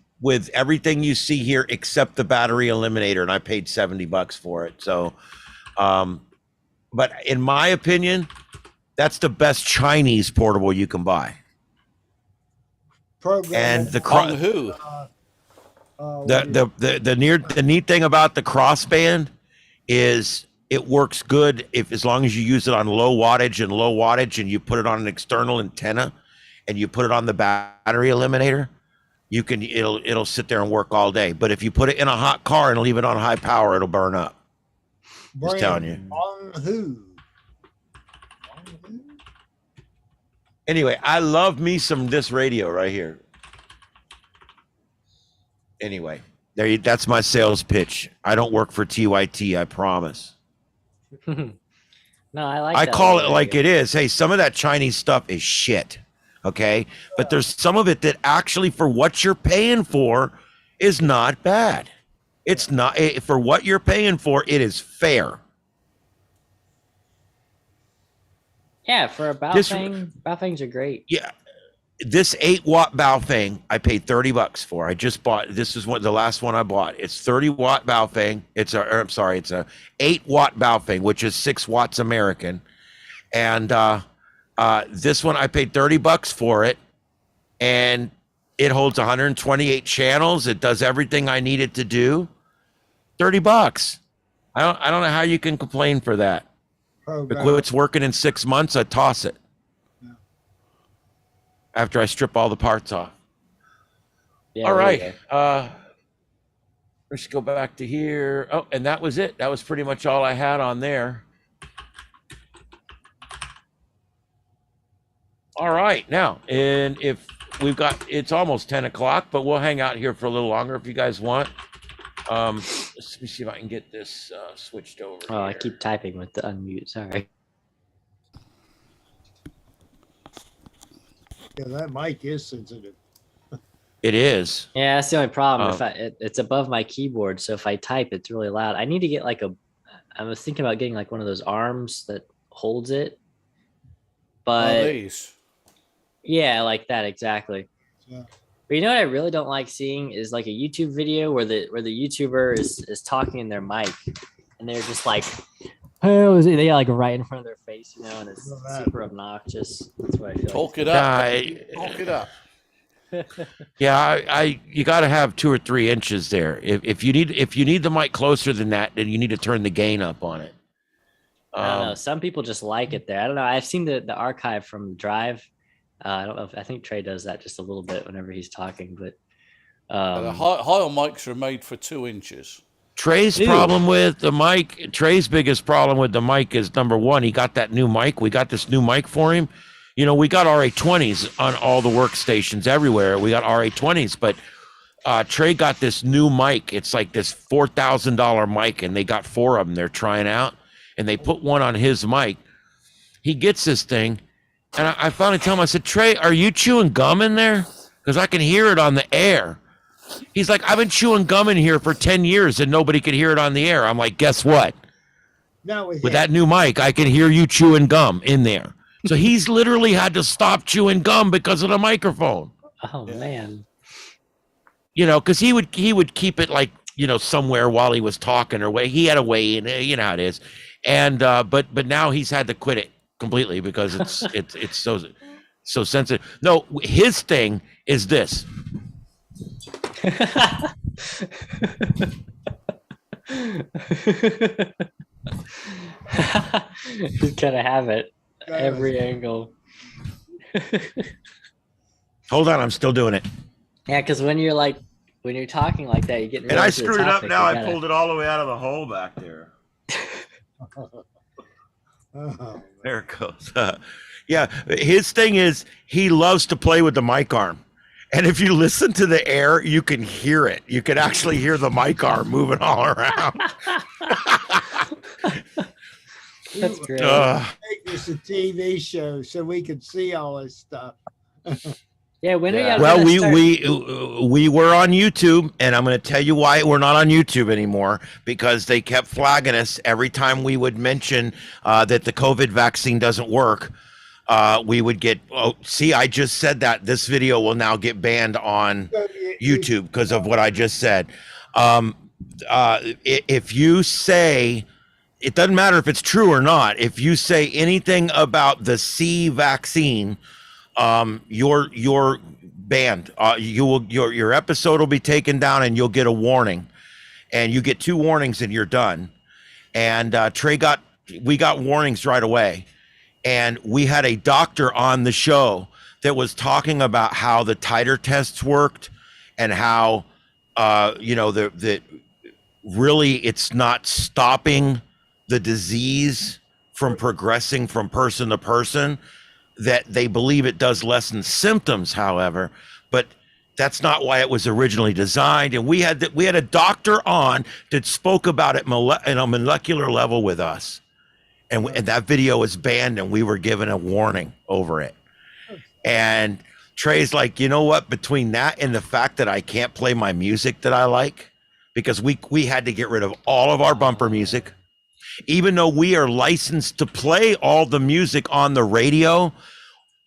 Speaker 1: everything you see here except the battery eliminator, and I paid $70 for it. So, but in my opinion, That's the best Chinese portable you can buy.
Speaker 6: Program.
Speaker 1: And the
Speaker 3: On who?
Speaker 1: the neat thing about the crossband is it works good as long as you use it on low wattage and you put it on an external antenna and you put it on the battery eliminator, it'll sit there and work all day. But if you put it in a hot car and leave it on high power, it'll burn up. Just telling you.
Speaker 6: On who?
Speaker 1: Anyway, I love me some this radio right here. Anyway, that's my sales pitch. I don't work for TYT, I promise.
Speaker 10: No, I like.
Speaker 1: I
Speaker 10: that
Speaker 1: call
Speaker 10: one
Speaker 1: it like
Speaker 10: very
Speaker 1: it is. Hey, some of that Chinese stuff is shit. Okay, but there's some of it that actually, for what you're paying for, is not bad. It's not for what you're paying for. It is fair.
Speaker 10: good. Yeah, for a Baofeng are great.
Speaker 1: Yeah, this 8-watt Baofeng I paid $30 for. I just bought. This is the last one I bought. It's 30-watt Baofeng. It's a 8-watt Baofeng, which is 6 watts American, and this one I paid $30 for it, and it holds 128 channels. It does everything I need it to do. $30. I don't know how you can complain for that.
Speaker 6: Program.
Speaker 1: If it's working in 6 months, I toss it. After I strip all the parts off.
Speaker 10: Yeah,
Speaker 1: All
Speaker 10: really
Speaker 1: right.
Speaker 10: good.
Speaker 1: Let's go back to here. Oh, and that was it. That was pretty much all I had on there. All right. Now, and if we've got, it's almost 10 o'clock, but we'll hang out here for a little longer if you guys want. Let me see if I can get this switched over.
Speaker 10: Oh, I
Speaker 1: here.
Speaker 10: keep typing with the unmute. Sorry.
Speaker 6: Yeah, that mic is sensitive.
Speaker 1: It is.
Speaker 10: Yeah, that's the only problem. It's above my keyboard, so if I type, it's really loud. I need to get like I was thinking about getting like one of those arms that holds it, but
Speaker 3: These.
Speaker 10: yeah, like that exactly.
Speaker 6: Yeah.
Speaker 10: But you know what I really don't like seeing is like a YouTube video where the YouTuber is talking in their mic, and they're just like, oh, they like right in front of their face, you know, and it's super obnoxious. That's what I feel.
Speaker 3: Talk it up. Talk it up.
Speaker 1: Yeah, you got to have 2 or 3 inches there. If you need the mic closer than that, then you need to turn the gain up on it.
Speaker 10: I don't know. Some people just like it there. I don't know. I've seen the archive from Drive. I don't know. I think Trey does that just a little bit whenever he's talking, but
Speaker 3: The higher mics are made for 2 inches.
Speaker 1: Trey's problem with the mic, Trey's biggest problem with the mic is, number one, he got that new mic. We got this new mic for him. You know, we got RA20s on all the workstations everywhere. We got RA20s, but Trey got this new mic. It's like this $4,000 mic, and they got 4 of them they're trying out, and they put one on his mic. He gets this thing, and I finally tell him, I said, Trey, are you chewing gum in there? Because I can hear it on the air. He's like, I've been chewing gum in here for 10 years, and nobody could hear it on the air. I'm like, guess what?
Speaker 6: No,
Speaker 1: With that new mic, I can hear you chewing gum in there. So he's literally had to stop chewing gum because of the microphone.
Speaker 10: oh man,
Speaker 1: You know, because he would keep it like, you know, somewhere while he was talking, or he had a way in, you know how it is. And but now he's had to quit it completely because it's so sensitive. No, his thing is this.
Speaker 10: he's gonna have it every angle.
Speaker 1: Hold on, I'm still doing it.
Speaker 10: Yeah, because when you're talking like that, you get.
Speaker 1: And I screwed it up now. I pulled it all the way out of the hole back there. There it goes. Yeah, his thing is he loves to play with the mic arm. And if you listen to the air, you can hear it. You can actually hear the mic arm moving all around.
Speaker 10: That's great.
Speaker 6: Make this a TV show so we could see all this stuff.
Speaker 10: Yeah, when are you?
Speaker 1: Well, we were on YouTube, and I'm going to tell you why we're not on YouTube anymore, because they kept flagging us every time we would mention that the COVID vaccine doesn't work. We would get, see, I just said that this video will now get banned on YouTube because of what I just said. If you say it doesn't matter if it's true or not. If you say anything about the C vaccine, you're banned. Your episode will be taken down, and you'll get a warning. And you get 2 warnings, and you're done. And we got warnings right away. And we had a doctor on the show that was talking about how the titer tests worked, and how that really it's not stopping the disease from progressing from person to person, that they believe it does lessen symptoms, however, but that's not why it was originally designed. And we had a doctor on that spoke about it in a molecular level with us. And that video was banned, and we were given a warning over it. And Trey's like, you know what? Between that and the fact that I can't play my music that I like, because we had to get rid of all of our bumper music, even though we are licensed to play all the music on the radio,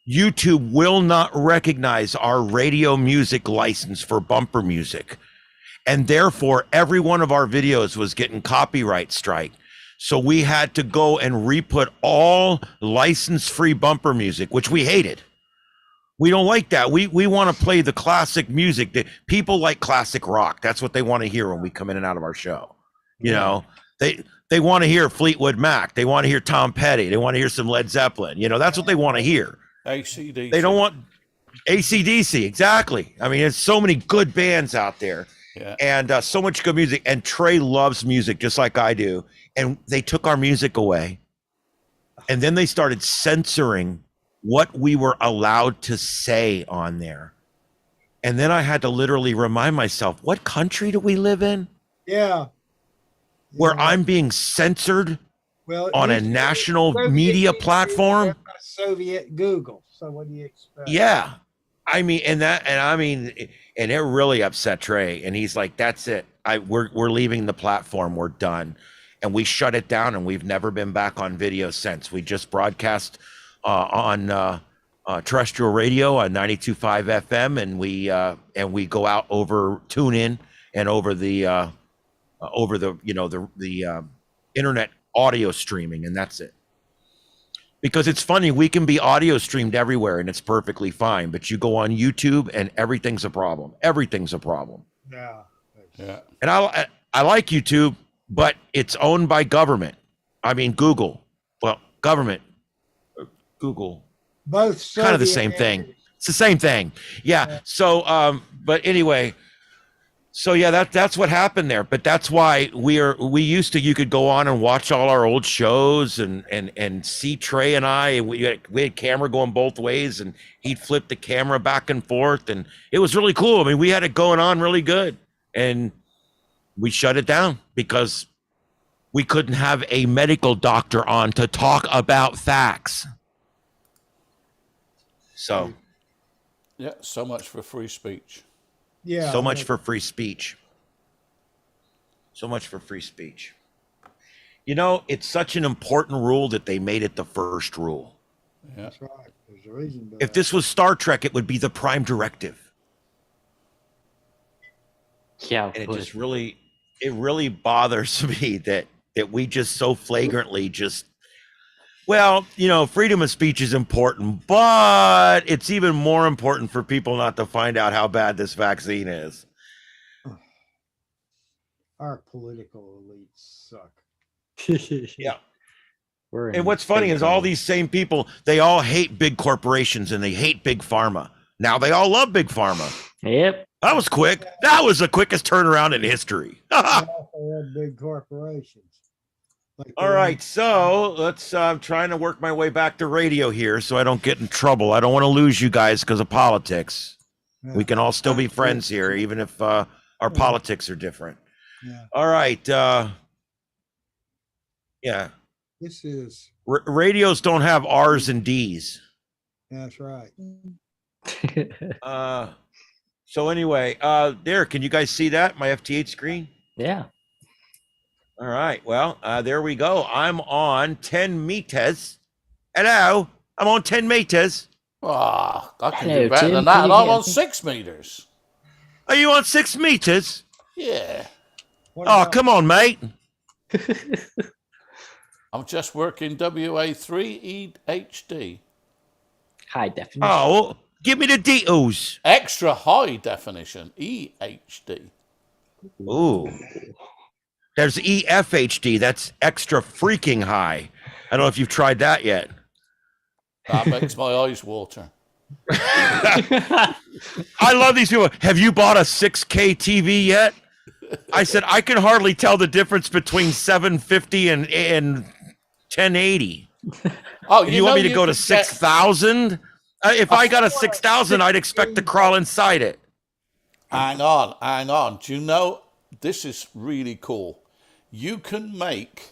Speaker 1: YouTube will not recognize our radio music license for bumper music. And therefore, every one of our videos was getting copyright strike. So we had to go and re-put all license-free bumper music, which we hated. We don't like that. We want to play the classic music. That people like classic rock. That's what they want to hear when we come in and out of our show. You know, they want to hear Fleetwood Mac. They want to hear Tom Petty. They want to hear some Led Zeppelin. You know, that's what they want to hear.
Speaker 3: AC/DC.
Speaker 1: They don't want AC/DC. Exactly. I mean, there's so many good bands out there, and so much good music. And Trey loves music just like I do. And they took our music away, and then they started censoring what we were allowed to say on there. And then I had to literally remind myself, what country do we live in?
Speaker 6: Yeah.
Speaker 1: Where I'm being censored on a national media platform?
Speaker 6: Soviet Google. So what do you expect?
Speaker 1: Yeah. I mean, and it really upset Trey. And he's like, that's it. We're leaving the platform. We're done. And we shut it down, and we've never been back on video since. We just broadcast on terrestrial radio on 92.5 FM, and we go out over TuneIn and over the internet audio streaming, and that's it. Because it's funny, we can be audio streamed everywhere, and it's perfectly fine. But you go on YouTube, and everything's a problem. Everything's a problem.
Speaker 6: Yeah.
Speaker 1: And I like YouTube, but it's owned by government. I mean, Google. Well, government. Google.
Speaker 6: Both
Speaker 1: kind of the same thing. It's the same thing. Yeah. So, but anyway, so yeah, that's what happened there. But that's why we used to, you could go on and watch all our old shows and see Trey and I, and we had camera going both ways, and he'd flip the camera back and forth, and it was really cool. I mean, we had it going on really good, and we shut it down because we couldn't have a medical doctor on to talk about facts. So,
Speaker 3: yeah, so much for free speech.
Speaker 6: Yeah.
Speaker 1: So much for free speech. So much for free speech. You know, it's such an important rule that they made it the first rule.
Speaker 3: Yeah.
Speaker 6: That's right. There's a reason.
Speaker 1: If this was Star Trek, it would be the prime directive.
Speaker 10: Yeah.
Speaker 1: And it really bothers me that we just so flagrantly well, you know, freedom of speech is important, but it's even more important for people not to find out how bad this vaccine is.
Speaker 6: Our political elites suck.
Speaker 1: Yeah.
Speaker 10: And
Speaker 1: And what's funny is all these same people, they all hate big corporations and they hate big pharma. Now they all love big pharma.
Speaker 10: Yep.
Speaker 1: That was quick. That was the quickest turnaround in history.
Speaker 6: They also have big corporations. Like
Speaker 1: All right, so let's. I'm trying to work my way back to radio here, so I don't get in trouble. I don't want to lose you guys because of politics. We can all still be friends here, even if our politics are different.
Speaker 6: Yeah.
Speaker 1: All right. Yeah.
Speaker 6: This is.
Speaker 1: Radios don't have R's and D's.
Speaker 6: That's right.
Speaker 1: So anyway, there. Can you guys see that my FT8 screen?
Speaker 10: Yeah.
Speaker 1: All right. Well, there we go. I'm on 10 meters. Hello. I'm on 10 meters.
Speaker 3: Ah, I can
Speaker 10: Hello,
Speaker 3: do better
Speaker 10: Tim.
Speaker 3: than that.
Speaker 10: Can
Speaker 3: And
Speaker 10: you
Speaker 3: I'm
Speaker 10: get
Speaker 3: on
Speaker 10: me?
Speaker 3: 6 meters.
Speaker 1: Are you on 6 meters?
Speaker 3: Yeah.
Speaker 6: What
Speaker 1: Oh,
Speaker 6: about-
Speaker 1: come on, mate.
Speaker 3: I'm just working WA3 HD.
Speaker 10: High definition.
Speaker 1: Oh, give me the details.
Speaker 3: Extra high definition, EHD.
Speaker 1: Ooh. There's EFHD. That's extra freaking high. I don't know if you've tried that yet.
Speaker 3: That makes my eyes water.
Speaker 1: I love these people. Have you bought a 6K TV yet? I said, I can hardly tell the difference between 750 and 1080.
Speaker 3: Oh,
Speaker 1: You want me to
Speaker 3: you
Speaker 1: go to
Speaker 3: could get-
Speaker 1: 6,000? If I got a 6,000, I'd expect to crawl inside it.
Speaker 3: Hang on. Do you know, this is really cool. You can make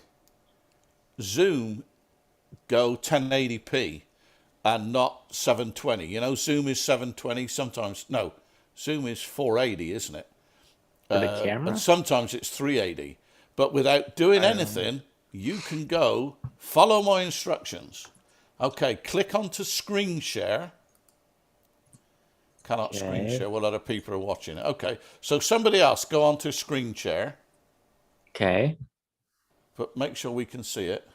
Speaker 3: Zoom go 1080p and not 720. You know, Zoom is 720 sometimes. No, Zoom is 480, isn't it?
Speaker 10: For the camera?
Speaker 3: And sometimes it's 380. But without doing anything, you can go, follow my instructions. Okay, click onto screen share. Cannot screen
Speaker 10: Okay.
Speaker 3: share while other people are watching it. Okay, so somebody else go onto screen share,
Speaker 10: Okay.
Speaker 3: but make sure we can see it.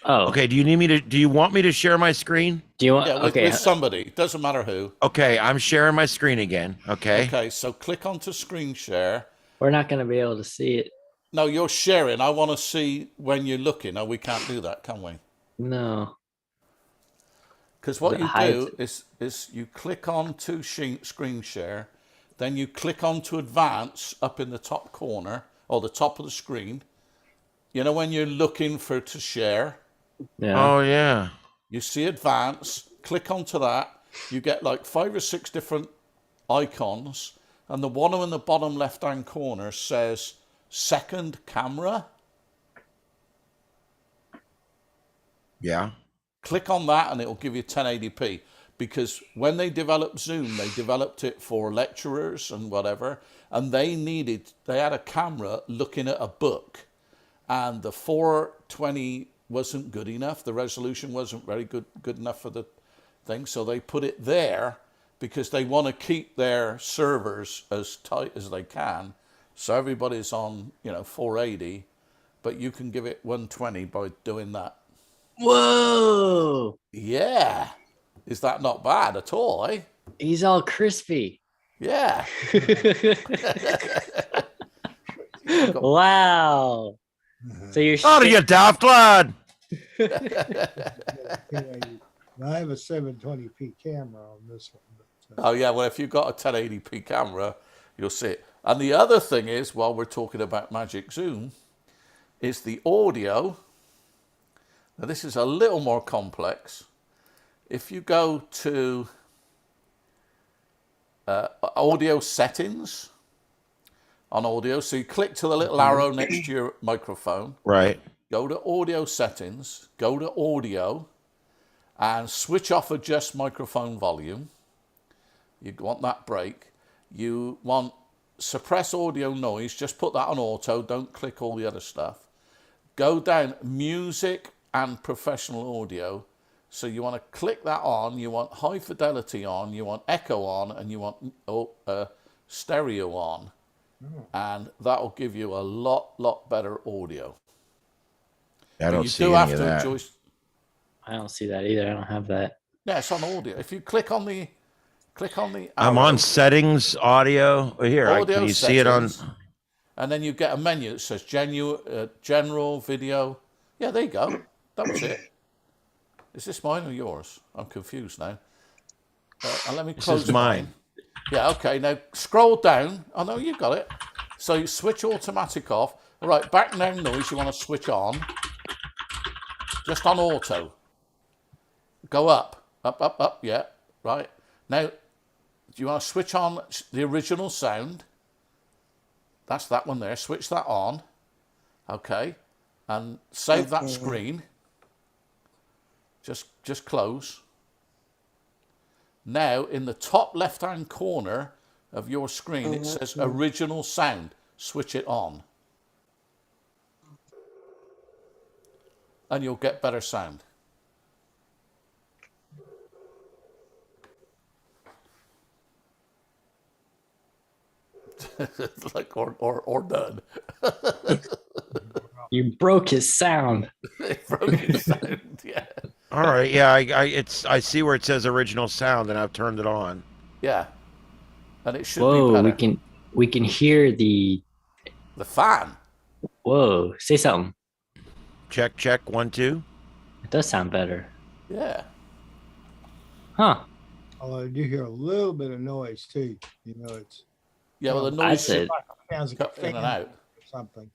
Speaker 10: Oh,
Speaker 1: Okay, do you want me to share my screen?
Speaker 10: do you want?
Speaker 3: Yeah, with,
Speaker 10: okay.
Speaker 3: with somebody. Doesn't matter who.
Speaker 1: Okay, I'm sharing my screen again. Okay.
Speaker 3: Okay, so click onto screen share.
Speaker 10: We're not going to be able to see it.
Speaker 3: No, you're sharing. I want to see when you're looking. No, we can't do that, can we?
Speaker 10: No.
Speaker 3: Because what
Speaker 10: It
Speaker 3: you
Speaker 10: hides
Speaker 3: do is you click on to screen share, then you click on to advance up in the top corner or the top of the screen. You know when you're looking for to share,
Speaker 10: Yeah.
Speaker 1: Oh yeah.
Speaker 3: you see advance, click onto that. You get like 5 or 6 different icons, and the one in the bottom left-hand corner says second camera.
Speaker 1: Yeah.
Speaker 3: Click on that and it'll give you 1080p, because when they developed Zoom, they developed it for lecturers and whatever, and they had a camera looking at a book, and the 420 wasn't good enough. The resolution wasn't very good enough for the thing, so they put it there because they want to keep their servers as tight as they can, so everybody's on 480, but you can give it 120 by doing that.
Speaker 10: Whoa.
Speaker 3: Yeah. Is that not bad at all, eh?
Speaker 10: He's all crispy.
Speaker 3: Yeah.
Speaker 10: Wow. So you're
Speaker 1: Oh, you daft lad.
Speaker 6: I have a 720p camera on this one. But,
Speaker 3: Oh, yeah. Well, if you've got a 1080p camera, you'll see it. And the other thing is, while we're talking about Magic Zoom, is the audio. Now, this is a little more complex. If you go to audio settings on audio, so you click to the little arrow next to your microphone,
Speaker 1: Right.
Speaker 3: go to audio settings, go to audio, and switch off adjust microphone volume. You want that break. You want suppress audio noise, just put that on auto, don't click all the other stuff. Go down music and professional audio. So you want to click that on, you want high fidelity on, you want echo on, and you want stereo on. And that'll give you a lot better audio.
Speaker 1: I don't
Speaker 3: you
Speaker 1: see
Speaker 3: do
Speaker 1: any
Speaker 3: have
Speaker 1: of
Speaker 3: to
Speaker 1: that.
Speaker 3: enjoy.
Speaker 10: I don't see that either. I don't have that.
Speaker 3: Yeah, it's on audio. If you click on the
Speaker 1: I'm
Speaker 3: arrow,
Speaker 1: on settings, audio. Here,
Speaker 3: audio
Speaker 1: can you see it on?
Speaker 3: settings, and then you get a menu that says general video. Yeah, there you go. That was it. Is this mine or yours? I'm confused now. And let me close
Speaker 1: This is mine.
Speaker 3: Yeah, okay. Now scroll down. Oh, no, you got it. So you switch automatic off. All right, background noise you want to switch on. Just on auto. Go up. Up. Yeah, right. Now, do you want to switch on the original sound? That's that one there. Switch that on. Okay. And save that screen. Just close. Now, in the top left-hand corner of your screen, it says original sound. Switch it on. And you'll get better sound. Like or none.
Speaker 10: You broke his sound.
Speaker 3: It broke his sound. Yeah.
Speaker 1: All right, yeah, I see where it says original sound, and I've turned it on.
Speaker 3: Yeah. And it should be
Speaker 10: Whoa,
Speaker 3: better.
Speaker 10: we can hear the.
Speaker 3: The fan.
Speaker 10: Whoa, say something.
Speaker 1: Check 1 2.
Speaker 10: It does sound better.
Speaker 3: Yeah.
Speaker 10: Huh.
Speaker 6: Although you hear a little bit of noise too. You know, it's
Speaker 3: Yeah, well, the
Speaker 10: I
Speaker 3: noise
Speaker 10: said.
Speaker 6: sounds like a
Speaker 3: cut in and
Speaker 6: fan
Speaker 3: out.
Speaker 6: or something.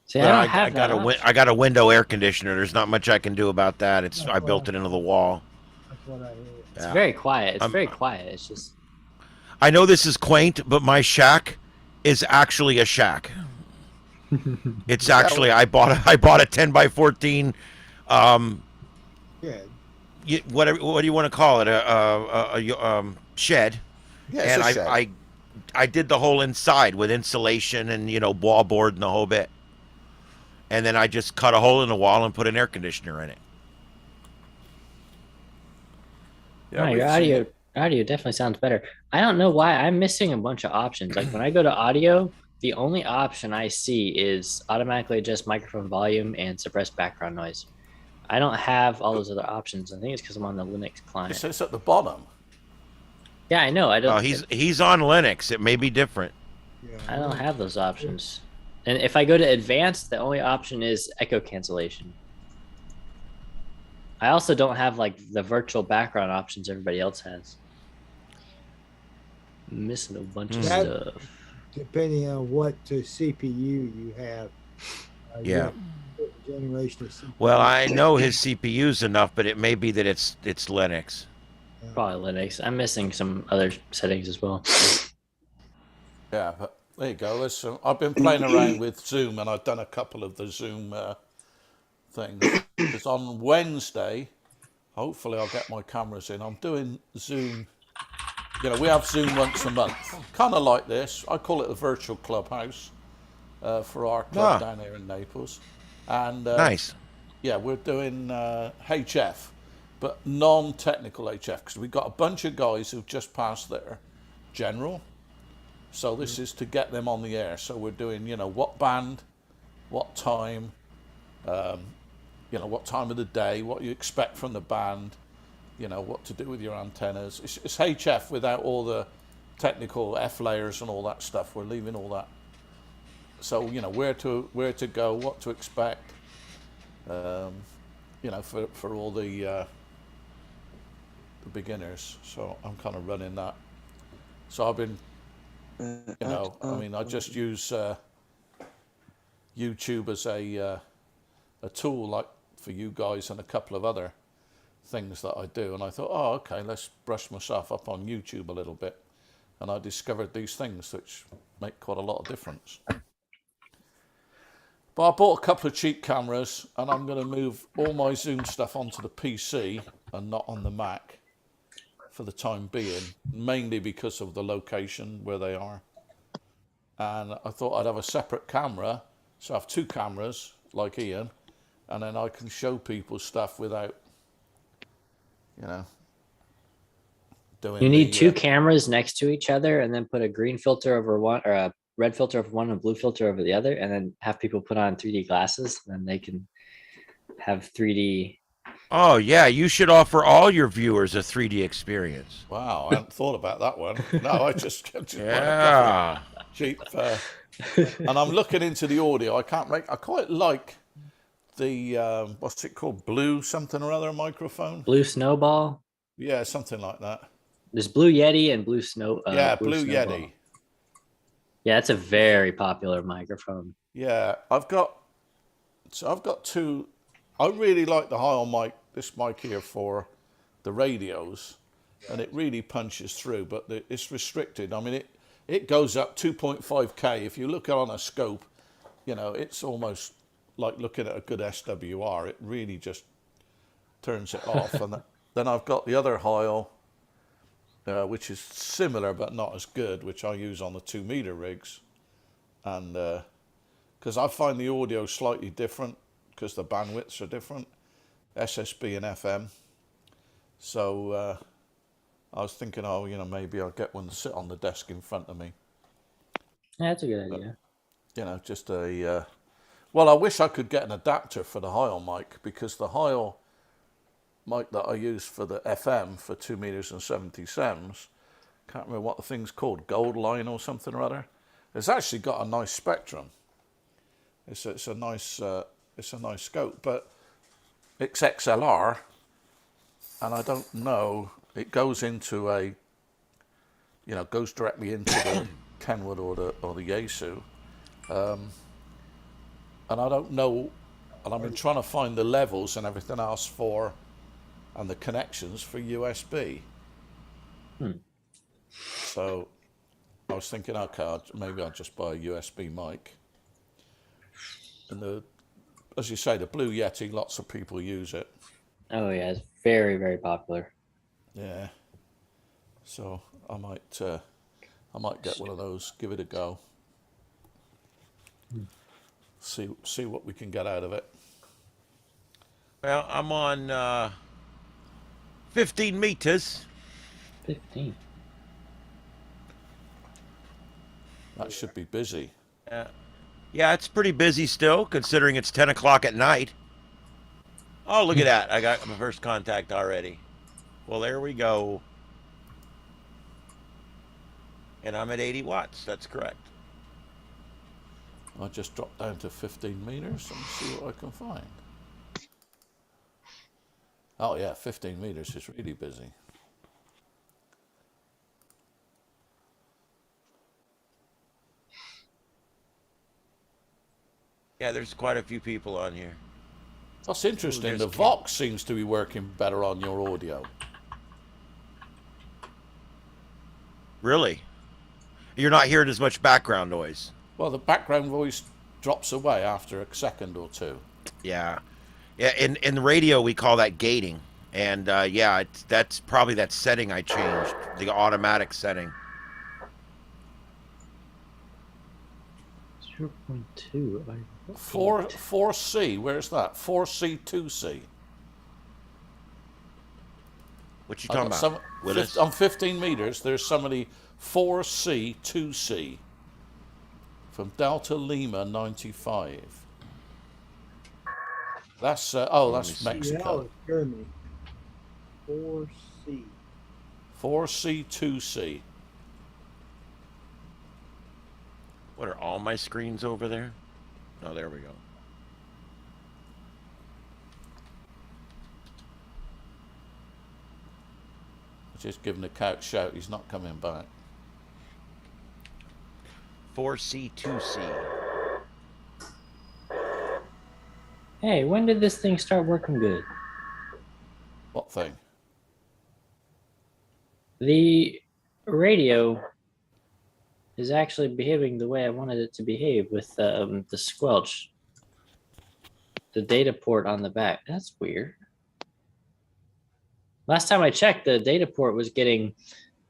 Speaker 10: See,
Speaker 1: Well,
Speaker 10: I don't have that.
Speaker 1: I got a window air conditioner. There's not much I can do about that. I built it into the wall.
Speaker 6: That's what I hear.
Speaker 10: It's
Speaker 1: Yeah.
Speaker 10: very quiet. It's
Speaker 1: I'm-
Speaker 10: very quiet. It's just.
Speaker 1: I know this is quaint, but my shack is actually a shack. It's actually I bought a 10 by 14
Speaker 6: Yeah.
Speaker 1: what do you want to call it, a shed.
Speaker 3: Yeah,
Speaker 1: And
Speaker 3: it's a shed.
Speaker 1: I did the whole inside with insulation and wall board and the whole bit, and then I just cut a hole in the wall and put an air conditioner in it.
Speaker 3: Yeah,
Speaker 10: No,
Speaker 3: we've
Speaker 10: your
Speaker 3: seen
Speaker 10: audio definitely sounds better. I don't know why I'm missing a bunch of options. Like when I go to audio, the only option I see is automatically adjust microphone volume and suppress background noise. I don't have all those other options. I think it's because I'm on the Linux
Speaker 3: It
Speaker 10: client.
Speaker 3: says at the bottom.
Speaker 10: Yeah, I know. I don't.
Speaker 1: He's on Linux. It may be different.
Speaker 6: Yeah.
Speaker 10: I don't have those options. And if I go to advanced, the only option is echo cancellation. I also don't have like the virtual background options everybody else has. I'm missing a bunch of
Speaker 6: That-
Speaker 10: stuff.
Speaker 6: Depending on what CPU you have.
Speaker 1: Yeah.
Speaker 6: Generation of CPU.
Speaker 1: Well, I know his CPU's enough, but it may be that it's Linux.
Speaker 10: Probably Linux. I'm missing some other settings as well.
Speaker 3: Yeah, but there you go. I've been playing around with Zoom, and I've done a couple of the Zoom things. Because on Wednesday, hopefully I'll get my cameras in. I'm doing Zoom. We have Zoom once a month. Kind of like this. I call it a virtual clubhouse for our club down here in Naples. And
Speaker 1: Nice.
Speaker 3: yeah, we're doing HF, but non-technical HF, because we've got a bunch of guys who've just passed their general. So this is to get them on the air. So we're doing, what band, what time, what time of the day, what you expect from the band, what to do with your antennas. It's HF without all the technical F layers and all that stuff. We're leaving all that. So, where to go, what to expect, for all the beginners. So I'm kind of running that. So I've been, I just use YouTube as a tool, like for you guys and a couple of other things that I do. And I thought, okay, let's brush myself up on YouTube a little bit. And I discovered these things which make quite a lot of difference. But I bought a couple of cheap cameras, and I'm going to move all my Zoom stuff onto the PC and not on the Mac for the time being, mainly because of the location where they are. And I thought I'd have a separate camera, so I have two cameras, like Ian, and then I can show people stuff without, doing.
Speaker 10: You need two cameras next to each other and then put a green filter over one or a red filter over one and a blue filter over the other, and then have people put on 3D glasses, and then they can have 3D.
Speaker 1: Oh yeah, you should offer all your viewers a 3D experience.
Speaker 3: Wow, I hadn't thought about that one. No, I just
Speaker 1: Yeah.
Speaker 3: cheap. And I'm looking into the audio. I quite like the what's it called, blue something or other microphone.
Speaker 10: Blue Snowball.
Speaker 3: Yeah, something like that.
Speaker 10: There's Blue Yeti and Blue Snow.
Speaker 3: Blue
Speaker 10: Snowball.
Speaker 3: Yeti.
Speaker 10: Yeah, it's a very popular microphone.
Speaker 3: Yeah, I've got two. I really like the high-on mic. This mic here for the radios, and it really punches through. But it's restricted. I mean, it goes up 2.5K. If you look on a scope, it's almost like looking at a good SWR. It really just turns it off. And then I've got the other Heil, which is similar but not as good, which I use on the 2 meter rigs. And because I find the audio slightly different because the bandwidths are different, SSB and FM. So I was thinking, maybe I'll get one to sit on the desk in front of me.
Speaker 10: Yeah, that's a good idea.
Speaker 3: Just a Well, I wish I could get an adapter for the Heil mic, because the Heil mic that I use for the FM for 2 meters and 77s, can't remember what the thing's called, Gold Line or something or other. It's actually got a nice spectrum. It's a nice scope, but it's XLR, and I don't know. It goes into goes directly into the Kenwood or the Yaesu, and I don't know. And I've been trying to find the levels and everything else and the connections for USB. So I was thinking, okay, maybe I'll just buy a USB mic. And as you say, the Blue Yeti, lots of people use it.
Speaker 10: Oh yeah, it's very, very popular.
Speaker 3: Yeah. So I might get one of those, give it a go. See what we can get out of it.
Speaker 1: Well, I'm on 15 meters.
Speaker 10: 15.
Speaker 3: That should be busy.
Speaker 1: Yeah, it's pretty busy still, considering it's 10 o'clock at night. Oh, look at that. I got my first contact already. Well, there we go. And I'm at 80 watts. That's correct.
Speaker 3: I just dropped down to 15 meters and see what I can find. Oh yeah, 15 meters is really busy.
Speaker 1: Yeah, there's quite a few people on here.
Speaker 3: That's interesting.
Speaker 1: Ooh,
Speaker 3: the
Speaker 1: there's
Speaker 3: Vox seems to be working better on your audio.
Speaker 1: Really? You're not hearing as much background noise.
Speaker 3: Well, the background voice drops away after a second or two.
Speaker 1: Yeah. Yeah, in the radio, we call that gating. And yeah, that's probably that setting I changed, the automatic setting.
Speaker 10: 0.2.
Speaker 3: 4C, where's that? 4C, 2C.
Speaker 1: What you talking about? Willis?
Speaker 3: On 15 meters, there's somebody 4C, 2C from Delta Lima 95. That's that's Mexico.
Speaker 6: Yeah, Germany. 4C.
Speaker 3: 4C, 2C.
Speaker 1: What are all my screens over there? Oh, there we go.
Speaker 3: Just giving the couch shout, he's not coming back.
Speaker 1: 4C, 2C.
Speaker 10: Hey, when did this thing start working good?
Speaker 3: What thing?
Speaker 10: The radio is actually behaving the way I wanted it to behave with the squelch. The data port on the back. That's weird. Last time I checked, the data port was getting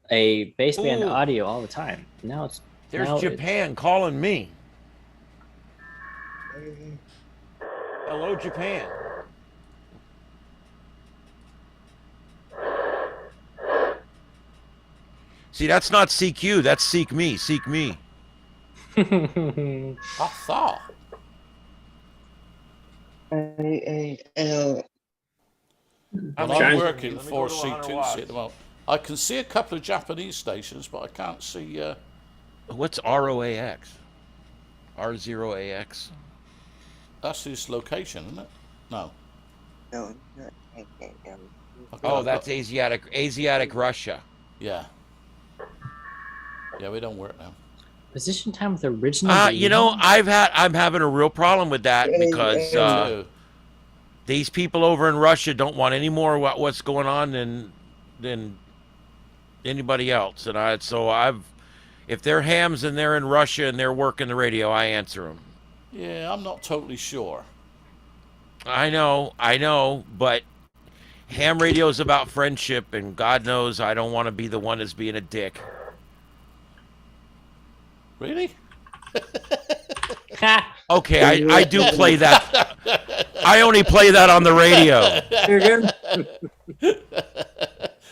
Speaker 10: a baseband
Speaker 1: Ooh.
Speaker 10: audio all the time. Now it's
Speaker 1: There's Japan calling me. Hello, Japan. See, that's not CQ. That's Seek Me. Seek Me.
Speaker 3: I thought.
Speaker 9: AAL.
Speaker 3: I'm working 4C2C at the moment. I can see a couple of Japanese stations, but I can't see.
Speaker 1: What's ROAX? R0AX?
Speaker 3: That's his location, isn't it? No.
Speaker 9: No, not AAL.
Speaker 3: Okay,
Speaker 1: Oh,
Speaker 3: I've
Speaker 1: that's
Speaker 3: got-
Speaker 1: Asiatic Russia.
Speaker 3: Yeah. Yeah, we don't work now.
Speaker 10: Position time with original.
Speaker 1: You know, I'm having a real problem with that because
Speaker 3: So,
Speaker 1: these people over in Russia don't want any more what's going on than anybody else, and if they're hams and they're in Russia and they're working the radio, I answer them.
Speaker 3: yeah, I'm not totally sure.
Speaker 1: I know, but ham radio is about friendship, and God knows I don't want to be the one that's being a dick.
Speaker 3: Really?
Speaker 1: Okay, I do play that. I only play that on the radio.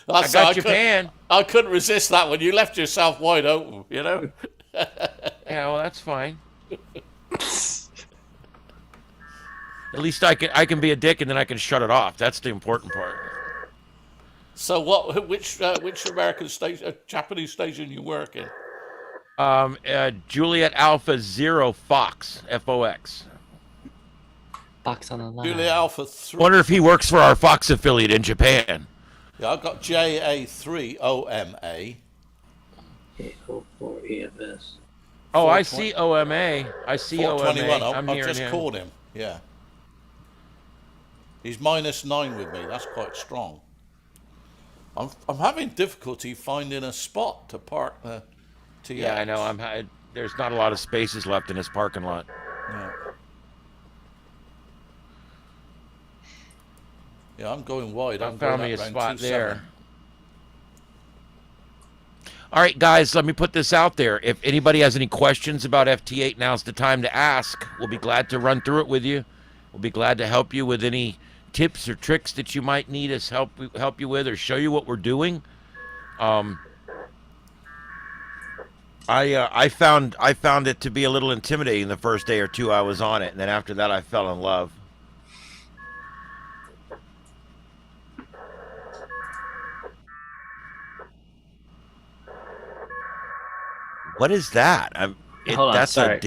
Speaker 1: I got Japan.
Speaker 3: I couldn't resist that one. You left yourself wide open, you know?
Speaker 1: Yeah, well, that's fine. At least I can be a dick and then I can shut it off. That's the important part.
Speaker 3: So which American station, Japanese station you work in?
Speaker 1: Juliet Alpha Zero Fox, FOX.
Speaker 10: Fox on the line.
Speaker 3: Juliet Alpha 3.
Speaker 1: Wonder if he works for our Fox affiliate in Japan.
Speaker 3: Yeah, I've got JA3OMA.
Speaker 4: for EFS.
Speaker 1: Oh, I see OMA. I see
Speaker 3: 421.
Speaker 1: OMA.
Speaker 3: I've just called him. Yeah. He's -9 with me. That's quite strong. I'm having difficulty finding a spot to park the TX.
Speaker 1: Yeah, I know. There's not a lot of spaces left in this parking lot.
Speaker 3: Yeah. Yeah, I'm going wide.
Speaker 1: I
Speaker 3: I'm
Speaker 1: found
Speaker 3: going
Speaker 1: me a
Speaker 3: up
Speaker 1: spot
Speaker 3: round
Speaker 1: there.
Speaker 3: 27.
Speaker 1: All right, guys, let me put this out there. If anybody has any questions about FT8, now's the time to ask. We'll be glad to run through it with you. We'll be glad to help you with any tips or tricks that you might need us help you with, or show you what we're doing. I found it to be a little intimidating the first day or two I was on it, and then after that I fell in love. What is that?
Speaker 10: Hold on,
Speaker 1: that's
Speaker 10: sorry.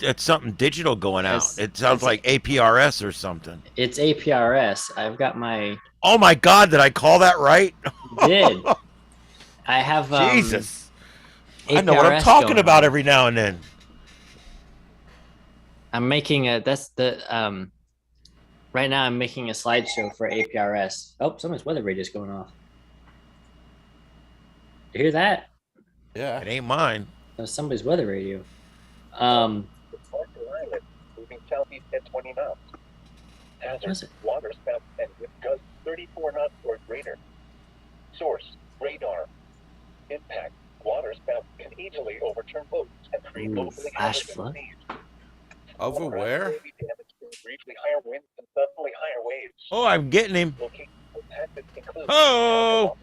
Speaker 1: It's something digital going out.
Speaker 10: It's-
Speaker 1: It sounds like APRS or something.
Speaker 10: It's APRS. I've got my
Speaker 1: Oh my God! Did I call that right?
Speaker 10: did. I have
Speaker 1: Jesus. I know what I'm
Speaker 10: APRS
Speaker 1: talking
Speaker 10: going
Speaker 1: about
Speaker 10: on.
Speaker 1: every now and then.
Speaker 10: I'm making right now I'm making a slideshow for APRS. Oh, someone's weather radio's going off. You hear that?
Speaker 3: Yeah.
Speaker 1: It ain't mine.
Speaker 10: That was somebody's weather radio.
Speaker 11: Island, moving southeast at 20 knots. Hazard,
Speaker 10: Was it?
Speaker 11: water spout and with gusts 34 knots or greater. Source, radar. Impact, water spout can easily overturn boats and create
Speaker 10: Ooh,
Speaker 11: locally
Speaker 10: flash
Speaker 11: hazardous
Speaker 10: flood?
Speaker 11: seas.
Speaker 3: Over where?
Speaker 11: May be damaged through briefly higher winds and suddenly higher waves.
Speaker 1: Oh, I'm getting him.
Speaker 11: Locations impacted include
Speaker 1: Oh!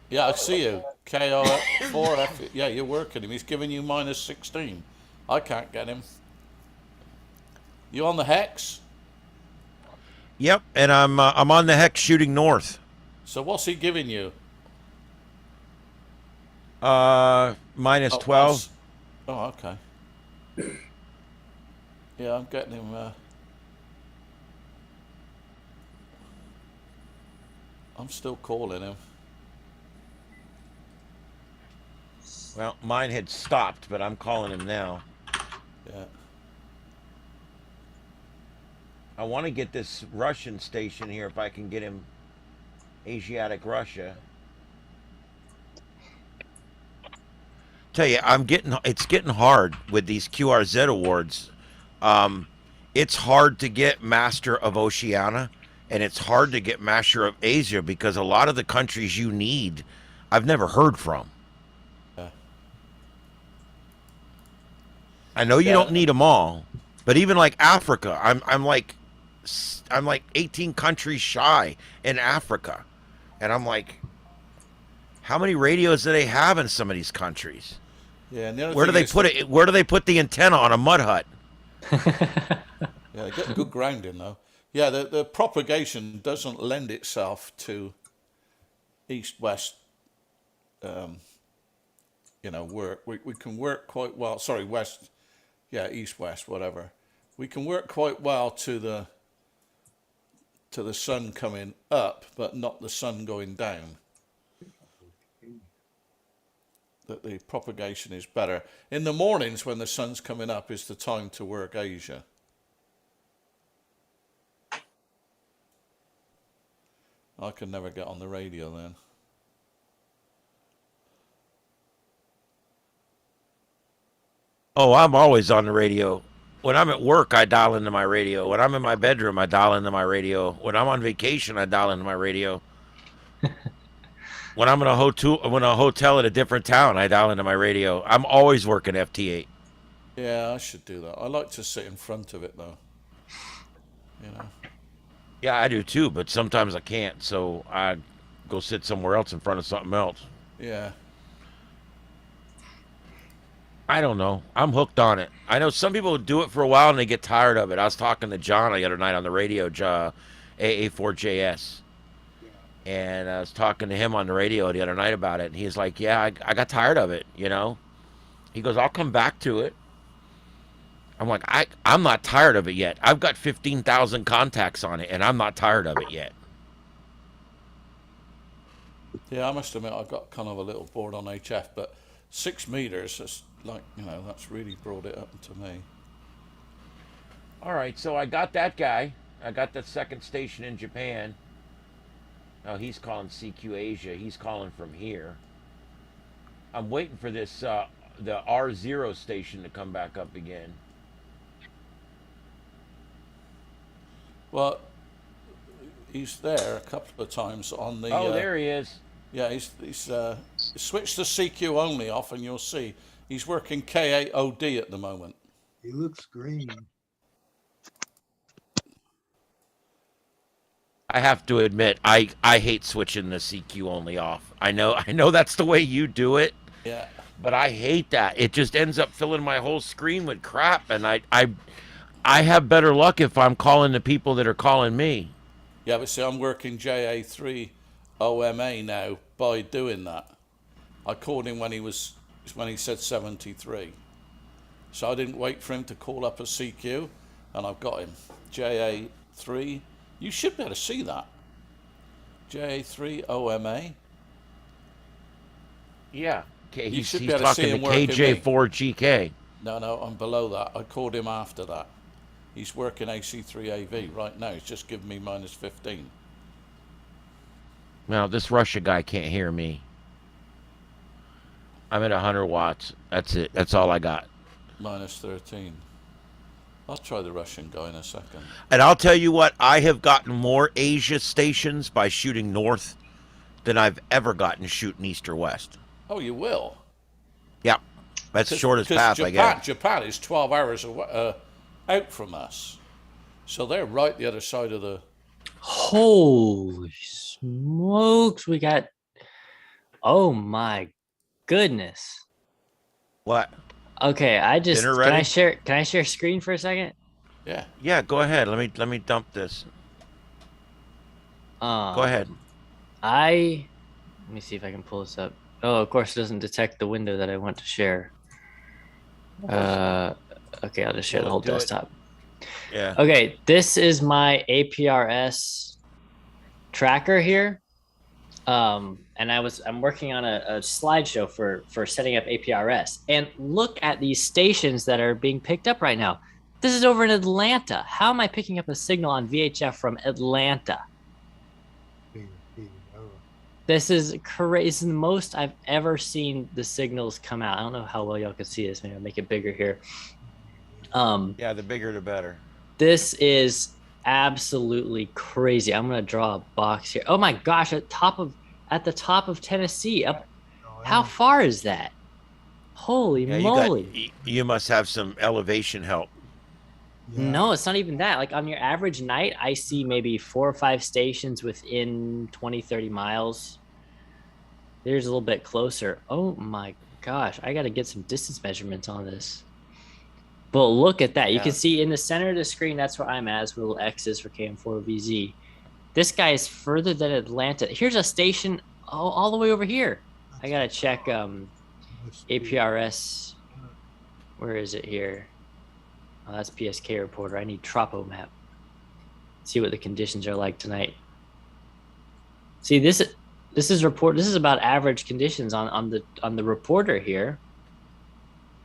Speaker 3: Yeah, I see you. KO4F. Yeah, you're working him. He's giving you -16. I can't get him. You on the hex?
Speaker 1: Yep, and I'm on the hex shooting north.
Speaker 3: So what's he giving you?
Speaker 1: Minus 12.
Speaker 3: Oh, okay. Yeah, I'm getting him. I'm still calling him.
Speaker 1: Well, mine had stopped, but I'm calling him now.
Speaker 3: Yeah.
Speaker 1: I want to get this Russian station here if I can get him. Asiatic Russia. Tell you, it's getting hard with these QRZ awards. It's hard to get Master of Oceania, and it's hard to get Master of Asia because a lot of the countries you need, I've never heard from. I know you don't need them all, but even like Africa, I'm like 18 countries shy in Africa, and I'm like, how many radios do they have in some of these countries?
Speaker 3: Yeah. And the other
Speaker 1: Where do
Speaker 3: thing
Speaker 1: they
Speaker 3: is
Speaker 1: put it? Where do they put the antenna on a mud hut?
Speaker 3: Yeah, they get good grounding though. Yeah, the propagation doesn't lend itself to east-west. Work. We can work quite well. Sorry, west. Yeah, east-west, whatever. We can work quite well to the sun coming up, but not the sun going down. That the propagation is better. In the mornings when the sun's coming up is the time to work Asia. I can never get on the radio then.
Speaker 1: Oh, I'm always on the radio. When I'm at work, I dial into my radio. When I'm in my bedroom, I dial into my radio. When I'm on vacation, I dial into my radio. When I'm in a hotel at a different town, I dial into my radio. I'm always working FT8.
Speaker 3: Yeah, I should do that. I like to sit in front of it though.
Speaker 1: Yeah, I do too, but sometimes I can't, so I go sit somewhere else in front of something else.
Speaker 3: Yeah.
Speaker 1: I don't know. I'm hooked on it. I know some people do it for a while and they get tired of it. I was talking to John the other night on the radio, AA4JS. And I was talking to him on the radio the other night about it. And he's like, yeah, I got tired of it, you know? He goes, I'll come back to it. I'm like, I'm not tired of it yet. I've got 15,000 contacts on it, and I'm not tired of it yet.
Speaker 3: Yeah, I must admit, I got kind of a little bored on HF, but 6 meters is like, that's really brought it up to me.
Speaker 1: All right, so I got that guy. I got that second station in Japan. Now he's calling CQ Asia. He's calling from here. I'm waiting for this, the R0 station to come back up again.
Speaker 3: Well, he's there a couple of times on the.
Speaker 1: Oh, there he is.
Speaker 3: Yeah, he's switched the CQ only off, and you'll see he's working K8OD at the moment.
Speaker 6: He looks green.
Speaker 1: I have to admit, I hate switching the CQ only off. I know that's the way you do it.
Speaker 3: Yeah.
Speaker 1: But I hate that. It just ends up filling my whole screen with crap, and I have better luck if I'm calling the people that are calling me.
Speaker 3: Yeah, but see, I'm working JA3 OMA now by doing that. I called him when he said 73. So I didn't wait for him to call up a CQ, and I've got him. JA3, you should be able to see that. JA3 OMA.
Speaker 1: Yeah. He's
Speaker 3: should be able to see
Speaker 1: talking
Speaker 3: him
Speaker 1: to
Speaker 3: working
Speaker 1: KJ4GK.
Speaker 3: No, I'm below that. I called him after that. He's working AC3AV right now. He's just giving me -15.
Speaker 1: Now, this Russia guy can't hear me. I'm at 100 watts. That's it. That's all I got.
Speaker 3: -13. I'll try the Russian guy in a second.
Speaker 1: And I'll tell you what, I have gotten more Asia stations by shooting north than I've ever gotten shooting east or west.
Speaker 3: Oh, you will?
Speaker 1: Yeah. That's the shortest path, I guess.
Speaker 3: Japan is 12 hours away, out from us. So they're right the other side of the...
Speaker 10: Holy smokes, we got... Oh my goodness.
Speaker 1: What?
Speaker 10: Okay,
Speaker 1: Dinner ready?
Speaker 10: Can I share screen for a second?
Speaker 3: Yeah.
Speaker 1: Yeah, go ahead. Let me dump this. Go ahead.
Speaker 10: Let me see if I can pull this up. Oh, of course it doesn't detect the window that I want to share. Okay, I'll just share the whole desktop.
Speaker 1: Yeah.
Speaker 10: Okay, this is my APRS tracker here. And I'm working on a slideshow for setting up APRS. And look at these stations that are being picked up right now. This is over in Atlanta. How am I picking up a signal on VHF from Atlanta? This is crazy. This is the most I've ever seen the signals come out. I don't know how well y'all can see this. Maybe I'll make it bigger here.
Speaker 1: Yeah, the bigger the better.
Speaker 10: This is absolutely crazy. I'm gonna draw a box here. Oh my gosh! At the top of Tennessee. Up. How far is that? Holy moly!
Speaker 1: You must have some elevation help.
Speaker 10: Yeah. No, it's not even that. Like on your average night, I see maybe 4 or 5 stations within 20, 30 miles. There's a little bit closer. Oh my gosh, I got to get some distance measurements on this. But look at that. You can see in the center of the screen, that's where I'm at. It's little X's for KM4VZ. This guy is further than Atlanta. Here's a station all the way over here. I got to check APRS. Where is it here? Oh, that's PSK reporter. I need Tropo map. See what the conditions are like tonight. See, this is about average conditions on the reporter here.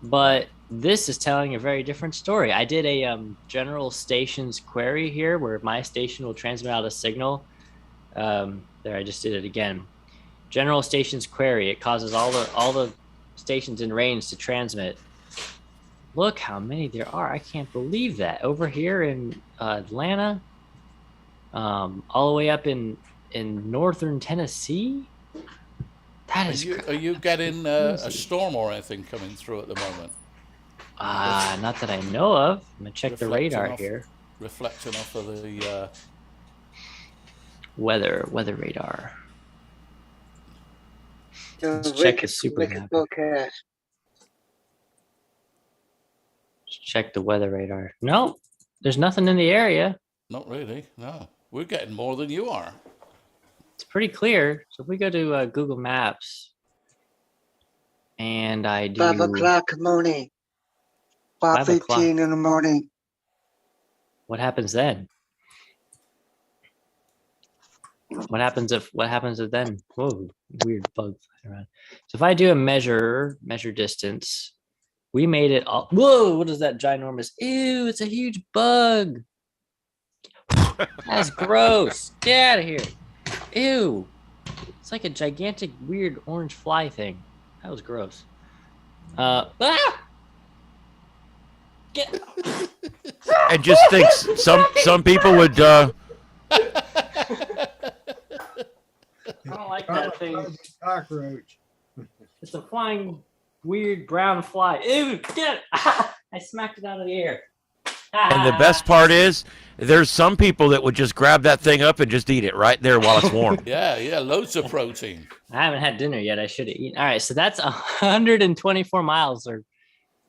Speaker 10: But this is telling a very different story. I did a general stations query here where my station will transmit out a signal. There, I just did it again. General stations query. It causes all the stations in range to transmit. Look how many there are. I can't believe that. Over here in Atlanta, all the way up in northern Tennessee. That is.
Speaker 3: Are you getting a storm or anything coming through at the moment?
Speaker 10: Not that I know of. I'm gonna check the radar here.
Speaker 3: Reflecting off of the
Speaker 10: weather radar.
Speaker 9: Let's
Speaker 10: check his super map. Check the weather radar. No, there's nothing in the area.
Speaker 3: Not really. No, we're getting more than you are.
Speaker 10: It's pretty clear. So if we go to Google Maps and I do
Speaker 9: 5 o'clock morning.
Speaker 10: 5 o'clock.
Speaker 9: 5:15 in the morning.
Speaker 10: What happens then? What happens if then? Whoa, weird bug flying around. So if I do a measure distance, we made it all. Whoa, what is that ginormous? Ew, it's a huge bug. That's gross. Get out of here. Ew. It's like a gigantic weird orange fly thing. That was gross. Get.
Speaker 1: And just think, some people would.
Speaker 10: I don't like that thing.
Speaker 6: Cockroach.
Speaker 10: It's a flying weird brown fly. Ew, get it. I smacked it out of the air.
Speaker 1: And the best part is, there's some people that would just grab that thing up and just eat it right there while it's warm.
Speaker 3: Yeah, loads of protein.
Speaker 10: I haven't had dinner yet. I should have eaten. All right, so that's 124 miles or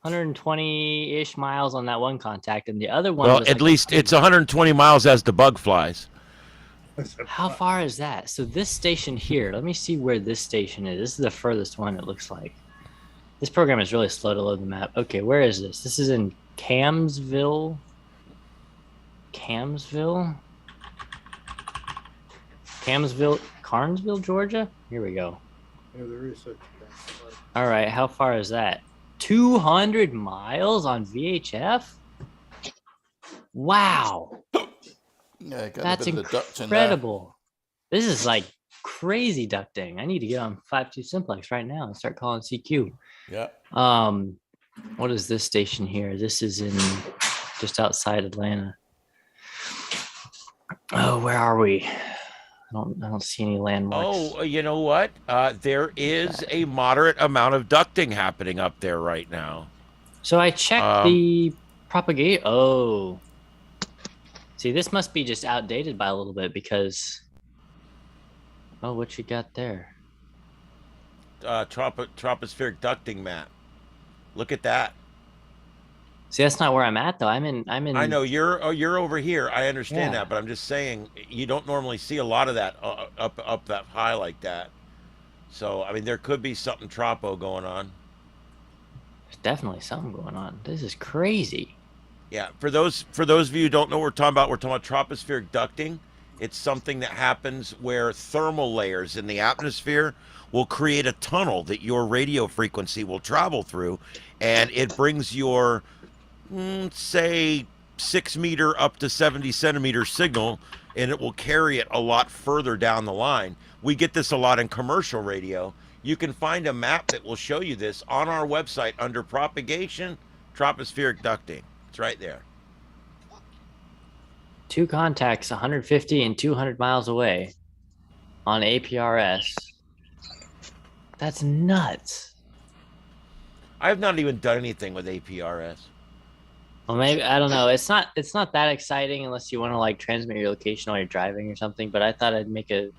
Speaker 10: 120-ish miles on that one contact, and the other one.
Speaker 1: Well,
Speaker 10: was
Speaker 1: at
Speaker 10: like
Speaker 1: least it's 120 miles as the bug flies.
Speaker 10: How far is that? So this station here, let me see where this station is. This is the furthest one, it looks like. This program is really slow to load the map. Okay, where is this? This is in Camsville. Carnesville, Georgia? Here we go.
Speaker 6: Yeah, there is such a thing.
Speaker 10: All right, how far is that? 200 miles on VHF? Wow.
Speaker 3: Yeah, got
Speaker 10: That's
Speaker 3: a bit of the ducts in there.
Speaker 10: incredible. This is like crazy ducting. I need to get on 5.2 simplex right now and start calling CQ.
Speaker 3: Yeah.
Speaker 10: What is this station here? This is in just outside Atlanta. Oh, where are we? I don't see any landmarks.
Speaker 1: Oh, you know what? There is a moderate amount of ducting happening up there right now.
Speaker 10: So I checked the propagate. Oh, see, this must be just outdated by a little bit because. Oh, what you got there?
Speaker 1: Tropospheric ducting map. Look at that.
Speaker 10: See, that's not where I'm at though. I'm in.
Speaker 1: I know you're over here. I understand
Speaker 10: Yeah.
Speaker 1: that, but I'm just saying you don't normally see a lot of that up that high like that. So I mean, there could be something tropo going on.
Speaker 10: There's definitely something going on. This is crazy.
Speaker 1: Yeah, for those of you who don't know what we're talking about tropospheric ducting. It's something that happens where thermal layers in the atmosphere will create a tunnel that your radio frequency will travel through, and it brings your say 6 meter up to 70 centimeter signal, and it will carry it a lot further down the line. We get this a lot in commercial radio. You can find a map that will show you this on our website under propagation, tropospheric ducting. It's right there.
Speaker 10: Two contacts 150 and 200 miles away on APRS. That's nuts.
Speaker 1: I have not even done anything with APRS.
Speaker 10: Well, maybe I don't know. It's not that exciting unless you want to like transmit your location while you're driving or something. But I thought I'd make a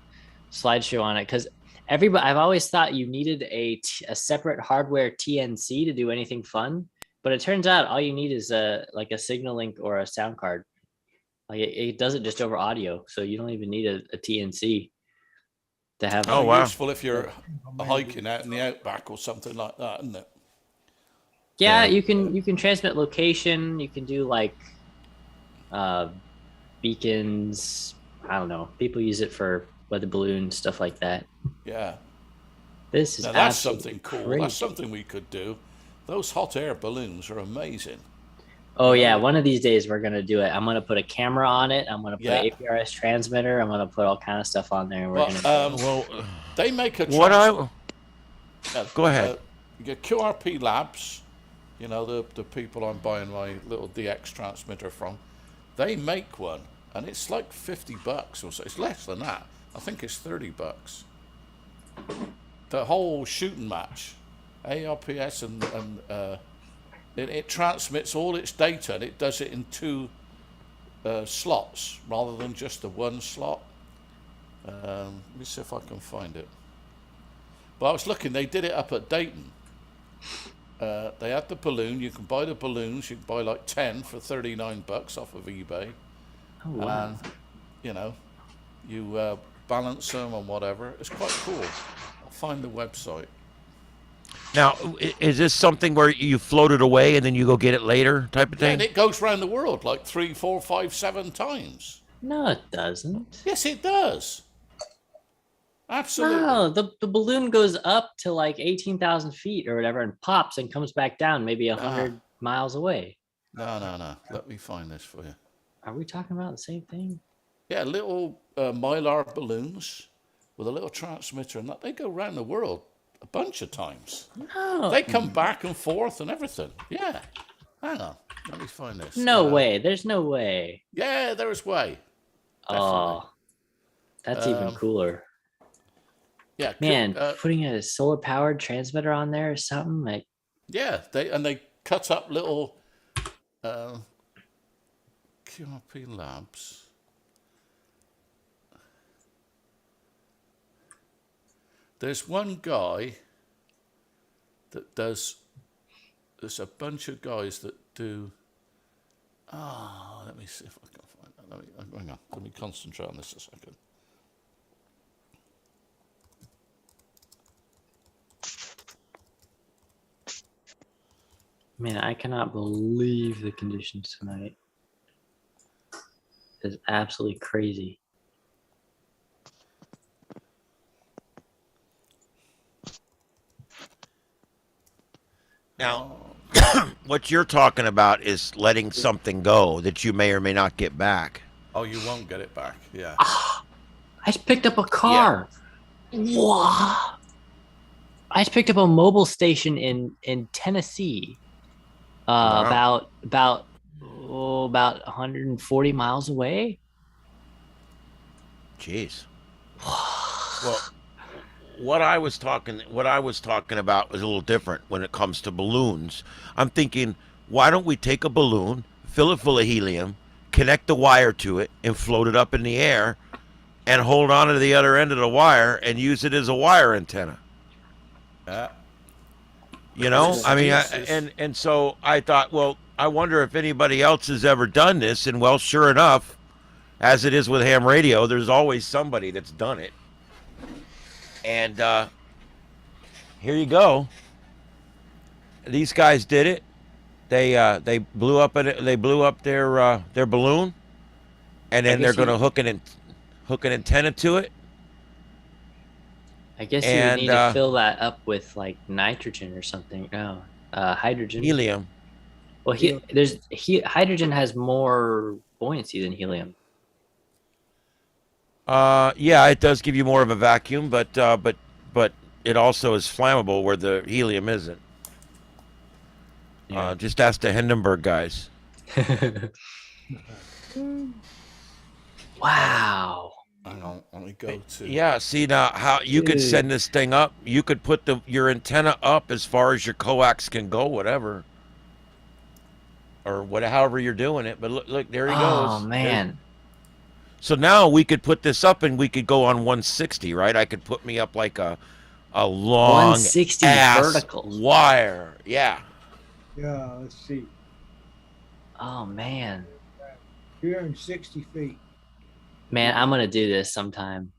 Speaker 10: slideshow on it because I've always thought you needed a separate hardware TNC to do anything fun. But it turns out all you need is like a signal link or a sound card. Like it does it just over audio, so you don't even need a TNC to have.
Speaker 1: Oh, wow.
Speaker 3: Useful if you're hiking out in the outback or something like that, isn't it?
Speaker 10: Yeah, you can transmit location. You can do like beacons. I don't know. People use it for weather balloons, stuff like that.
Speaker 3: Yeah.
Speaker 10: This is
Speaker 3: Now that's
Speaker 10: absolutely
Speaker 3: something cool.
Speaker 10: crazy.
Speaker 3: That's something we could do. Those hot air balloons are amazing.
Speaker 10: Oh yeah, one of these days we're gonna do it. I'm gonna put a camera on it. I'm gonna put an APRS transmitter. I'm gonna put all kind of stuff on there. And we're gonna.
Speaker 3: They make a.
Speaker 1: Go ahead.
Speaker 3: Your QRP Labs, you know the people I'm buying my little DX transmitter from, they make one, and it's like $50 or so. It's less than that. I think it's $30. The whole shooting match, ARPS and it transmits all its data, and it does it in two slots rather than just the one slot. Let me see if I can find it. But I was looking, they did it up at Dayton, They had the balloon. You can buy the balloons. You can buy like 10 for $39 off of eBay.
Speaker 10: Oh, wow.
Speaker 3: And, you know, you balance them and whatever. It's quite cool. I'll find the website.
Speaker 1: Now, is this something where you float it away and then you go get it later type of
Speaker 3: Yeah,
Speaker 1: thing?
Speaker 3: and it goes around the world like 3, 4, 5, 7 times.
Speaker 10: No, it doesn't.
Speaker 3: Yes, it does. Absolutely.
Speaker 10: No, the balloon goes up to like 18,000 feet or whatever and pops and comes back down maybe 100 miles away.
Speaker 3: No. Let me find this for you.
Speaker 10: Are we talking about the same thing?
Speaker 3: Yeah, little Mylar balloons with a little transmitter, and that they go around the world a bunch of times.
Speaker 10: No.
Speaker 3: They come back and forth and everything. Yeah. Hang on. Let me find this.
Speaker 10: No way. There's no way.
Speaker 3: Yeah, there is way.
Speaker 10: Oh, that's even cooler.
Speaker 3: Yeah,
Speaker 10: Man, putting a solar powered transmitter on there or something like.
Speaker 3: Yeah, they cut up little QRP Labs. There's one guy that does. There's a bunch of guys that do. Let me see if I can find that. Hang on. Let me concentrate on this a second.
Speaker 10: Man, I cannot believe the conditions tonight. It's absolutely crazy.
Speaker 1: Now, what you're talking about is letting something go that you may or may not get back.
Speaker 3: Oh, you won't get it back. Yeah.
Speaker 10: I just picked up a car. Wow. I just picked up a mobile station in Tennessee.
Speaker 1: Wow.
Speaker 10: About 140 miles away.
Speaker 1: Jeez. Well, what I was talking about was a little different when it comes to balloons. I'm thinking, why don't we take a balloon, fill it full of helium, connect the wire to it, and float it up in the air, and hold on to the other end of the wire and use it as a wire antenna? You know, I mean, and so I thought, well, I wonder if anybody else has ever done this, and well, sure enough, as it is with ham radio, there's always somebody that's done it. And here you go. These guys did it. They blew up their balloon, and then they're going to hook an antenna to it.
Speaker 10: I guess you would need to fill that up with like nitrogen or something. No, hydrogen.
Speaker 1: Helium.
Speaker 10: Well, hydrogen has more buoyancy than helium.
Speaker 1: Yeah, it does give you more of a vacuum, but it also is flammable where the helium isn't.
Speaker 10: Yeah.
Speaker 1: Just ask the Hindenburg guys.
Speaker 10: Wow.
Speaker 3: Hang on, let me go to.
Speaker 1: Yeah, see now how you could send this thing up. You could put your antenna up as far as your coax can go, whatever, or however you're doing it. But look, there he goes.
Speaker 10: Oh man.
Speaker 1: So now we could put this up and we could go on 160, right? I could put me up like a long
Speaker 10: 160
Speaker 1: ass
Speaker 10: vertical
Speaker 1: wire. Yeah.
Speaker 6: Yeah, let's see.
Speaker 10: Oh man.
Speaker 6: 360 feet.
Speaker 10: Man, I'm gonna do this sometime.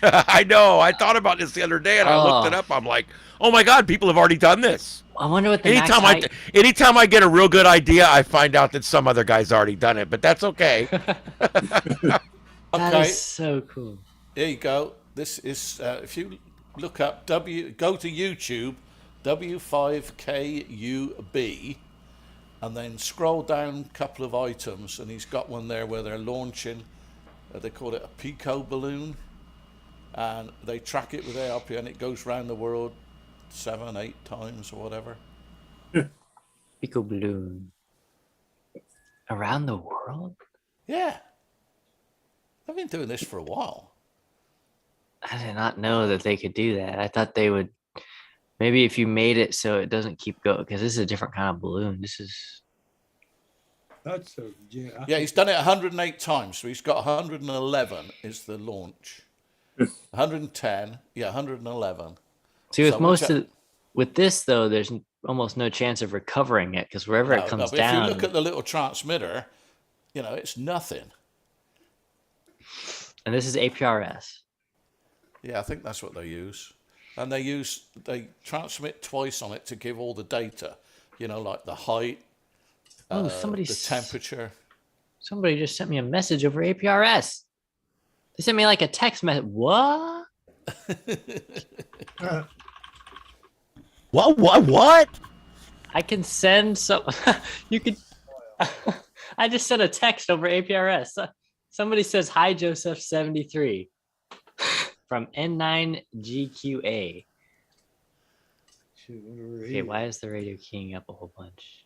Speaker 1: I know. I thought about this the other day and I looked it up. I'm like, oh my God, people have already done this.
Speaker 10: I wonder what the
Speaker 1: anytime I get a real good idea, I find out that some other guy's already done it, but that's okay.
Speaker 10: That is so cool.
Speaker 3: There you go. This is if you look up go to YouTube, W5KUB, and then scroll down a couple of items, and he's got one there where they're launching. They call it a Pico balloon, and they track it with ARP, and it goes around the world 7, 8 times or whatever.
Speaker 10: Pico balloon. Around the world?
Speaker 3: Yeah. I've been doing this for a while.
Speaker 10: I did not know that they could do that. I thought they would. Maybe if you made it so it doesn't keep going, because this is a different kind of balloon. This is.
Speaker 6: That's so, yeah.
Speaker 3: Yeah, he's done it 108 times, so he's got 111 is the launch. 110, yeah, 111.
Speaker 10: See, with with this though, there's almost no chance of recovering it because wherever it comes
Speaker 3: but
Speaker 10: down.
Speaker 3: if you look at the little transmitter, you know, it's nothing.
Speaker 10: And this is APRS.
Speaker 3: Yeah, I think that's what they use. And they transmit twice on it to give all the data, you know, like the height, the temperature.
Speaker 10: Somebody just sent me a message over APRS. They sent me like a text message. What?
Speaker 1: What?
Speaker 10: I can send some. You could. I just sent a text over APRS. Somebody says hi, Joseph 73 from N9GQA. Okay, why is the radio keying up a whole bunch?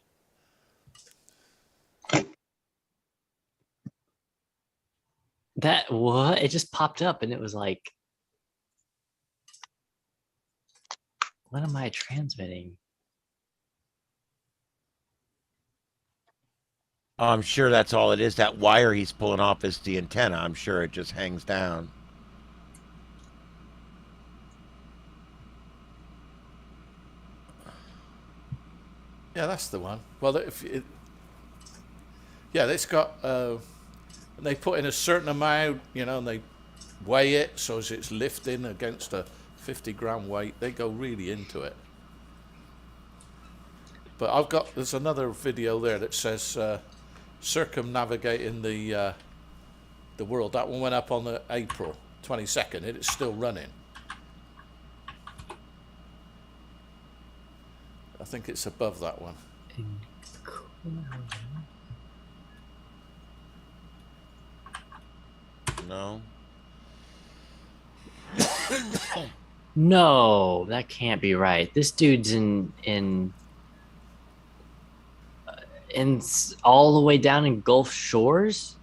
Speaker 10: That what? It just popped up and it was like, what am I transmitting?
Speaker 1: I'm sure that's all it is. That wire he's pulling off is the antenna. I'm sure it just hangs down.
Speaker 3: Yeah, that's the one. Well, yeah, it's got. They put in a certain amount, you know, and they weigh it so as it's lifting against a 50-gram weight. They go really into it. But there's another video there that says circumnavigating the world. That one went up on the April 22nd. It's still running. I think it's above that one.
Speaker 1: No.
Speaker 10: No, that can't be right. This dude's in all the way down in Gulf Shores,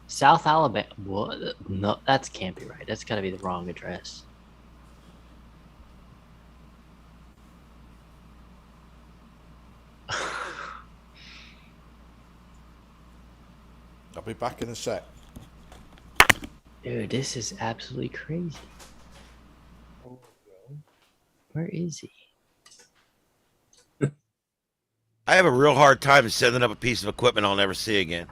Speaker 10: South Alabama. What? No, that can't be right. That's got to be the wrong address.
Speaker 3: I'll be back in a sec.
Speaker 10: Dude, this is absolutely crazy. Where is he?
Speaker 1: I have a real hard time setting up a piece of equipment I'll never see again.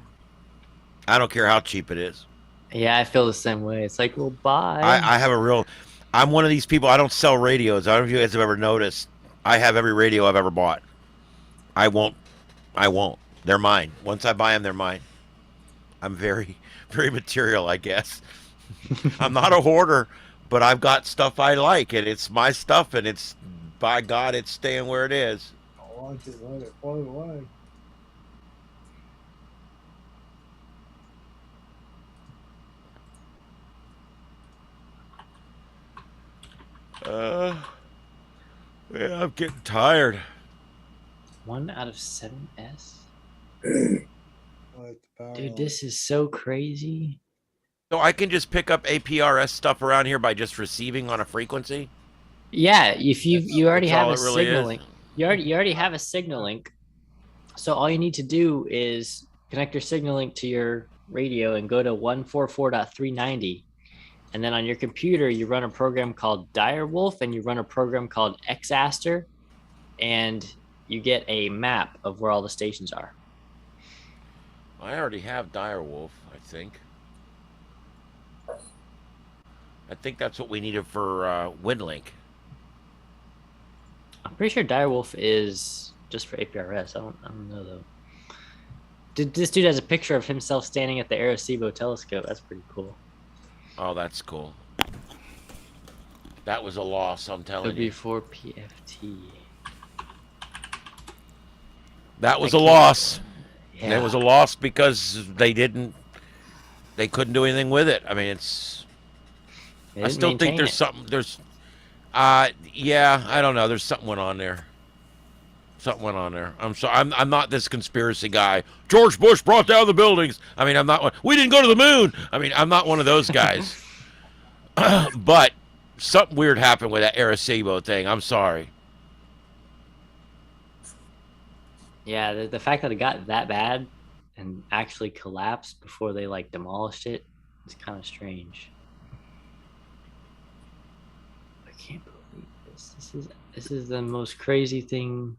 Speaker 1: I don't care how cheap it is.
Speaker 10: Yeah, I feel the same way. It's like, well, bye.
Speaker 1: I have a real... I'm one of these people, I don't sell radios. I don't know if you guys have ever noticed. I have every radio I've ever bought. I won't. They're mine. Once I buy them, they're mine. I'm very, very material, I guess. I'm not a hoarder, but I've got stuff I like, and it's my stuff, and it's, by God, it's staying where it is.
Speaker 6: I like it, let it float away.
Speaker 1: Yeah, I'm getting tired.
Speaker 10: 1 out of 7S?
Speaker 6: Let the power
Speaker 10: Dude,
Speaker 6: on.
Speaker 10: this is so crazy.
Speaker 1: So I can just pick up APRS stuff around here by just receiving on a frequency?
Speaker 10: Yeah, if you already
Speaker 1: That's
Speaker 10: have
Speaker 1: all
Speaker 10: a
Speaker 1: it really
Speaker 10: signal
Speaker 1: is.
Speaker 10: link. You already have a signal link. So all you need to do is connect your signal link to your radio and go to 144.390. And then on your computer, you run a program called Direwolf and you run a program called Xaster, and you get a map of where all the stations are.
Speaker 1: I already have Direwolf, I think. I think that's what we needed for WinLink.
Speaker 10: I'm pretty sure Direwolf is just for APRS. I don't know though. This dude has a picture of himself standing at the Arecibo telescope. That's pretty cool.
Speaker 1: Oh, that's cool. That was a loss, I'm telling you.
Speaker 10: W4 PFT.
Speaker 1: That was a loss.
Speaker 10: Yeah.
Speaker 1: It was a loss because they couldn't do anything with it. I mean, it's... I still think there's something... yeah, I don't know. There's something went on there. Something went on there. I'm not this conspiracy guy. George Bush brought down the buildings. I mean, I'm not one. We didn't go to the moon. I mean, I'm not one of those guys. But something weird happened with that Arecibo thing. I'm sorry.
Speaker 10: Yeah, the fact that it got that bad and actually collapsed before they like demolished it is kind of strange. I can't believe This is the most crazy thing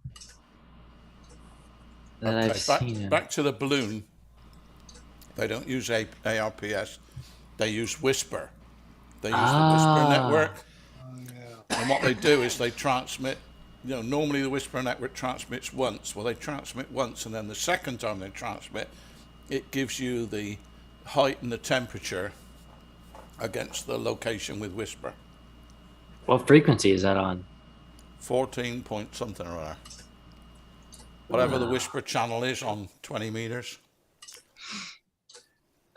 Speaker 10: that I've seen.
Speaker 3: Back to the balloon. They don't use ARPS. They use Whisper. They use the Whisper network. And what they do is they transmit, normally the Whisper network transmits once. Well, they transmit once, and then the second time they transmit, it gives you the height and the temperature against the location with Whisper.
Speaker 10: What frequency is that on?
Speaker 3: 14 point something or other. Whatever the Whisper channel is on 20 meters.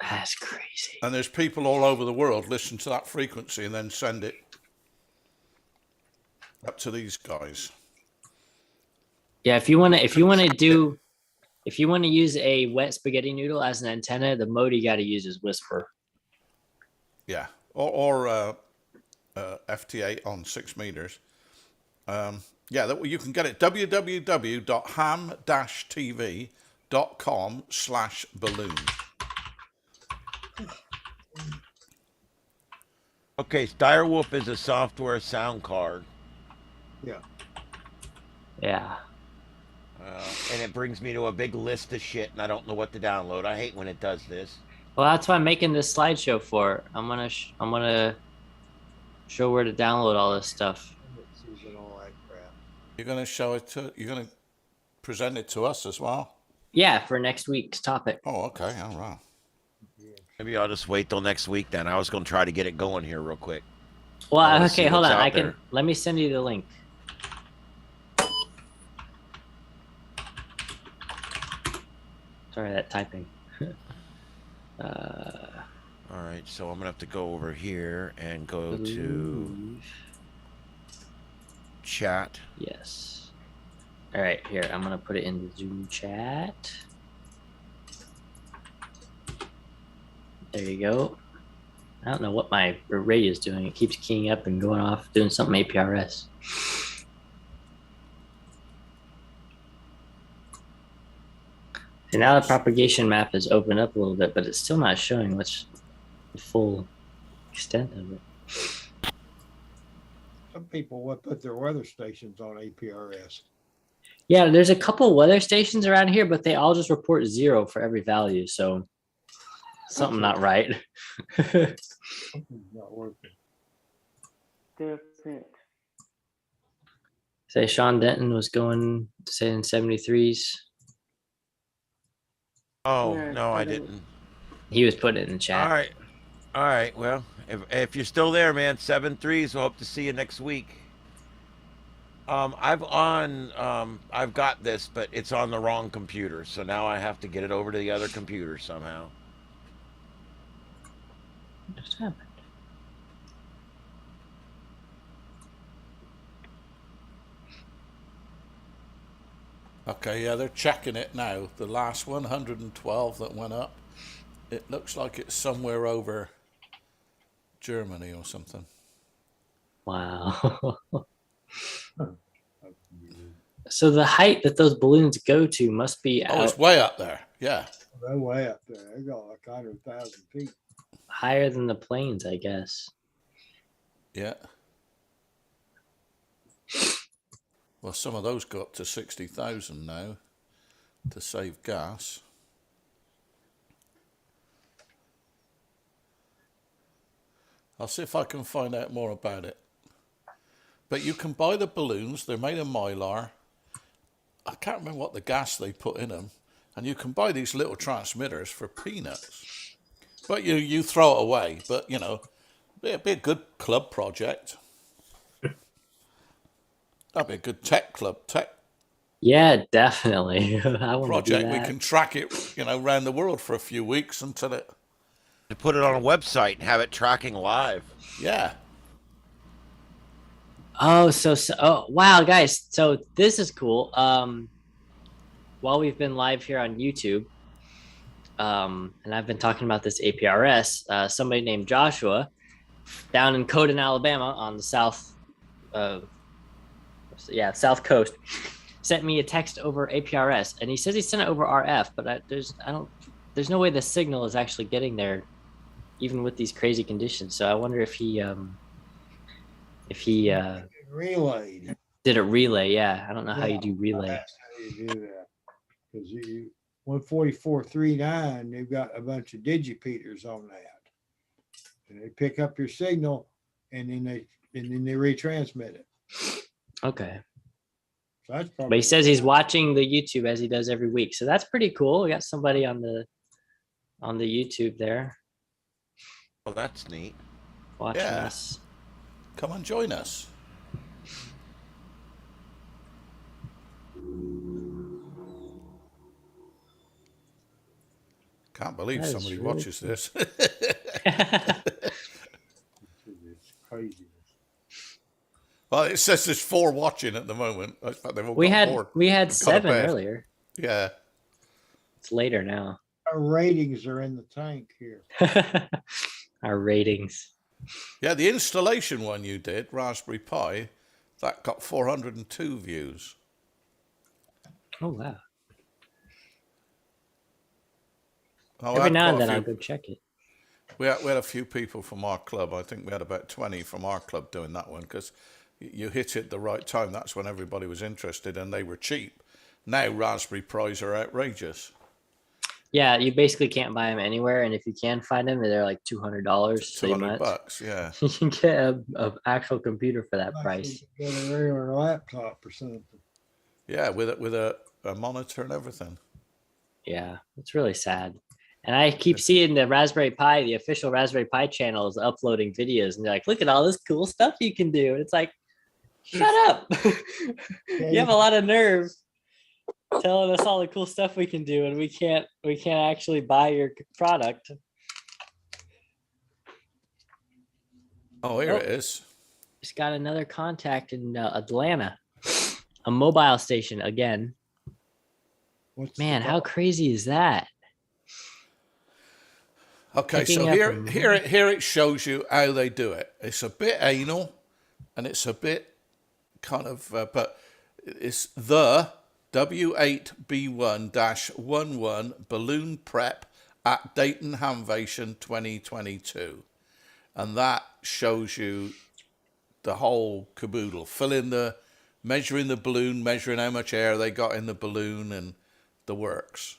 Speaker 10: That's crazy.
Speaker 3: And there's people all over the world listen to that frequency and then send it up to these guys.
Speaker 10: Yeah, if you want to use a wet spaghetti noodle as an antenna, the mode you got to use is Whisper.
Speaker 3: Yeah, or FT8 on 6 meters. You can get it www.ham-tv.com/balloon.
Speaker 1: Okay, Direwolf is a software sound card.
Speaker 6: Yeah.
Speaker 10: Yeah.
Speaker 1: And it brings me to a big list of shit, and I don't know what to download. I hate when it does this.
Speaker 10: Well, that's what I'm making this slideshow for. I'm gonna show where to download all this stuff.
Speaker 3: You're gonna show it to. You're gonna present it to us as well.
Speaker 10: Yeah, for next week's topic.
Speaker 3: Oh, okay, all right.
Speaker 1: Maybe I'll just wait till next week then. I was going to try to get it going here real quick.
Speaker 10: Well, okay, hold on. Let me send you the link. Sorry, that typing.
Speaker 1: All right, so I'm going to have to go over here and go to chat.
Speaker 10: Yes. All right, here, I'm going to put it in the Zoom chat. There you go. I don't know what my array is doing. It keeps keying up and going off, doing something APRS. And now the propagation map has opened up a little bit, but it's still not showing what's the full extent of it.
Speaker 6: Some people would put their weather stations on APRS.
Speaker 10: Yeah, there's a couple weather stations around here, but they all just report 0 for every value. So something not right.
Speaker 6: Something's not working.
Speaker 10: Say Sean Denton was going saying 73s.
Speaker 1: Oh, no, I didn't.
Speaker 10: He was putting it in the chat.
Speaker 1: All right. Well, if you're still there, man, 7-3s. We'll hope to see you next week. I've got this, but it's on the wrong computer. So now I have to get it over to the other computer somehow.
Speaker 10: What just happened?
Speaker 3: Okay, yeah, they're checking it now. The last 112 that went up, it looks like it's somewhere over Germany or something.
Speaker 10: Wow. So the height that those balloons go to must be
Speaker 3: it's way up there. Yeah.
Speaker 6: They're way up there. They got like 100,000 feet.
Speaker 10: Higher than the planes, I guess.
Speaker 3: Yeah. Well, some of those go up to 60,000 now to save gas. I'll see if I can find out more about it. But you can buy the balloons. They're made of Mylar. I can't remember what the gas they put in them. And you can buy these little transmitters for peanuts. But you throw it away. But, it'd be a good club project. That'd be a good tech club.
Speaker 10: Yeah, definitely. I want
Speaker 3: project.
Speaker 10: to do that.
Speaker 3: We can track it, around the world for a few weeks until it.
Speaker 1: To put it on a website and have it tracking live.
Speaker 3: Yeah.
Speaker 10: Oh, wow, guys. So this is cool. While we've been live here on YouTube, and I've been talking about this APRS, somebody named Joshua down in Coden, Alabama on the south coast sent me a text over APRS, and he says he sent it over RF, but there's no way the signal is actually getting there, even with these crazy conditions. So I wonder if he
Speaker 6: relayed.
Speaker 10: Did it relay? Yeah, I don't know how you do relay.
Speaker 6: That's how you do that. Because you 144.39, they've got a bunch of digipeaters on that. And they pick up your signal and then they retransmit it.
Speaker 10: Okay.
Speaker 6: So that's probably
Speaker 10: But he says he's watching the YouTube as he does every week. So that's pretty cool. We got somebody on the YouTube there
Speaker 1: Well, that's neat.
Speaker 10: watching
Speaker 3: Yeah.
Speaker 10: us.
Speaker 3: Come and join us. Can't believe
Speaker 10: That is
Speaker 3: somebody
Speaker 10: really
Speaker 3: watches
Speaker 10: cool.
Speaker 3: this.
Speaker 6: it's crazy.
Speaker 3: Well, it says there's 4 watching at the moment. In fact, they've all
Speaker 10: we
Speaker 3: got
Speaker 10: had
Speaker 3: bored.
Speaker 10: we had
Speaker 3: Got to
Speaker 10: 7
Speaker 3: bed.
Speaker 10: earlier.
Speaker 3: Yeah.
Speaker 10: It's later now.
Speaker 6: Our ratings are in the tank here.
Speaker 10: Our ratings.
Speaker 3: Yeah, the installation one you did, Raspberry Pi, that got 402 views.
Speaker 10: Oh wow.
Speaker 3: Oh,
Speaker 10: Every now and then I'll go check it.
Speaker 3: We had a few people from our club. I think we had about 20 from our club doing that one because you hit it the right time. That's when everybody was interested and they were cheap. Now Raspberry Pis are outrageous.
Speaker 10: Yeah, you basically can't buy them anywhere, and if you can find them, they're like $200.
Speaker 3: $200, yeah.
Speaker 10: You can get a actual computer for that price.
Speaker 6: Get a regular laptop or something.
Speaker 3: Yeah, with a monitor and everything.
Speaker 10: Yeah, it's really sad. And I keep seeing the Raspberry Pi, the official Raspberry Pi channel is uploading videos, and they're like, "Look at all this cool stuff you can do." And it's like, shut up! You have a lot of nerve telling us all the cool stuff we can do, and we can't actually buy your product.
Speaker 3: Oh, here it is.
Speaker 10: Just got another contact in Atlanta, a mobile station again. Man, how crazy is that?
Speaker 3: Okay,
Speaker 10: Picking
Speaker 3: so
Speaker 10: up
Speaker 3: here it shows you how they do it. It's a bit anal, and it's a bit kind of, but it's the W8B1-11 balloon prep at Dayton Hamvation 2022, and that shows you the whole caboodle. Measuring the balloon, measuring how much air they got in the balloon, and the works.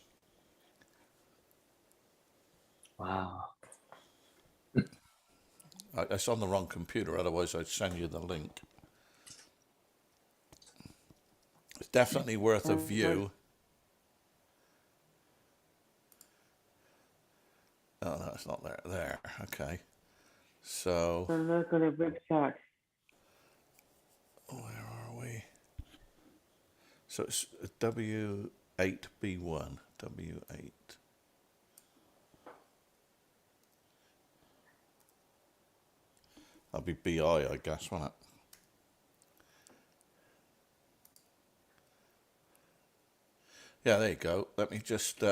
Speaker 10: Wow.
Speaker 3: It's on the wrong computer, otherwise I'd send you the link. It's definitely worth a view. Oh, no, it's not there. There, okay. So,
Speaker 12: I'm not gonna big shot.
Speaker 3: where are we? So it's W8B1, W8. That'll be BI, I guess, won't it? Yeah, there you go. Let me just...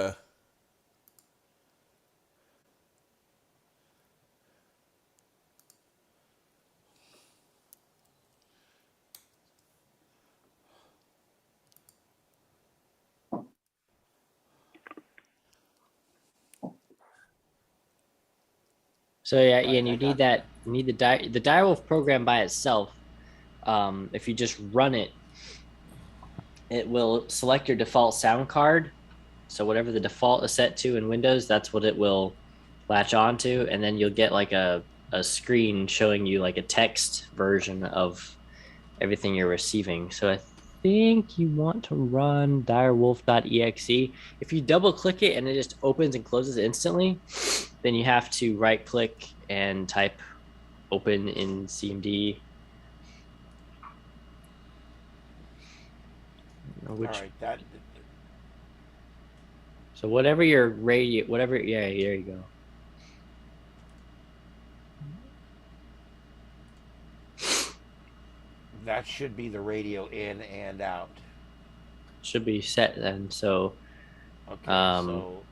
Speaker 10: So yeah, Ian, you need that. You need the Direwolf program by itself. If you just run it, it will select your default sound card. So whatever the default is set to in Windows, that's what it will latch onto, and then you'll get like a screen showing you like a text version of everything you're receiving. So I think you want to run direwolf.exe. If you double click it and it just opens and closes instantly, then you have to right click and type open in CMD. Which,
Speaker 1: All right, that
Speaker 10: so whatever your radio, whatever, yeah, there you go.
Speaker 1: that should be the radio in and out.
Speaker 10: Should be set then. So
Speaker 1: Okay,
Speaker 10: so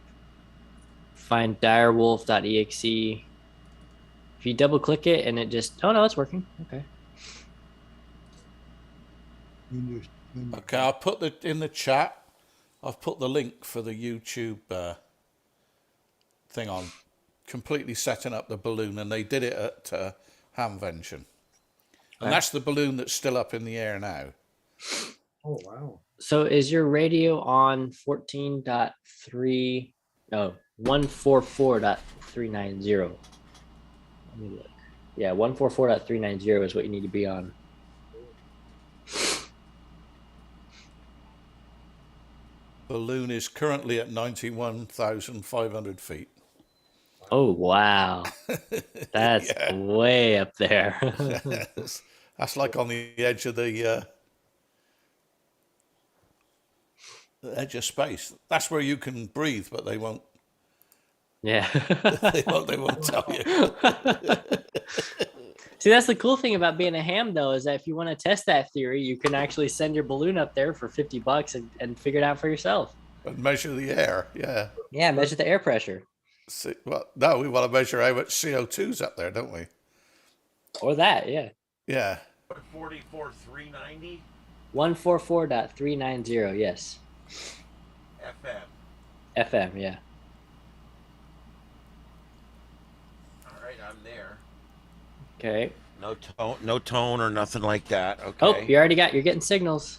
Speaker 10: find direwolf.exe. If you double click it and it just, oh no, it's working. Okay.
Speaker 3: Okay, I'll put in the chat. I've put the link for the YouTube thing on, completely setting up the balloon, and they did it at Hamvention. And that's the balloon that's still up in the air now.
Speaker 6: Oh, wow.
Speaker 10: So is your radio on 14.3? No, 144.390. Let me look. Yeah, 144.390 is what you need to be on.
Speaker 3: Balloon is currently at 91,500 feet.
Speaker 10: Oh, wow. That's
Speaker 3: Yeah.
Speaker 10: way up there.
Speaker 3: That's like on the edge of the edge of space. That's where you can breathe, but they won't.
Speaker 10: Yeah.
Speaker 3: They won't tell you.
Speaker 10: See, that's the cool thing about being a ham, though, is that if you want to test that theory, you can actually send your balloon up there for $50 and figure it out for yourself.
Speaker 3: And measure the air. Yeah.
Speaker 10: Yeah, measure the air pressure.
Speaker 3: See, well, no, we want to measure how much CO2's up there, don't we?
Speaker 10: Or that, yeah.
Speaker 3: Yeah.
Speaker 1: 44,390
Speaker 10: 144.390, yes.
Speaker 1: FM.
Speaker 10: FM, yeah.
Speaker 1: All right, I'm there.
Speaker 10: Okay.
Speaker 1: No tone or nothing like that. Okay.
Speaker 10: Oh, you're getting signals.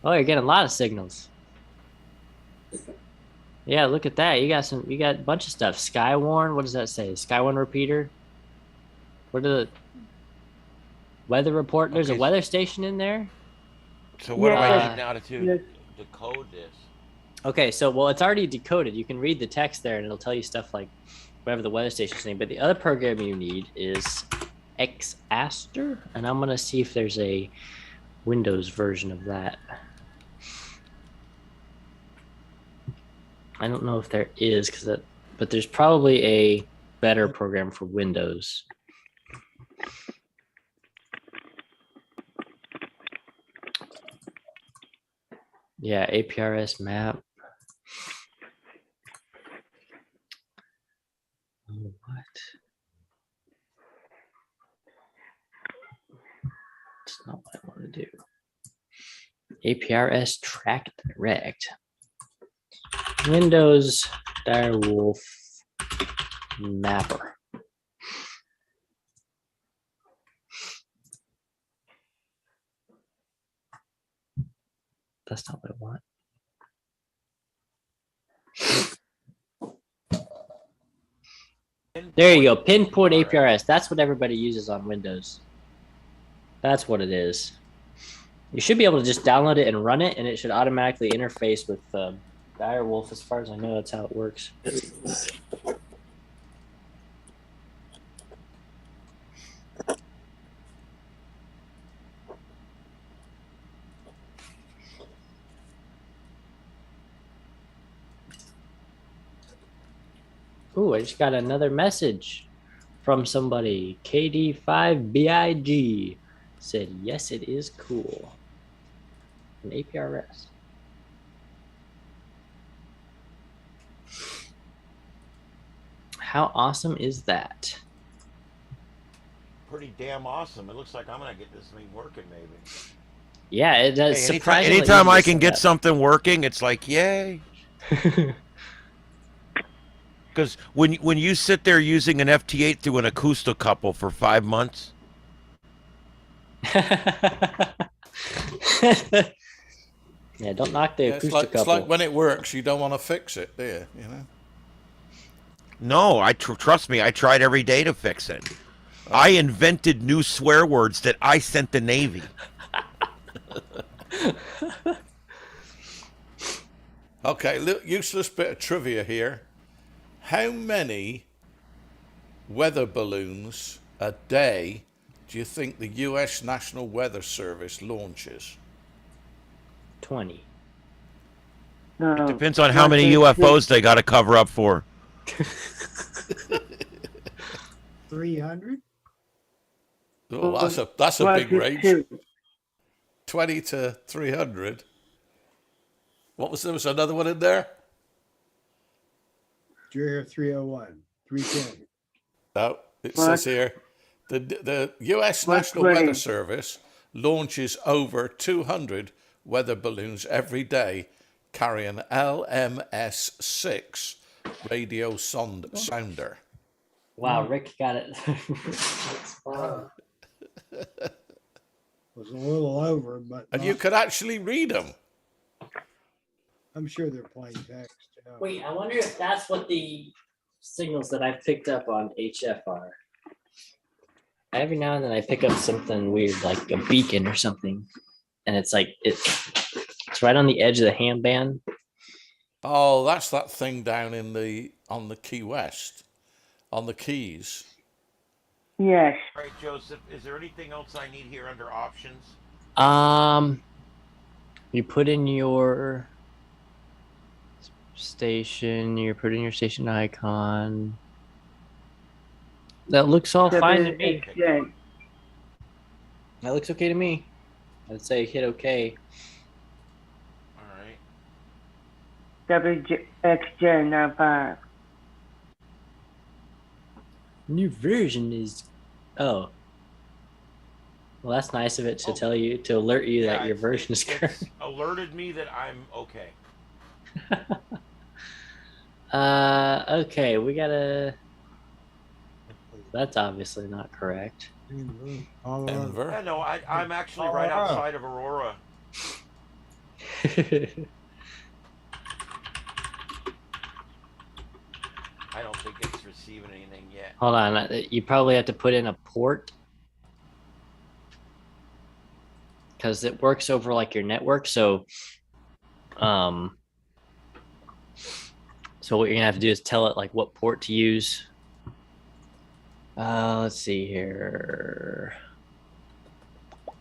Speaker 10: Oh, you're getting a lot of signals. Yeah, look at that. You got a bunch of stuff. Skywarn, what does that say? Skywarn repeater. What are the weather report? There's a weather station in there.
Speaker 1: So what do I need now to decode this?
Speaker 10: Okay, so well, it's already decoded. You can read the text there, and it'll tell you stuff like whatever the weather station's name. But the other program you need is Xaster, and I'm gonna see if there's a Windows version of that. I don't know if there is, but there's probably a better program for Windows. Yeah, APRS map. Oh, what? That's not what I want to do. APRS track direct. Windows Direwolf Mapper. That's not what I want. There you go. Pinpoint APRS. That's what everybody uses on Windows. That's what it is. You should be able to just download it and run it, and it should automatically interface with Direwolf. As far as I know, that's how it works. Ooh, I just got another message from somebody. KD5BIG said, yes, it is cool. An APRS. How awesome is that?
Speaker 1: Pretty damn awesome. It looks like I'm going to get this thing working, maybe.
Speaker 10: Yeah, it does.
Speaker 1: Hey, anytime I can get something working, it's like, yay. Because when you sit there using an FT8 through an acousticouple for 5 months.
Speaker 10: Yeah, don't knock the acousticouple.
Speaker 3: It's like when it works, you don't want to fix it, do you? You know.
Speaker 1: No, trust me. I tried every day to fix it. I invented new swear words that I sent the Navy.
Speaker 3: Okay, useless bit of trivia here. How many weather balloons a day do you think the U.S. National Weather Service launches?
Speaker 10: 20.
Speaker 1: It depends on how many UFOs they got to cover up for.
Speaker 6: 300?
Speaker 3: Oh, that's a big range. 20 to 300. There was another one in there?
Speaker 6: Dreher 301, 310.
Speaker 3: No, it says here, the U.S. National Weather Service launches over 200 weather balloons every day carrying LMS-6 radio sounder.
Speaker 10: Wow, Rick got it.
Speaker 6: was a little over, but
Speaker 3: And you could actually read them.
Speaker 6: I'm sure they're plain text.
Speaker 10: Wait, I wonder if that's what the signals that I've picked up on HF are. Every now and then I pick up something weird, like a beacon or something, and it's like it's right on the edge of the ham band.
Speaker 3: Oh, that's that thing down on the Key West, on the Keys.
Speaker 9: Yes.
Speaker 1: All right, Joseph, is there anything else I need here under options?
Speaker 10: You put in your station, you're putting your station icon. That looks all fine to me.
Speaker 9: WXJ.
Speaker 10: That looks okay to me. I'd say hit okay.
Speaker 1: All right.
Speaker 9: WXJ95.
Speaker 10: New version is well, that's nice of it to tell you, to alert you that your version is correct.
Speaker 1: Alerted me that I'm okay.
Speaker 10: Okay, we gotta. That's obviously not correct.
Speaker 3: Denver.
Speaker 1: Yeah, no, I'm actually right outside of Aurora. I don't think it's receiving anything yet.
Speaker 10: Hold on, you probably have to put in a port because it works over like your network. So what you're gonna have to do is tell it like what port to use. Let's see here. It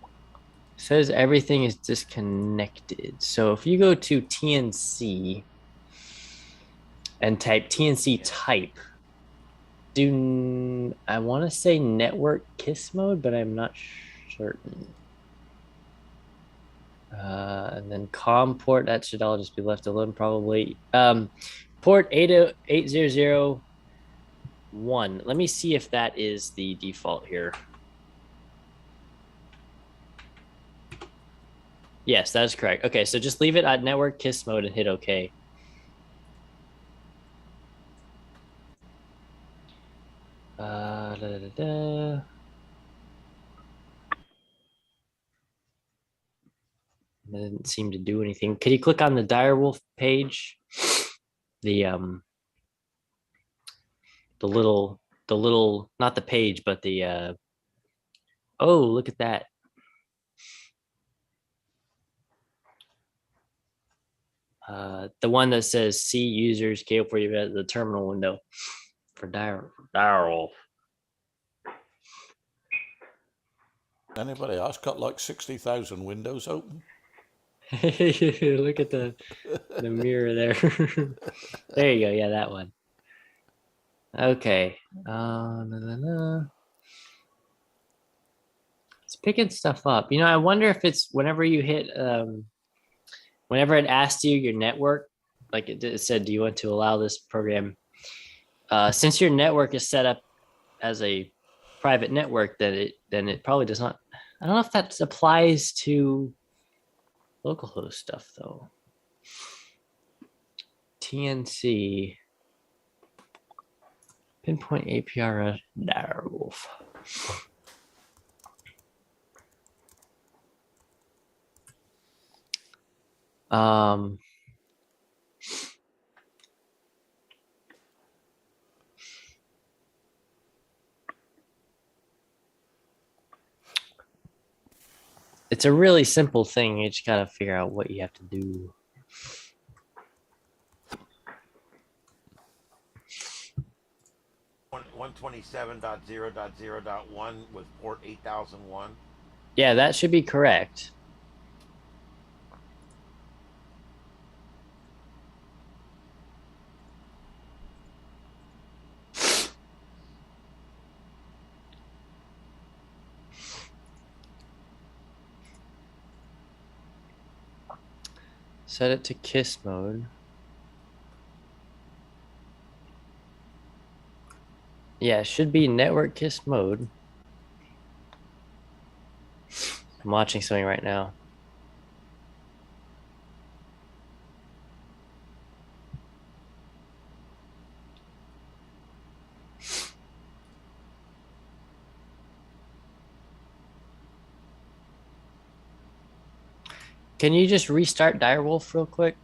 Speaker 10: says everything is disconnected. So if you go to TNC and type TNC type, I want to say network KISS mode, but I'm not certain. And then COM port, that should all just be left alone probably. Port 80001. Let me see if that is the default here. Yes, that is correct. Okay, so just leave it at network KISS mode and hit OK. That didn't seem to do anything. Could you click on the Direwolf page? The little, not the page, but the oh, look at that. The one that says see users cable for you at the terminal window for Direwolf.
Speaker 3: Anybody else got like 60,000 windows open?
Speaker 10: Look at the mirror there. There you go. Yeah, that one. Okay. It's picking stuff up. You know, I wonder if it's whenever you hit, whenever it asked you your network, like it said, do you want to allow this program? Since your network is set up as a private network, then it probably does not. I don't know if that applies to localhost stuff though. TNC pinpoint APR Direwolf. It's a really simple thing. You just gotta figure out what you have to do.
Speaker 1: One 127.0.0.1 with port 8001.
Speaker 10: Yeah, that should be correct. Set it to KISS mode. Yeah, it should be network KISS mode. I'm watching something right now. Can you just restart Direwolf real quick?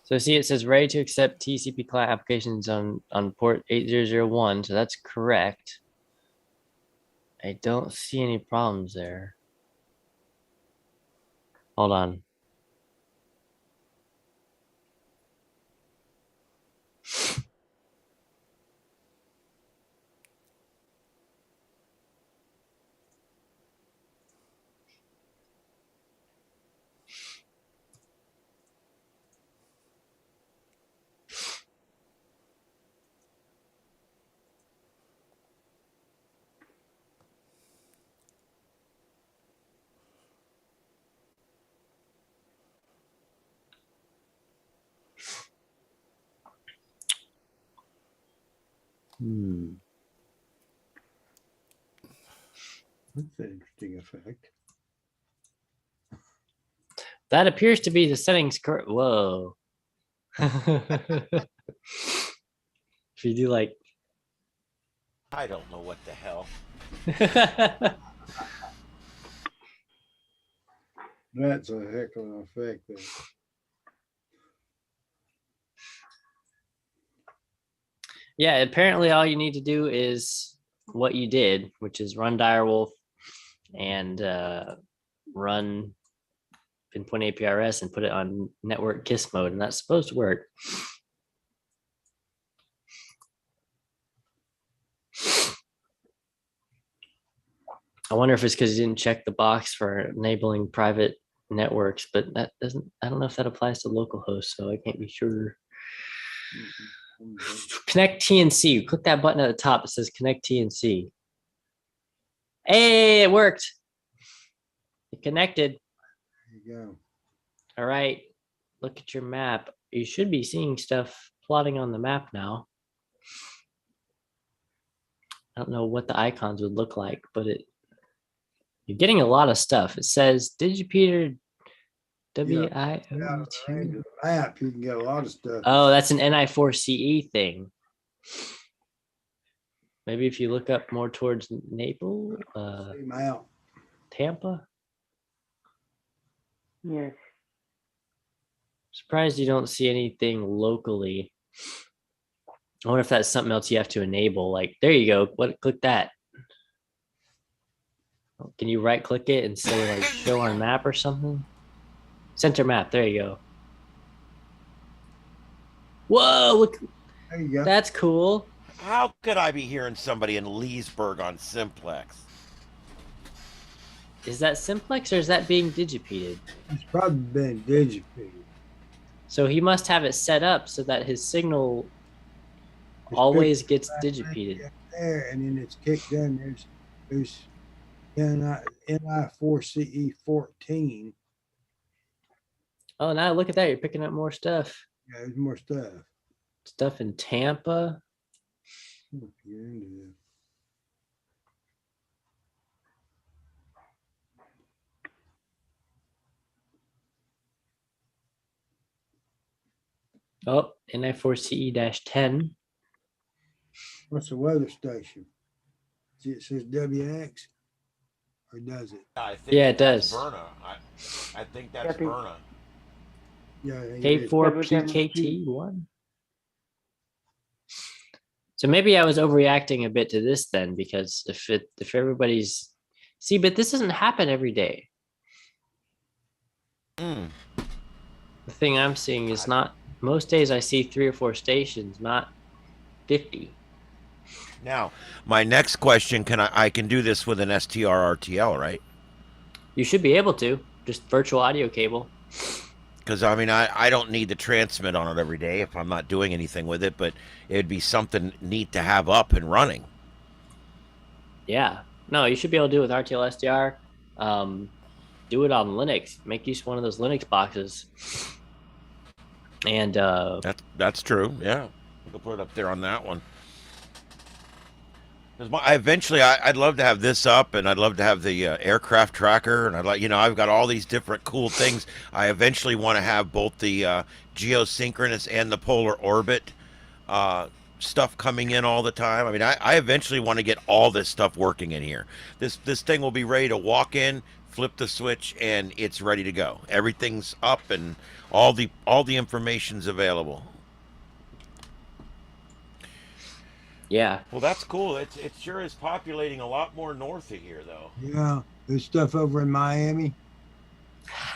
Speaker 10: So see, it says ready to accept TCP client applications on port 8001. So that's correct. I don't see any problems there. Hold on.
Speaker 6: That's an interesting effect.
Speaker 10: That appears to be the settings correct. Whoa. If you do like.
Speaker 1: I don't know what the hell.
Speaker 6: That's a heck of an effect. There.
Speaker 10: Yeah, apparently all you need to do is what you did, which is run Direwolf and run pinpoint APRS and put it on network KISS mode, and that's supposed to work. I wonder if it's because you didn't check the box for enabling private networks, but that doesn't, I don't know if that applies to localhost, so I can't be sure. Connect TNC. Click that button at the top. It says connect TNC. Hey, it worked. It connected.
Speaker 6: There you go.
Speaker 10: All right. Look at your map. You should be seeing stuff plotting on the map now. I don't know what the icons would look like, but you're getting a lot of stuff. It says Digipeater WI02.
Speaker 6: Map, you can get a lot of stuff.
Speaker 10: Oh, that's an NI4CE thing. Maybe if you look up more towards Naples, Tampa.
Speaker 9: Yes.
Speaker 10: Surprised you don't see anything locally. I wonder if that's something else you have to enable. Like, there you go. Click that. Can you right click it and say like show on map or something? Center map. There you go. Whoa, look.
Speaker 6: There you go.
Speaker 10: That's cool.
Speaker 1: How could I be hearing somebody in Leesburg on Simplex?
Speaker 10: Is that Simplex or is that being digipeated?
Speaker 6: It's probably been digipeated.
Speaker 10: So he must have it set up so that his signal always gets digipeated.
Speaker 6: There, and then it's kicked in. There's NI4CE14.
Speaker 10: Oh, now look at that. You're picking up more stuff.
Speaker 6: Yeah, there's more stuff.
Speaker 10: Stuff in Tampa.
Speaker 6: Get into this.
Speaker 10: Oh, NI4CE-10.
Speaker 6: What's the weather station? It says WX, or does it?
Speaker 1: I think
Speaker 10: Yeah, it does.
Speaker 1: Verna. I think that's Verna.
Speaker 6: Yeah.
Speaker 10: K4PKT1. So maybe I was overreacting a bit to this then, because if everybody's but this doesn't happen every day. The thing I'm seeing is not most days I see 3 or 4 stations, not 50.
Speaker 1: Now, my next question, I can do this with an STR RTL, right?
Speaker 10: You should be able to, just virtual audio cable.
Speaker 1: Because, I mean, I don't need to transmit on it every day if I'm not doing anything with it, but it'd be something neat to have up and running.
Speaker 10: Yeah. No, you should be able to do it with RTL SDR. do it on Linux. Make use of one of those Linux boxes. And
Speaker 1: that's true. Yeah, we'll put it up there on that one. I'd love to have this up, and I'd love to have the aircraft tracker, and I've got all these different cool things. I eventually want to have both the geosynchronous and the polar orbit stuff coming in all the time. I mean, I eventually want to get all this stuff working in here. This thing will be ready to walk in, flip the switch, and it's ready to go. Everything's up, and all the information's available.
Speaker 10: Yeah.
Speaker 1: Well, that's cool. It sure is populating a lot more north of here, though.
Speaker 6: Yeah, there's stuff over in Miami.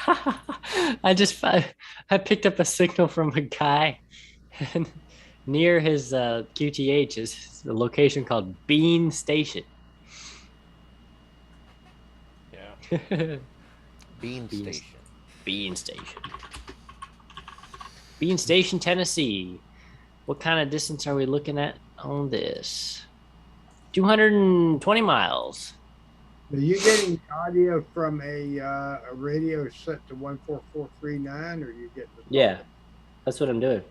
Speaker 10: I picked up a signal from a guy and near his QTH is a location called Bean Station.
Speaker 1: Yeah. Bean Station.
Speaker 10: Bean Station. Bean Station, Tennessee. What kind of distance are we looking at on this? 220 miles.
Speaker 6: Are you getting audio from a radio set to 14439, or you getting?
Speaker 10: Yeah, that's what I'm doing.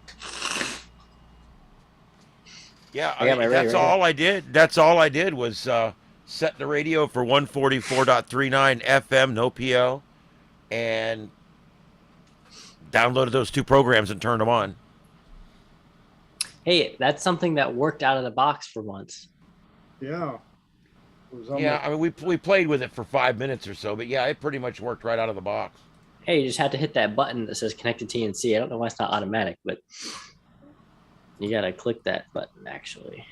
Speaker 1: Yeah, that's all I did. That's all I did was set the radio for 144.39 FM, no PO, and downloaded those two programs and turned them on.
Speaker 10: Hey, that's something that worked out of the box for once.
Speaker 6: Yeah.
Speaker 1: Yeah, I mean, we played with it for 5 minutes or so, but yeah, it pretty much worked right out of the box.
Speaker 10: Hey, you just had to hit that button that says connect to TNC. I don't know why it's not automatic, but you got to click that button, actually.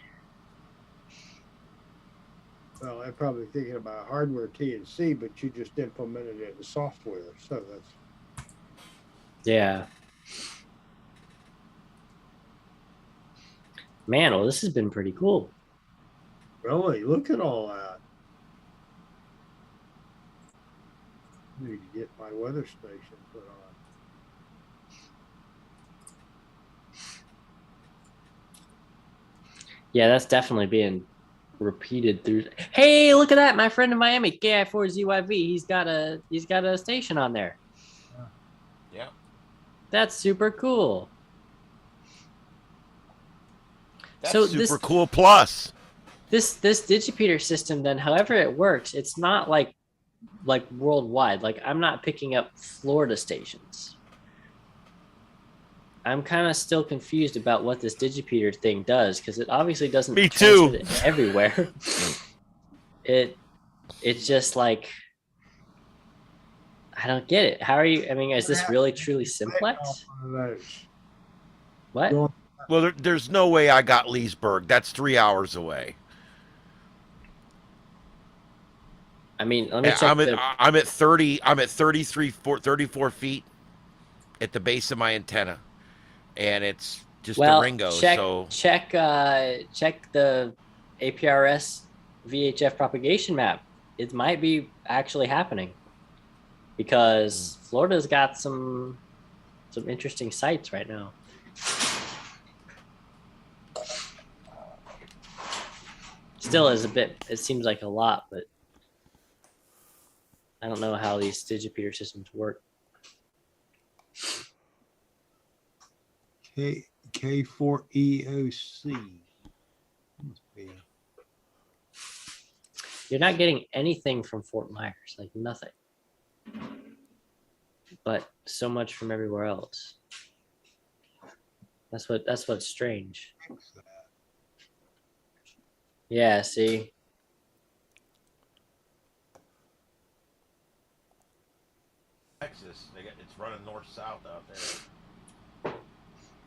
Speaker 6: Well, they're probably thinking about hardware TNC, but you just implemented it in software. So that's.
Speaker 10: Yeah. Man, well, this has been pretty cool.
Speaker 6: Really? Look at all that. I need to get my weather station put on.
Speaker 10: Yeah, that's definitely being repeated through. Hey, look at that! My friend in Miami, KI4ZYV. He's got a station on there.
Speaker 1: Yeah.
Speaker 10: That's super cool.
Speaker 1: That's super cool. Plus,
Speaker 10: this digipeater system, then, however it works, it's not like worldwide. Like, I'm not picking up Florida stations. I'm kind of still confused about what this digipeater thing does, because it obviously doesn't
Speaker 1: Me too.
Speaker 10: transmit it everywhere. It's just like, I don't get it. How are you? I mean, is this really truly simplex? What?
Speaker 1: Well, there's no way I got Leesburg. That's 3 hours away.
Speaker 10: I mean, let me check.
Speaker 1: I'm at 34 feet at the base of my antenna, and it's just the Ringo.
Speaker 10: Check the APRS VHF propagation map. It might be actually happening, because Florida's got some interesting sites right now. Still is a bit, it seems like a lot, but I don't know how these digipeater systems work.
Speaker 6: K4EOC.
Speaker 10: You're not getting anything from Fort Myers, like nothing. But so much from everywhere else. That's what's strange. Yeah, see?
Speaker 1: Texas, it's running north-south out there.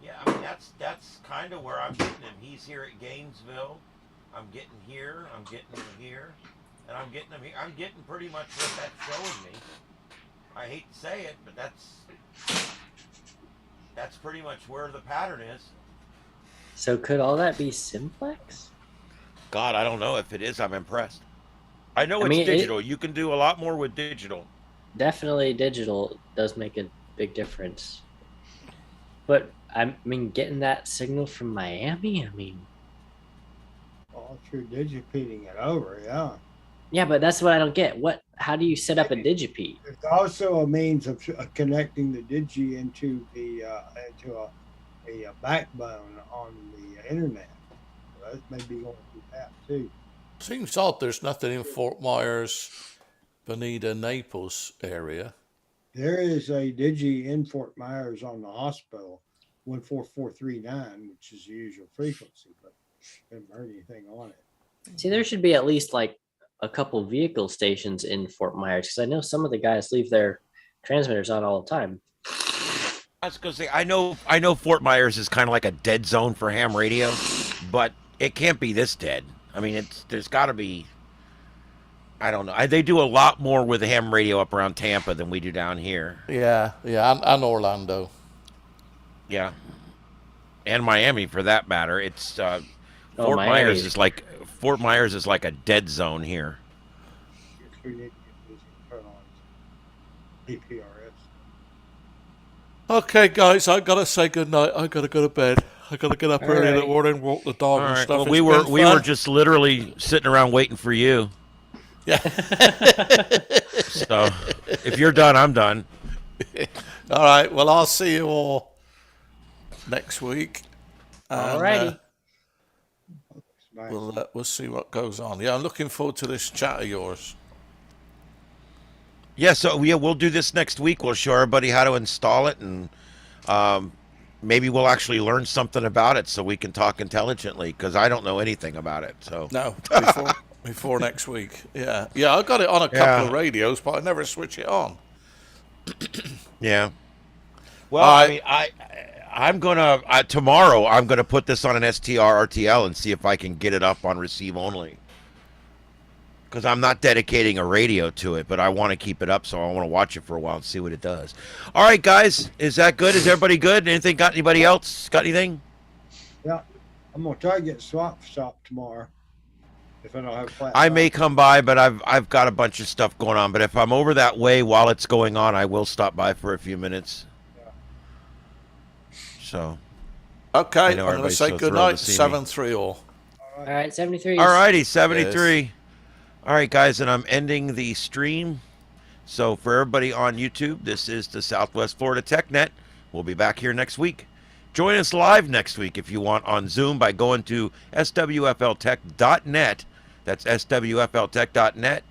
Speaker 1: Yeah, I mean, that's kind of where I'm getting him. He's here at Gainesville. I'm getting here. I'm getting him here. And I'm getting him here. I'm getting pretty much what that's showing me. I hate to say it, but that's pretty much where the pattern is.
Speaker 10: So could all that be simplex?
Speaker 1: God, I don't know if it is. I'm impressed. I know it's digital. You can do a lot more with digital.
Speaker 10: Definitely digital does make a big difference. But, I mean, getting that signal from Miami, I mean...
Speaker 6: Oh, if you're digipeating it over, yeah.
Speaker 10: Yeah, but that's what I don't get. What how do you set up a DigiP?
Speaker 6: There's also a means of connecting the Digi into a backbone on the internet. So that may be going through that too.
Speaker 3: Seems odd there's nothing in Fort Myers, Bonita, Naples area.
Speaker 6: There is a Digi in Fort Myers on the hospital, 14439, which is the usual frequency, but I haven't heard anything on it.
Speaker 10: See, there should be at least like a couple vehicle stations in Fort Myers because I know some of the guys leave their transmitters on all the time.
Speaker 1: I was gonna say I know Fort Myers is kind of like a dead zone for ham radio, but it can't be this dead. I mean, there's got to be. I don't know. They do a lot more with ham radio up around Tampa than we do down here.
Speaker 3: Yeah, and Orlando.
Speaker 1: Yeah, and Miami for that matter. It's Fort Myers is like a dead zone here.
Speaker 6: We need to get these put on APRS.
Speaker 3: Okay, guys, I gotta say goodnight. I gotta go to bed. I gotta get up early in the morning, walk the dog and stuff.
Speaker 1: Well, we were just literally sitting around waiting for you.
Speaker 3: Yeah.
Speaker 1: So if you're done, I'm done.
Speaker 3: All right. Well, I'll see you all next week.
Speaker 10: All righty.
Speaker 3: We'll see what goes on. Yeah, I'm looking forward to this chat of yours.
Speaker 1: Yeah, so we'll do this next week. We'll show everybody how to install it, and maybe we'll actually learn something about it so we can talk intelligently, because I don't know anything about it. So
Speaker 3: no, before next week. Yeah, I got it on a couple of radios, but I never switch it on.
Speaker 1: Yeah. Well, I mean, I'm gonna tomorrow. I'm gonna put this on an STR RTL and see if I can get it up on receive only. Because I'm not dedicating a radio to it, but I want to keep it up, so I want to watch it for a while and see what it does. All right, guys, is that good? Is everybody good? Anything? Got anybody else? Got anything?
Speaker 6: Yeah, I'm gonna try to get swap shop tomorrow. If I don't have flat.
Speaker 1: I may come by, but I've got a bunch of stuff going on. But if I'm over that way while it's going on, I will stop by for a few minutes.
Speaker 6: Yeah.
Speaker 3: So. Okay, I'm going to say good night. 7-3 all.
Speaker 10: All right, 73.
Speaker 1: All righty, 73. Yes. All right, guys, and I'm ending the stream. So for everybody on YouTube, this is the Southwest Florida TechNet. We'll be back here next week. Join us live next week if you want on Zoom by going to swfltech.net. That's swfltech.net.